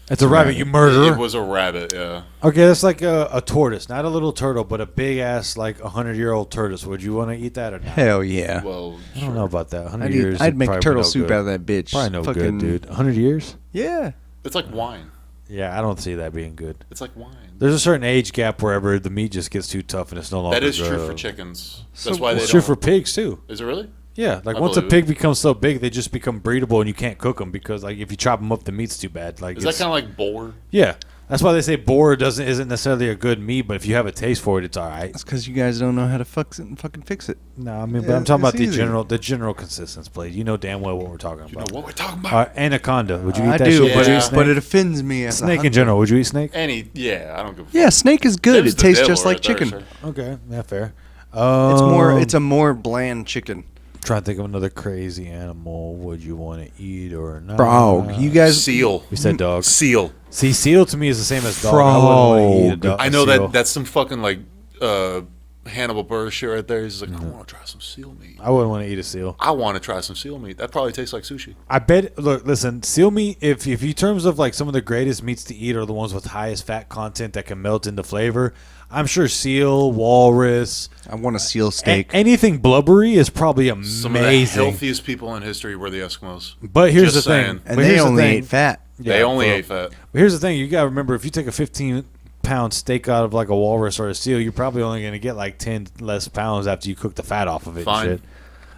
It's a rabbit, you murderer. It was a rabbit, yeah. Okay, that's like a tortoise, not a little turtle, but a big ass like 100-year-old tortoise. Would you want to eat that or not? Hell yeah. Well, I don't know about that. 100 I'd, years. I'd make probably turtle no soup good. out of that bitch. Probably no Fucking, good, dude. 100 years? Yeah. it's like wine. Yeah, I don't see that being good. It's like wine. There's a certain age gap wherever the meat just gets too tough and it's no longer That is true good. for chickens. So- That's why they It's don't. true for pigs too. Is it really? Yeah, like I once a believe pig becomes so big, they just become breedable and you can't cook them because like if you chop them up, the meat's too bad. Like Is that it's- kind of like boar? yeah, that's why they say boar isn't necessarily a good meat, but if you have a taste for it, it's all right. That's because you guys don't know how to fucking fix it. No, I mean, but Yeah, I'm talking about it's easy. the general consistency, Blade. You know damn well what we're talking You know about. what we're talking about? Anaconda. Would you eat I that do, shit? but, Would you eat Yeah. snake? but it offends me. As a Snake in hunter. general. Would you eat snake? I don't give a Yeah, snake is good. Them's It the tastes devil just like right there, chicken. sir. Okay, yeah, fair. It's a more bland chicken. Trying to think of another crazy animal. Would you want to eat or not? Frog. You guys. Seal. We said dog. Seal. See, seal to me is the same as dog. I wouldn't want to eat a Frog. dog. I know seal. that's some fucking like Hannibal Buress shit right there. He's like, I want to try some seal meat. I wouldn't want to eat a seal. I want to try some seal meat. That probably tastes like sushi. I bet. Look, listen. Seal meat. If you terms of like some of the greatest meats to eat are the ones with highest fat content that can melt into flavor. I'm sure seal, walrus, I want a seal steak. anything blubbery is probably Some of the amazing. healthiest people in history were the Eskimos. But here's Just the thing. saying. and But they here's the only thing. ate fat. Yeah, They only bro. ate fat. But here's the thing: you gotta remember, if you take a 15-pound steak out of like a walrus or a seal, you're probably only gonna get like 10 less pounds after you cook the fat off of it. Fine. And shit.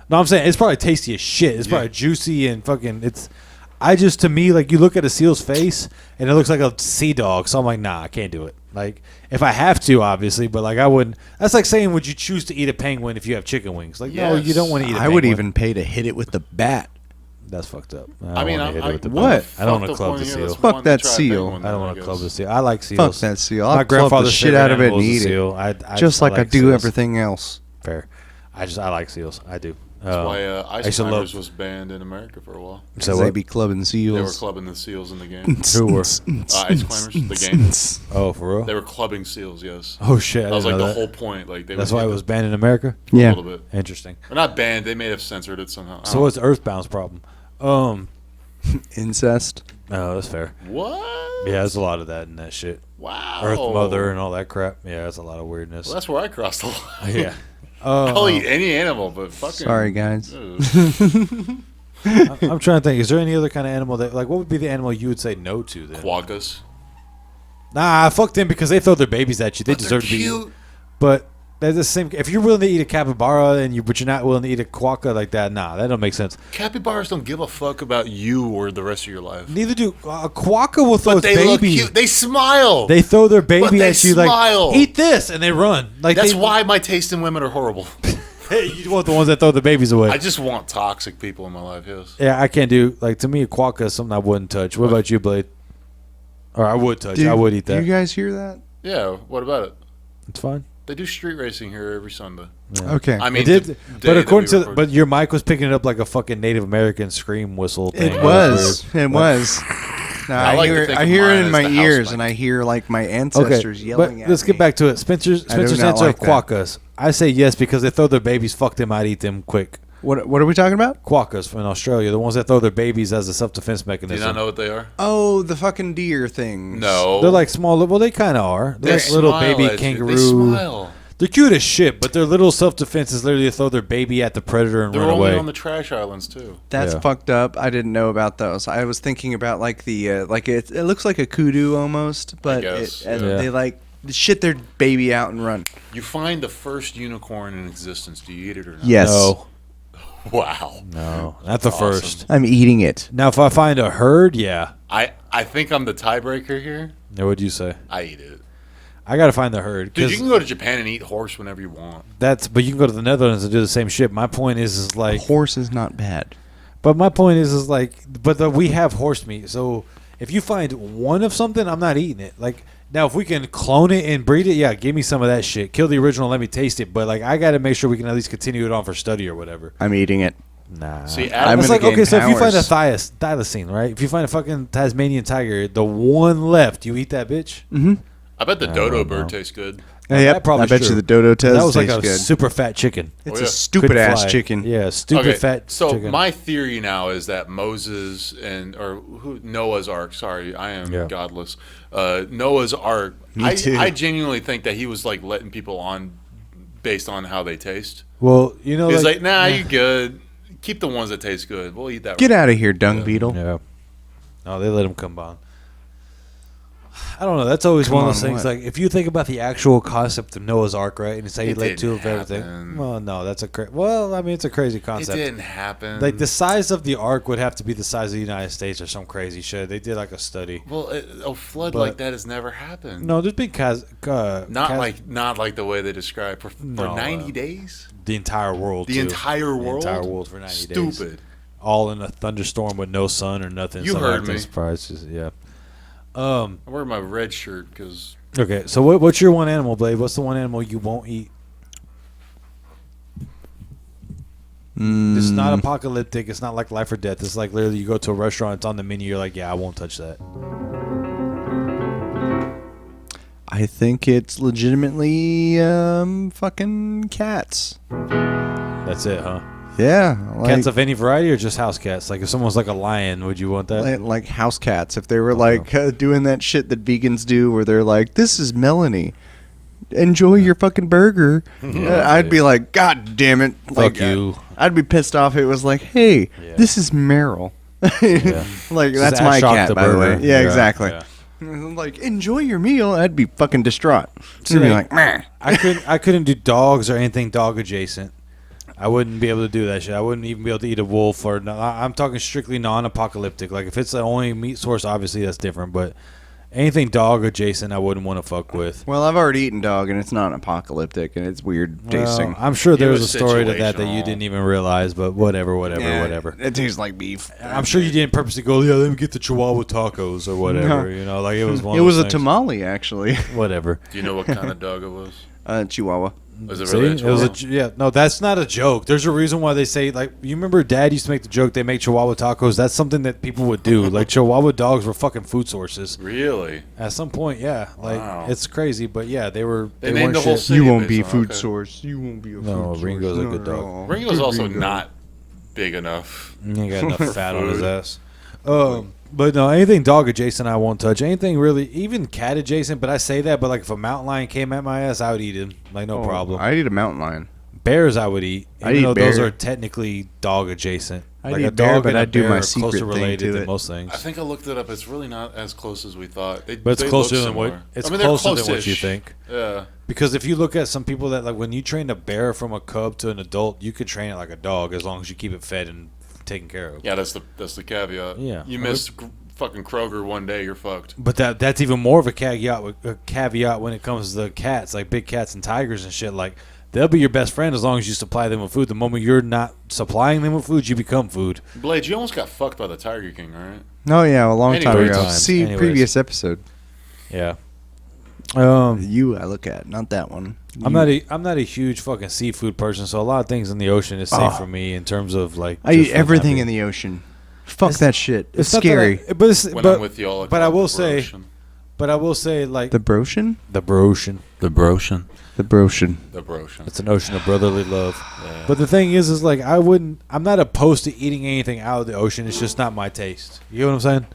No, I'm saying it's probably tasty as shit. It's probably juicy and fucking. To me, like you look at a seal's face and it looks like a sea dog. So I'm like, nah, I can't do it. Like if I have to, obviously, but like I wouldn't. That's like saying, would you choose to eat a penguin if you have chicken wings? Like, no, you don't want to eat a I penguin. would even pay to hit it with the bat. That's fucked up. I mean, don't wanna hit it with the what? bat. I don't want to fucked club up the one seal. here that's Fuck wanting to that try a seal. penguin, I don't then, want to guess. club the seal. I like seals. Fuck that seal. I'll My club the grandfather's shit favorite out of it and animal is a eat it. seal. Just like I do seals. everything else. Fair. I like seals. I do. That's why I used to ice love. was banned in America for a while. So Because they what? be clubbing They were seals. clubbing the seals in the game. Who were? Ice climbers, the game. Oh, for real? They were clubbing seals, yes. Oh shit! That was didn't like know the that. whole point. Like they That's would why it hit was banned in America. a Yeah. little bit. Interesting. Or not banned. They may have censored it somehow. So what's Earthbound's problem? Incest. Oh, that's fair. What? Yeah, there's a lot of that in that shit. Wow. Earth Mother and all that crap. Yeah, that's a lot of weirdness. Well, that's where I crossed the line. Yeah. I'll eat any animal, but fucking. Sorry, guys. Ugh. I'm trying to think. Is there any other kind of animal that, like, what would be the animal you would say no to then? Quaggas. Nah, fuck them because they throw their babies at you. They But deserve they're to be. cute. But that's the same. If you're willing to eat a capybara but you're not willing to eat a quokka like that, nah, that don't make sense. Capybaras don't give a fuck about you or the rest of your life. Neither do a quokka will throw But its they look baby. cute. They smile. They throw their baby they at you smile. like, eat this, and they run. Like That's they, why my taste in women are horrible. Hey, you want the ones that throw the babies away. I just want toxic people in my life. Yes. Yeah, I can't do, like, to me, a quokka is something I wouldn't touch. What about you, Blade? Or I would touch. I would eat Do that. you guys hear that? Yeah. What about it? It's fine. They do street racing here every Sunday. Okay. I mean, It did, the day but according that we to, record- but your mic was picking it up like a fucking Native American scream whistle thing. It That was. weird. It was. No, I I like to hear, think I of hear mine it in as my the house ears, mic. and I hear like my Okay, ancestors but yelling at let's me. get back to it. Spencer's I do answer not of like that. quokkas. I say yes because they throw their babies. Fuck them. I'd eat them quick. What are we talking about? Quokkas from Australia, the ones that throw their babies as a self-defense Do you mechanism. not know what they are? Oh, the fucking deer things. No. They're like small. Well, they kind of are. They're They like little smile baby at you. kangaroo. They smile. They're cute as shit, but their little self-defense is literally to throw their baby at the predator and They're run only away. on the trash islands too. That's Yeah. fucked up. I didn't know about those. I was thinking about like the like it looks like a kudu almost, but guess, and yeah. they like shit their baby out and run. You find the first unicorn in existence. Do you eat it or not? Yes. No, Wow. no, not the Awesome. first. I'm eating it. Now, if I find a herd, yeah. I think I'm the tiebreaker here. Now, what'd you say? I eat it. I gotta find the herd. Dude, 'cause you can go to Japan and eat horse whenever you want. but you can go to the Netherlands and do the same shit. My point is like, Horse is not bad. but my point is like, we have horse meat. So if you find one of something, I'm not eating it. Like now, if we can clone it and breed it, yeah, give me some of that shit. Kill the original, let me taste it. But like, I gotta make sure we can at least continue it on for study or whatever. I'm eating it. Nah. See, I'm It's gonna like, okay, gain so if you find a powers. thylacine, right? If you find a fucking Tasmanian tiger, the one left, you eat that bitch? Mm-hmm. I bet the I dodo don't bird know. tastes good. Now, Yep, that probably I bet true. you the Dtws That was like tastes a good. super fat chicken. It's Oh, yeah. a stupid Couldn't ass fly. chicken. Yeah, stupid fat So chicken. my theory now is that Moses Noah's Ark. Sorry, I am Yeah. godless. Noah's Ark. Me too. I genuinely think that he was like letting people on based on how they taste. well, you know, He was like, "Nah, you good. Keep the ones that taste good. We'll eat that." Get one." out of here, dung beetle. yeah. No, they let him come on. I don't know. That's always one of those on things. what? Like, if you think about the actual concept of Noah's Ark, right, and it's how you It let two didn't of everything. happen. Well, no, that's well, I mean, it's a crazy It concept. didn't happen. Like the size of the ark would have to be the size of the United States or some crazy shit. They did like a study. well, a flood But- like that has never happened. No, there's been Not like the way they describe for No, 90 days. the entire world. The too. entire world. The entire world for 90 days. Stupid. All in a thunderstorm with no sun or nothing. You Something heard like that. me. Surprises, yeah. I wear my red shirt because Okay, so what's your one animal, Blade? What's the one animal you won't eat? It's not apocalyptic. It's not like life or death. It's like literally you go to a restaurant, it's on the menu, you're like, yeah, I won't touch that. I think it's legitimately fucking cats. That's it, huh? Yeah, like, Cats of any variety or just house cats? Like if someone's like a lion, would you want that? like house cats. If they were like doing that shit that vegans do, where they're like, "This is Melanie, enjoy your fucking burger," I'd be like, "God damn it!" Fuck you. I'd be pissed off. If it was like, "Hey, Yeah. this is Meryl." Like Just that's add my shock cat, the by the way. burger. Yeah, Yeah, exactly. yeah. Like, enjoy your meal. I'd be fucking distraught. See, I'd be like- like, "Meh." I couldn't do dogs or anything dog adjacent. I wouldn't be able to do that shit. I wouldn't even be able to eat a wolf or I'm talking strictly non-apocalyptic. Like if it's the only meat source, obviously that's different. But anything dog adjacent, I wouldn't want to fuck with. Well, I've already eaten dog, and it's not apocalyptic, and it's weird tasting. Well, I'm sure there It was a was story to that you situational. didn't even realize. But whatever. Yeah, It tastes like beef. I'm sure you didn't purposely go, yeah, let me get the Chihuahua tacos or whatever. No. You know, like it was one. It of was those a things. tamale, actually. Whatever. do you know what kind of dog it was? Chihuahua. Was it See? really a It was a Chihuahua? yeah. No, that's not a joke. There's a reason why they say like you remember Dad used to make the joke they make Chihuahua tacos. That's something that people would do. Like Chihuahua dogs were fucking food sources Really? at some point. Yeah, like Wow. it's crazy, but yeah, they were. They They named weren't the whole shit. city You won't based be on- food okay. source. You won't be a No, food source. Ringo's a Not good at dog. all. Ringo's Good also Ringo. not big enough. He ain't got enough fat on his Food. ass. But no, anything dog adjacent I won't touch. Anything really, even cat adjacent. But I say that, but like if a mountain lion came at my ass, I would eat him. Like no problem. I'd eat a mountain lion. Bears I would eat, I'd even eat though those bear. are technically dog adjacent. I'd like eat a bear, dog but and a I'd do bear my are secret closer thing related to than it. most things. I think I looked it up. It's really not as close as we thought. But it's they closer look than what similar. it's I mean, they're closer than what close-ish. you think. Yeah. Because if you look at some people that like when you train a bear from a cub to an adult, you could train it like a dog as long as you keep it fed and taken care of. Yeah, that's the caveat. Yeah. You miss fucking Kroger one day, you're fucked. But that's even more of a caveat when it comes to the cats, like big cats and tigers and shit. Like they'll be your best friend as long as you supply them with food. The moment you're not supplying them with food, you become food. Blade, you almost got fucked by the Tiger King, right? No, yeah, a long time Anyways. ago. Times. See Anyways. previous episode. Yeah. You, I look at, not that one. I'm not a huge fucking seafood person, so a lot of things in the ocean is safe for me in terms of like. I eat everything in the ocean. Fuck It's- that shit. It's not that scary. When I'm with y'all, I but call I it will the say, brocean. but I will say, like The brocean? the brocean. The brocean. The brocean. The brocean. It's an ocean of brotherly love. Yeah. But the thing is like I'm not opposed to eating anything out of the ocean. It's just not my taste. You know what I'm saying?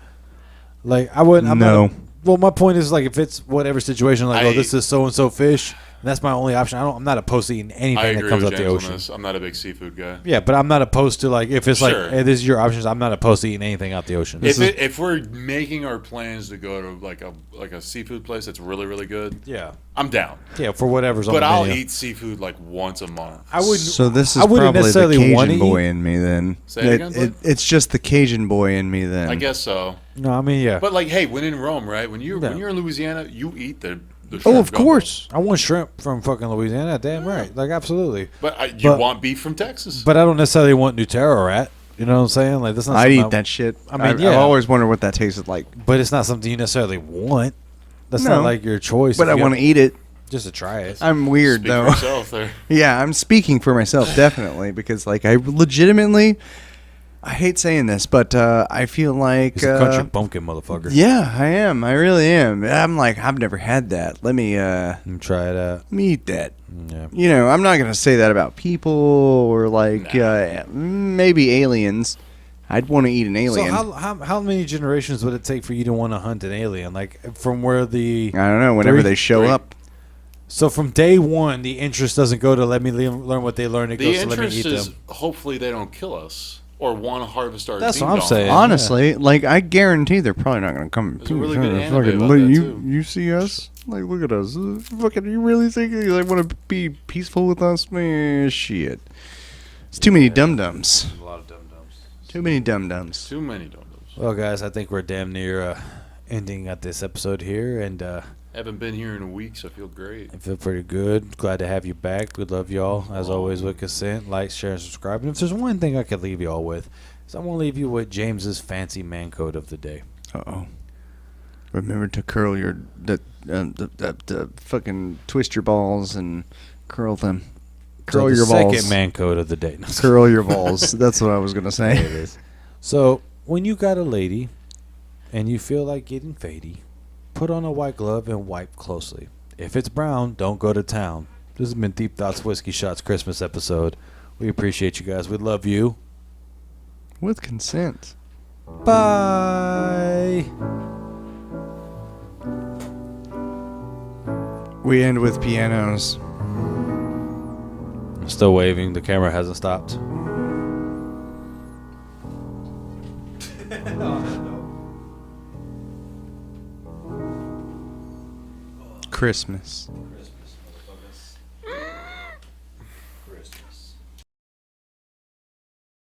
Like I wouldn't. No. Well, my point is like if it's whatever situation, like I- this is so and so fish, and that's my only option. I'm not opposed to eating I anything that agree comes with out the James on ocean. this. I'm not a big seafood guy. Yeah, but I'm not opposed to like if it's Sure. like hey, this is your options. I'm not opposed to eating anything out the ocean. If we're making our plans to go to like a seafood place that's really really good, Yeah, I'm down. yeah, for whatever's on But the I'll menu. eat seafood like once a month. I wouldn't. So this I is wouldn't probably the necessarily wanna Cajun boy eat- in me then. Say it again, bud? It's just the Cajun boy in me then. I guess so. No, I mean yeah. But like, hey, when in Rome, right? When Yeah. you're in Louisiana, you eat the shrimp Oh, of gumbo. course. I want shrimp from fucking Louisiana. Damn right, like absolutely. But you But- want beef from Texas. But I don't necessarily want Nutella or rat. You know what I'm saying? Like that's not. I'd something eat that shit. I mean, I've yeah. always wondered what that tasted like. But it's not something you necessarily want. That's No. not like your choice. But if I you want to got- eat it. just to try it. I'm weird, Speak though. for yourself there. Yeah, I'm speaking for myself, definitely. Because, like, I legitimately... I hate saying this, but I feel like He's a country bumpkin motherfucker. yeah, I am. I really am. I'm like, I've never had that. Let me Try it out. let me eat that. Yeah. You know, I'm not gonna say that about people or like maybe aliens. I'd want to eat an alien. So how many generations would it take for you to want to hunt an alien? Like from where the I don't know. Whenever they show up, So from day one, the interest doesn't go to let me learn what they learn. It The goes to let me interest eat is them. hopefully they don't kill us or want to harvest our. That's what I'm ding-dong. saying. honestly, like I guarantee they're probably not gonna come. There's a really good anime Fucking about look, that, you too. you see us? Like look at us. Fucking, you really think you like want to be peaceful with us? Man, shit. It's too many dum dums. A lot of dum-dums. Too many dum dums. Too many dum-dums. Well, guys, I think we're damn near ending at this episode here, and Haven't been here in a week, so I feel great. I feel pretty good. Glad to have you back. We love y'all as always with consent. Like, share, and subscribe. And if there's one thing I could leave y'all with, is I want to leave you with James's fancy man code of the day. Uh-oh. Remember to curl your the fucking twist your balls and curl them. Curl So the your balls. second man code of the day. No, Curl your balls. That's what I was gonna there it say. is. So when you got a lady and you feel like getting fadey, put on a white glove and wipe closely. If it's brown, don't go to town. This has been Deep Thoughts Whiskey Shots Christmas episode. We appreciate you guys. We love you. With consent. Bye. We end with pianos. I'm still waving. The camera hasn't stopped. Christmas.